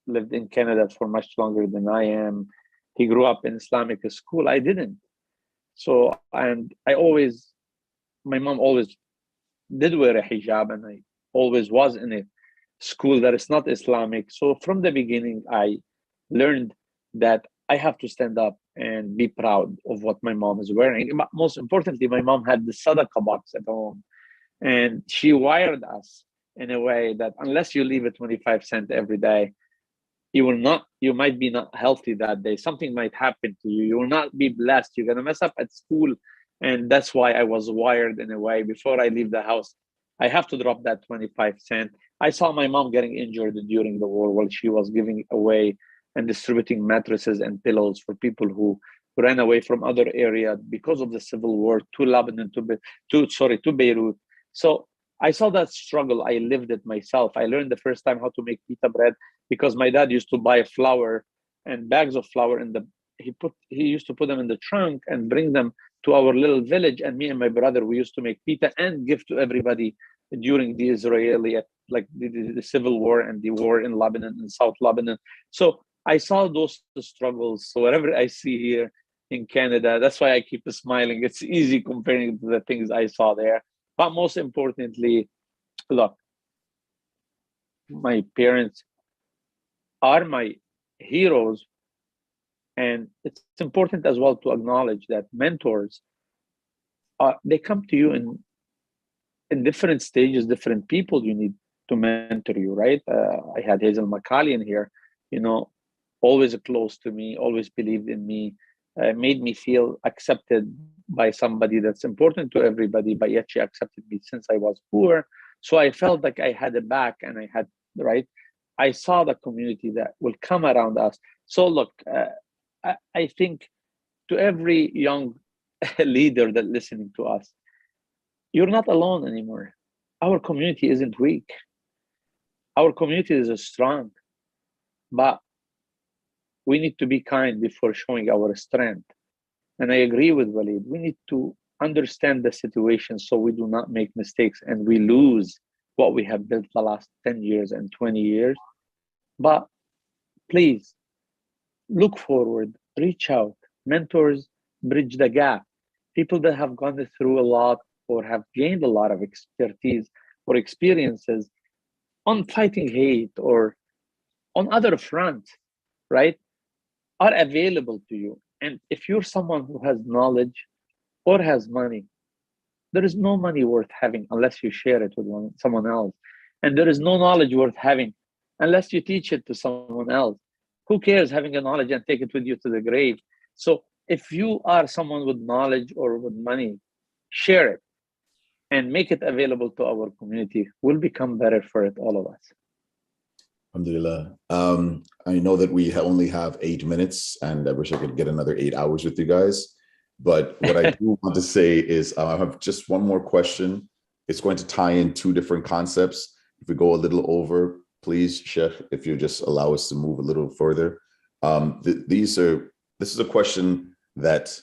lived in Canada for much longer than I am. He grew up in Islamic school. I didn't. So, and my mom always did wear a hijab, and I always was in a school that is not Islamic. So from the beginning, I learned that I have to stand up and be proud of what my mom is wearing. But most importantly, my mom had the sadaqah box at home, and she wired us in a way that unless you leave a 25 cents every day, you might be not healthy that day. Something might happen to you. You will not be blessed. You're going to mess up at school. And that's why I was wired in a way. Before I leave the house, I have to drop that 25 cents. I saw my mom getting injured during the war while she was giving away and distributing mattresses and pillows for people who ran away from other areas because of the civil war to Lebanon, to Beirut. So I saw that struggle. I lived it myself. I learned the first time how to make pita bread because my dad used to buy flour and bags of flour he used to put them in the trunk and bring them to our little village, and me and my brother, we used to make pita and give to everybody during the Israeli, like the civil war and the war in Lebanon, in South Lebanon. So I saw those struggles. So whatever I see here in Canada, that's why I keep smiling. It's easy comparing to the things I saw there. But most importantly, look, my parents are my heroes. And it's important as well to acknowledge that mentors, they come to you in different stages, different people you need to mentor you, right? I had Hazel McCallion here, you know, always close to me, always believed in me, made me feel accepted by somebody that's important to everybody, but yet she accepted me since I was poor. So I felt like I had a back, and I had, right? I saw the community that will come around us. So look, I think to every young leader that listening to us, you're not alone anymore. Our community isn't weak. Our community is strong, but we need to be kind before showing our strength. And I agree with Walid. We need to understand the situation so we do not make mistakes and we lose what we have built the last 10 years and 20 years. But please, look forward, reach out. Mentors bridge the gap. People that have gone through a lot or have gained a lot of expertise or experiences on fighting hate or on other fronts, right, are available to you. And if you're someone who has knowledge or has money, there is no money worth having unless you share it with someone else. And there is no knowledge worth having unless you teach it to someone else. Who cares having a knowledge and take it with you to the grave? So if you are someone with knowledge or with money, share it and make it available to our community. We'll become better for it, all of us. Alhamdulillah. I know that we only have 8 minutes, and I wish I could get another 8 hours with you guys. But what I do want to say is I have just one more question. It's going to tie in two different concepts. If we go a little over, please, Sheikh, if you just allow us to move a little further. This is a question that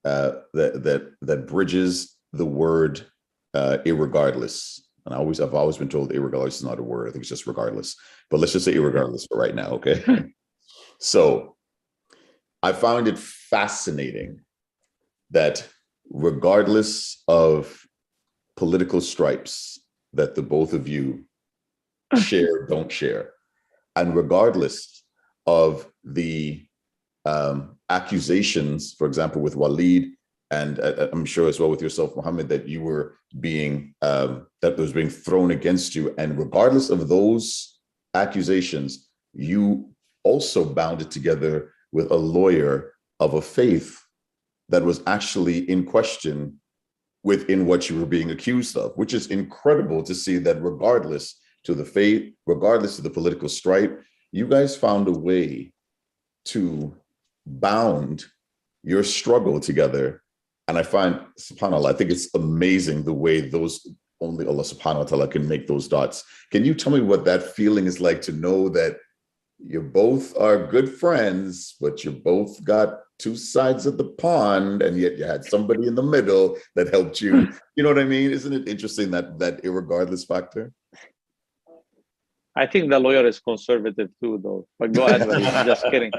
that bridges the word irregardless. And I've always been told irregardless is not a word. I think it's just regardless. But let's just say irregardless for right now, okay? So I found it fascinating that regardless of political stripes that the both of you share, don't share, and regardless of the accusations, for example, with Walid, and I'm sure as well with yourself, Mohammed, that you were being, that was being thrown against you. And regardless of those accusations, you also bound it together with a lawyer of a faith that was actually in question within what you were being accused of, which is incredible to see that regardless to the faith, regardless of the political stripe, you guys found a way to bound your struggle together. And I find, subhanAllah, I think it's amazing the way those, only Allah subhanahu wa ta'ala can make those dots. Can you tell me what that feeling is like to know that you both are good friends, but you both got two sides of the pond, and yet you had somebody in the middle that helped you? You know what I mean? Isn't it interesting, that irregardless factor? I think the lawyer is conservative too, though. But go ahead, Walid. I'm just kidding.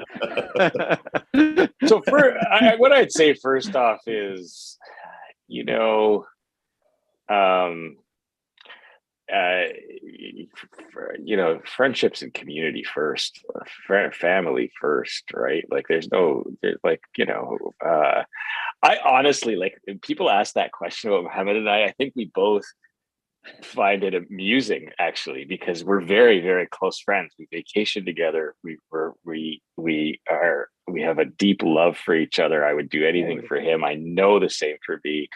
So what I'd say first off is, you know, friendships and community first, family first, right? Like I honestly, like, people ask that question about Muhammad and I think we both find it amusing, actually, because we're very, very close friends. We vacation together. We have a deep love for each other. I would do anything for him. I know the same for me.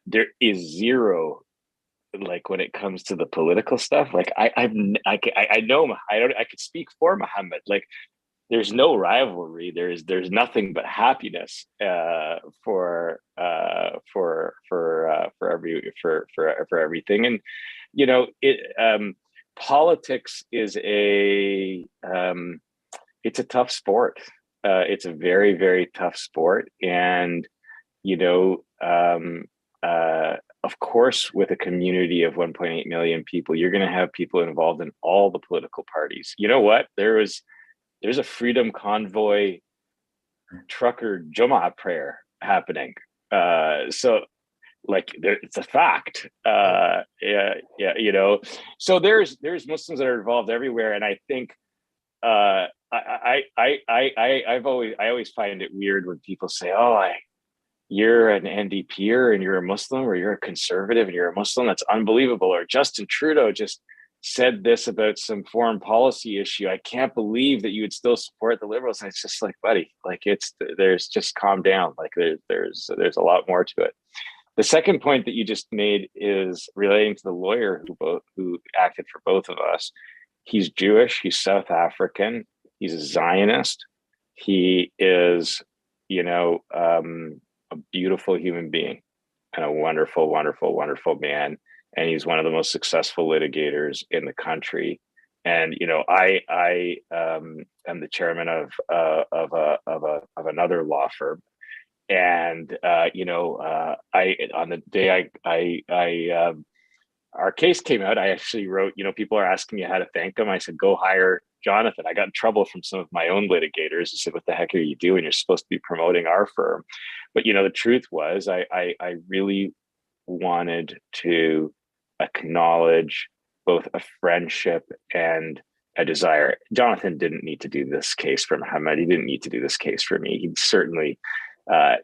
There is zero, like, when it comes to the political stuff, like I know I could speak for Muhammad. Like, there's no rivalry. There's nothing but happiness for everything. And you know, politics is it's a tough sport. It's a very, very tough sport, and of course, with a community of 1.8 million people, you're going to have people involved in all the political parties. You know what? There's a Freedom Convoy trucker Jummah prayer happening. So like it's a fact. So there's Muslims that are involved everywhere. And I think I always find it weird when people say, oh, you're an NDPer and you're a Muslim, or you're a conservative and you're a Muslim. That's unbelievable. Or Justin Trudeau just said this about some foreign policy issue. I can't believe that you would still support the Liberals. And it's just like, buddy, like there's just calm down. Like there's a lot more to it. The second point that you just made is relating to the lawyer who acted for both of us. He's Jewish. He's South African. He's a Zionist. He is, a beautiful human being and a wonderful, wonderful, wonderful man. And he's one of the most successful litigators in the country. And I am the chairman of another law firm. And on the day our case came out, I actually wrote, people are asking me how to thank them. I said, go hire Jonathan. I got in trouble from some of my own litigators. I said, what the heck are you doing? You're supposed to be promoting our firm. But the truth was, I really wanted to acknowledge both a friendship and a desire. Jonathan didn't need to do this case for Muhammad. He didn't need to do this case for me. He certainly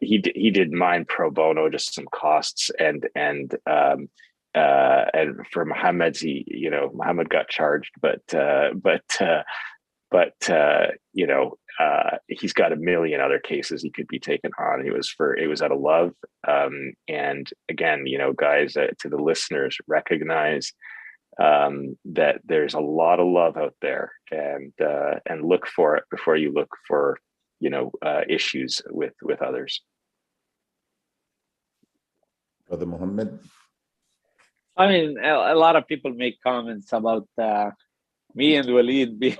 he did mine pro bono, just some costs, and for Muhammad's, Muhammad got charged, but he's got a million other cases he could be taken on. It was out of love. And again, guys, to the listeners, recognize that there's a lot of love out there, and look for it before you look for issues with others. Brother Muhammad. I mean, a lot of people make comments about me and Walid being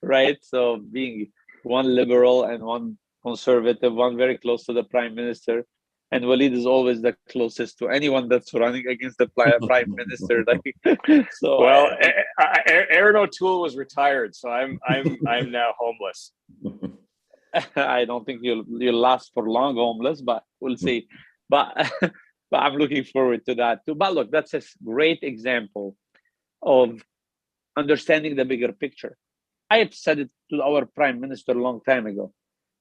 right. So being one liberal and one conservative, one very close to the prime minister, and Walid is always the closest to anyone that's running against the prime minister. So well, Aaron O'Toole was retired, so I'm now homeless. I don't think you'll last for long homeless, but we'll see. But I'm looking forward to that too. But look, that's a great example of understanding the bigger picture. I have said it to our prime minister a long time ago.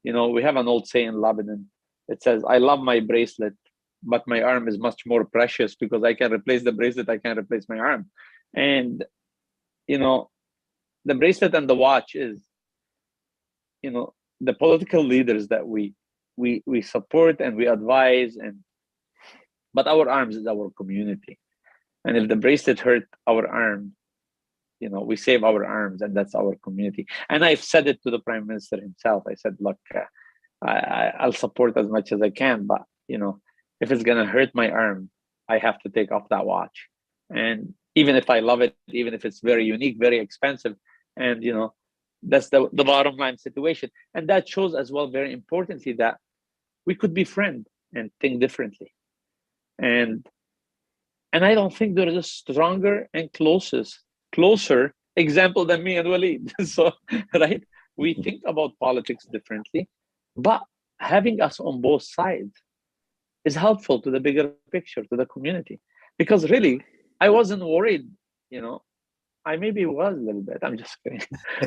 We have an old saying in Lebanon. It says, I love my bracelet, but my arm is much more precious, because I can replace the bracelet, I can replace my arm. And, the bracelet and the watch is, the political leaders that we support and we advise, but our arms is our community. And if the bracelet hurt our arm, we save our arms, and that's our community. And I've said it to the prime minister himself. I said, look, I'll support as much as I can, but if it's gonna hurt my arm, I have to take off that watch. And even if I love it, even if it's very unique, very expensive, and that's the bottom line situation. And that shows as well, very importantly, that we could be friends and think differently. And I don't think there is a stronger and closer example than me and Walid. So, right, we think about politics differently, but having us on both sides is helpful to the bigger picture, to the community. Because really, I wasn't worried, I maybe was a little bit, I'm just kidding.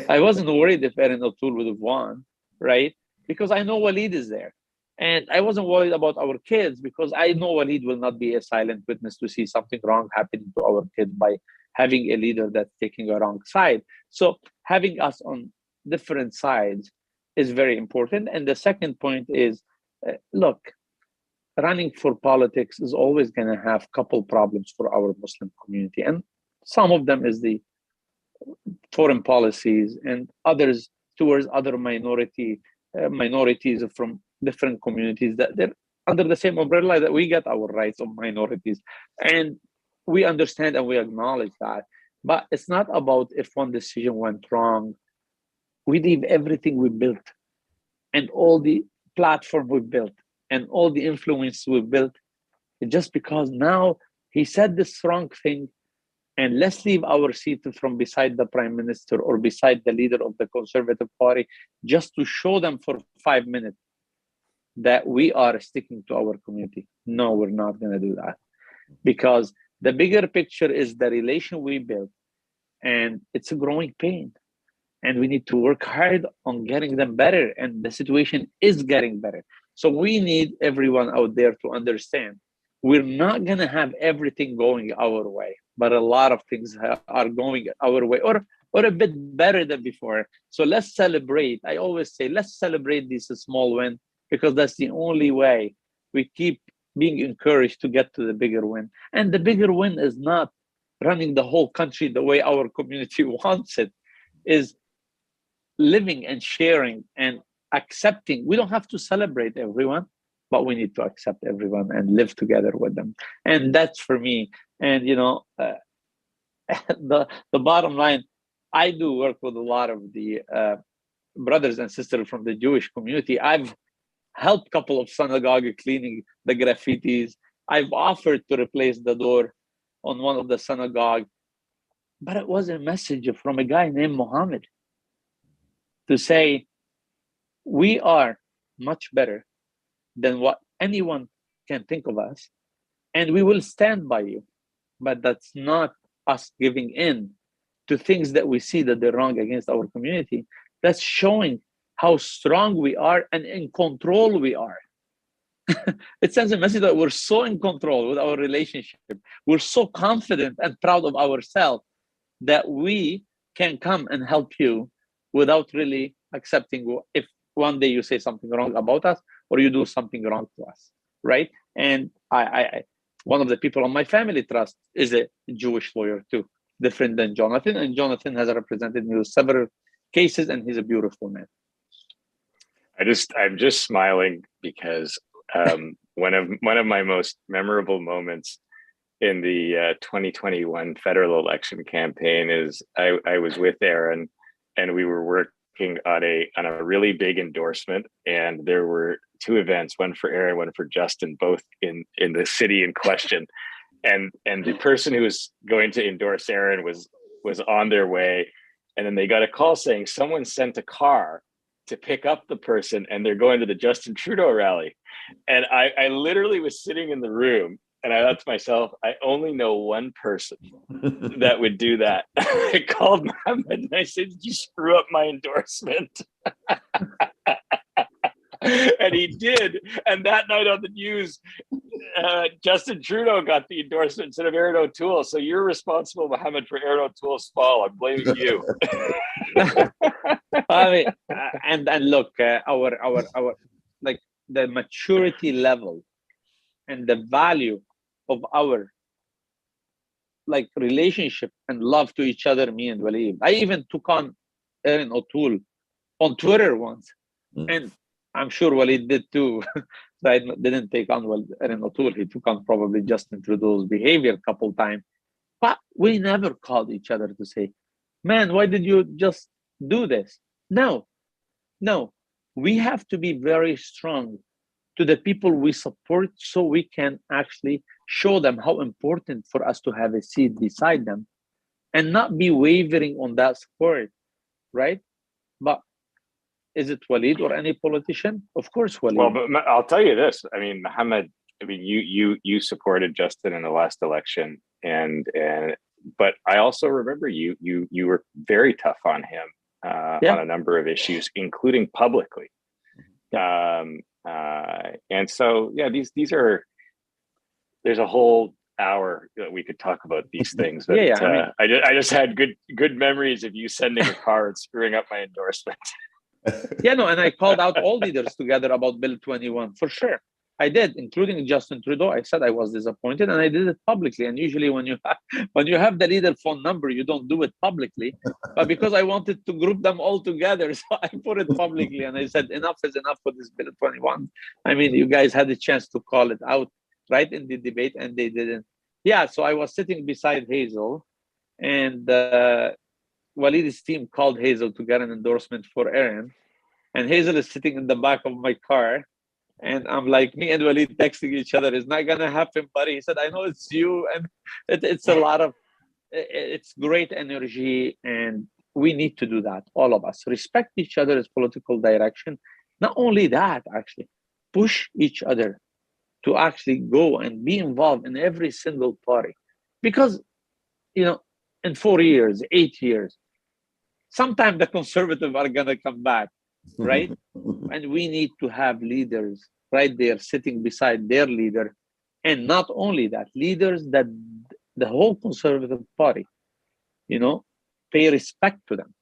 I wasn't worried if Aaron O'Toole would have won, right? Because I know Walid is there. And I wasn't worried about our kids, because I know Walid will not be a silent witness to see something wrong happening to our kids by having a leader that's taking a wrong side. So having us on different sides is very important. And the second point is, look, running for politics is always going to have a couple problems for our Muslim community. And some of them is the foreign policies, and others towards other minorities from different communities, that they're under the same umbrella that we get our rights of minorities. And we understand and we acknowledge that. But it's not about if one decision went wrong. We leave everything we built and all the platform we built and all the influence we built, just because now he said this wrong thing, and let's leave our seat from beside the prime minister or beside the leader of the Conservative Party just to show them for 5 minutes that we are sticking to our community. No, we're not going to do that, because the bigger picture is the relation we built, and it's a growing pain, and we need to work hard on getting them better, and the situation is getting better. So we need everyone out there to understand we're not going to have everything going our way, but a lot of things are going our way, or a bit better than before. So let's celebrate. I always say, let's celebrate this small win, because that's the only way we keep being encouraged to get to the bigger win. And the bigger win is not running the whole country the way our community wants it, is living and sharing and accepting. We don't have to celebrate everyone, but we need to accept everyone and live together with them. And that's for me. And the bottom line, I do work with a lot of the brothers and sisters from the Jewish community. I've helped a couple of synagogue cleaning the graffitis. I've offered to replace the door on one of the synagogue, but it was a message from a guy named Muhammad to say, we are much better than what anyone can think of us, and we will stand by you. But that's not us giving in to things that we see that they're wrong against our community. That's showing how strong we are and in control we are. It sends a message that we're so in control with our relationship. We're so confident and proud of ourselves that we can come and help you without really accepting if one day you say something wrong about us or you do something wrong to us, right? And I one of the people on my family trust is a Jewish lawyer too, different than Jonathan. And Jonathan has represented me with several cases, and he's a beautiful man. I'm just smiling because one of my most memorable moments in the 2021 federal election campaign is I was with Aaron, and we were working on a really big endorsement, and there were two events, one for Aaron, one for Justin, both in the city in question. And the person who was going to endorse Aaron was on their way, and then they got a call saying someone sent a car to pick up the person, and they're going to the Justin Trudeau rally. And I literally was sitting in the room, and I thought to myself, I only know one person that would do that. I called Mohammed and I said, did you screw up my endorsement? And he did. And that night on the news, Justin Trudeau got the endorsement instead of Aaron O'Toole. So you're responsible, Mohammed, for Aaron O'Toole's fall. I'm blaming you. I mean, and look, our like the maturity level and the value of our like relationship and love to each other, me and Waleed. I even took on Aaron O'Toole on Twitter once, and I'm sure Waleed did too. So I didn't take on Aaron O'Toole. He took on probably Justin Trudeau's behavior a couple times, but we never called each other to say, man, why did you just do this? No, we have to be very strong to the people we support, so we can actually show them how important for us to have a seat beside them and not be wavering on that support, right? But is it Waleed or any politician? Of course, Waleed. Well, but I'll tell you this. I mean, Mohammed, I mean, you supported Justin in the last election, but I also remember you were very tough on him on a number of issues, including publicly. And so, yeah, these are, there's a whole hour that we could talk about these things. But, I just had good memories of you sending a car and screwing up my endorsement. And I called out all leaders together about Bill 21 for sure. I did, including Justin Trudeau. I said I was disappointed, and I did it publicly. And usually, when you have the leader phone number, you don't do it publicly. But because I wanted to group them all together, so I put it publicly, and I said, enough is enough for this Bill 21. I mean, you guys had a chance to call it out right in the debate, and they didn't. Yeah, so I was sitting beside Hazel, and Waleed's team called Hazel to get an endorsement for Aaron, and Hazel is sitting in the back of my car. And I'm like, me and Walid texting each other, it's not gonna happen, buddy. He said, I know it's you. And it's a lot of, it's great energy. And we need to do that, all of us. Respect each other's political direction. Not only that, actually, push each other to actually go and be involved in every single party. Because, you know, in 4 years, 8 years, sometime the conservatives are gonna come back, right? And we need to have leaders right there sitting beside their leader. And not only that, leaders that the whole conservative party, you know, pay respect to them,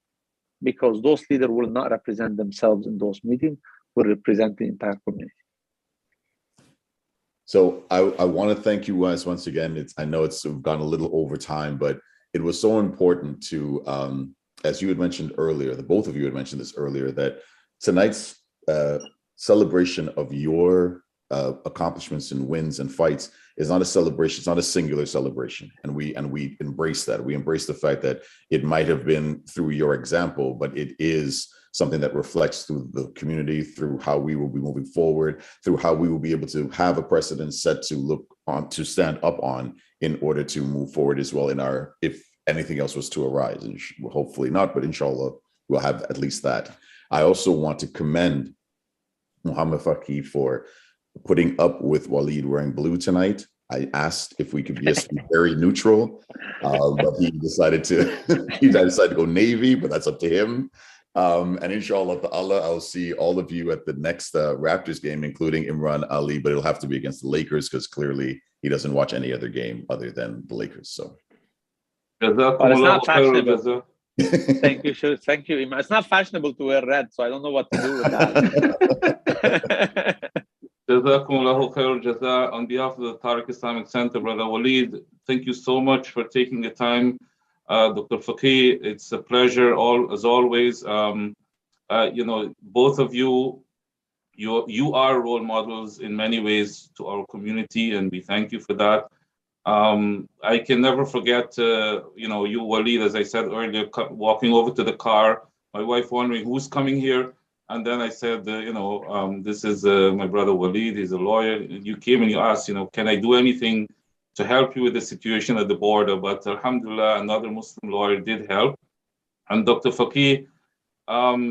because those leaders will not represent themselves in those meetings, will represent the entire community. So I want to thank you guys once again. I know it's gone a little over time, but it was so important to, as you had mentioned earlier, the both of you had mentioned this earlier, that tonight's celebration of your accomplishments and wins and fights is not a celebration. It's not a singular celebration, and we embrace that. We embrace the fact that it might have been through your example, but it is something that reflects through the community, through how we will be moving forward, through how we will be able to have a precedent set to look on, to stand up on, in order to move forward as well in our, if anything else was to arise, and hopefully not, but inshallah we'll have at least that. I also want to commend Muhammad Faqih for putting up with Walid wearing blue tonight. I asked if we could just be very neutral, but he decided to go navy, but that's up to him. And inshallah ta'ala, I'll see all of you at the next Raptors game, including Imran Ali, but it'll have to be against the Lakers, because clearly he doesn't watch any other game other than the Lakers. So well, it's not fashionable. Thank you, sure. Thank you, Imam. It's not fashionable to wear red, so I don't know what to do with that. Jazakumullahu khair jaza. On behalf of the Tariq Islamic Center, Brother Walid, thank you so much for taking the time. Dr. Faqih, it's a pleasure, as always. You know, both of you are role models in many ways to our community, and we thank you for that. I can never forget, you know, you, Walid, as I said earlier, walking over to the car, my wife wondering who's coming here. And then I said, you know, this is my brother Walid, he's a lawyer. You came and you asked, you know, can I do anything to help you with the situation at the border? But alhamdulillah, another Muslim lawyer did help. And Dr. Faqih,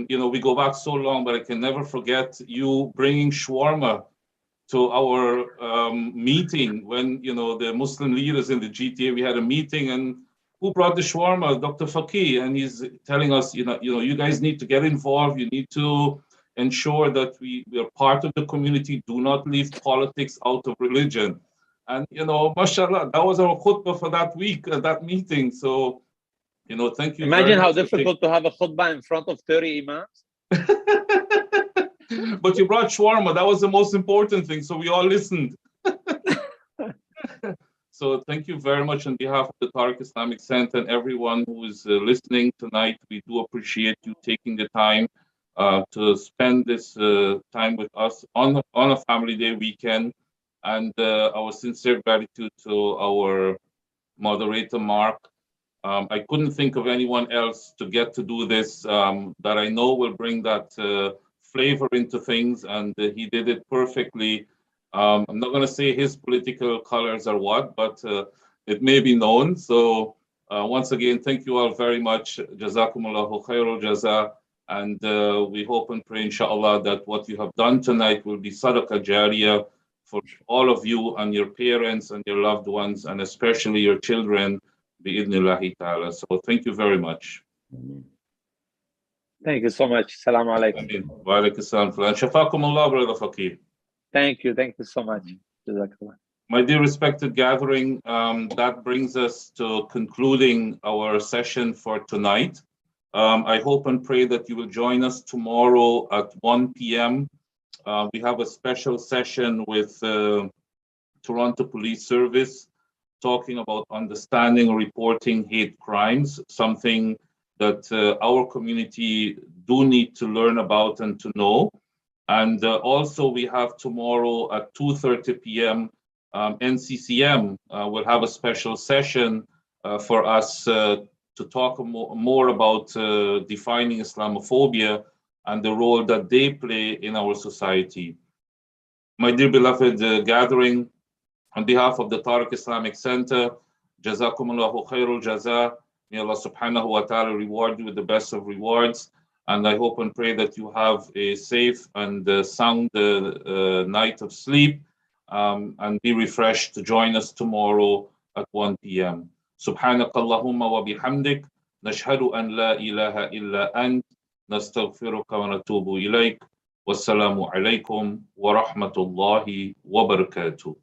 you know, we go back so long, but I can never forget you bringing shawarma to our meeting when, you know, the Muslim leaders in the GTA, we had a meeting, and who brought the shawarma? Dr. Faqih, and he's telling us, you know, you guys need to get involved. You need to ensure that we are part of the community. Do not leave politics out of religion. And, you know, mashallah, that was our khutbah for that week, that meeting. So, you know, thank you. Imagine how difficult to have a khutbah in front of 30 imams. But you brought shawarma. That was the most important thing. So we all listened. So thank you very much on behalf of the Tariq Islamic Center and everyone who is listening tonight. We do appreciate you taking the time to spend this time with us on a Family Day weekend. And our sincere gratitude to our moderator, Mark. I couldn't think of anyone else to get to do this that I know will bring that flavor into things, and he did it perfectly. I'm not going to say his political colors are what, but it may be known. So once again, thank you all very much. Jazakumullahu khairul jaza. And we hope and pray, inshallah, that what you have done tonight will be sadaqah jariyah for all of you and your parents and your loved ones, and especially your children, bi'idhnillahi ta'ala. So thank you very much. Thank you so much. Assalamu alaikum. Wa alaikum assalam. And shafakumullah, Brother Faqih. Thank you so much. Jazakallah. My dear respected gathering, that brings us to concluding our session for tonight. I hope and pray that you will join us tomorrow at 1 p.m. We have a special session with Toronto Police Service talking about understanding and reporting hate crimes, something that our community do need to learn about and to know. And also we have tomorrow at 2:30 p.m. NCCM will have a special session for us to talk more about defining Islamophobia and the role that they play in our society. My dear beloved gathering, on behalf of the Tariq Islamic Center, Jazakumullahu khairul jaza. May Allah subhanahu wa ta'ala reward you with the best of rewards. And I hope and pray that you have a safe and sound night of sleep, and be refreshed to join us tomorrow at 1 p.m. Subhanak Allahumma wa bihamdik, nashhadu an la ilaha illa ant, nastaghfiruka wa natubu ilayk. Wassalamu alaikum wa rahmatullahi wa barakatuh.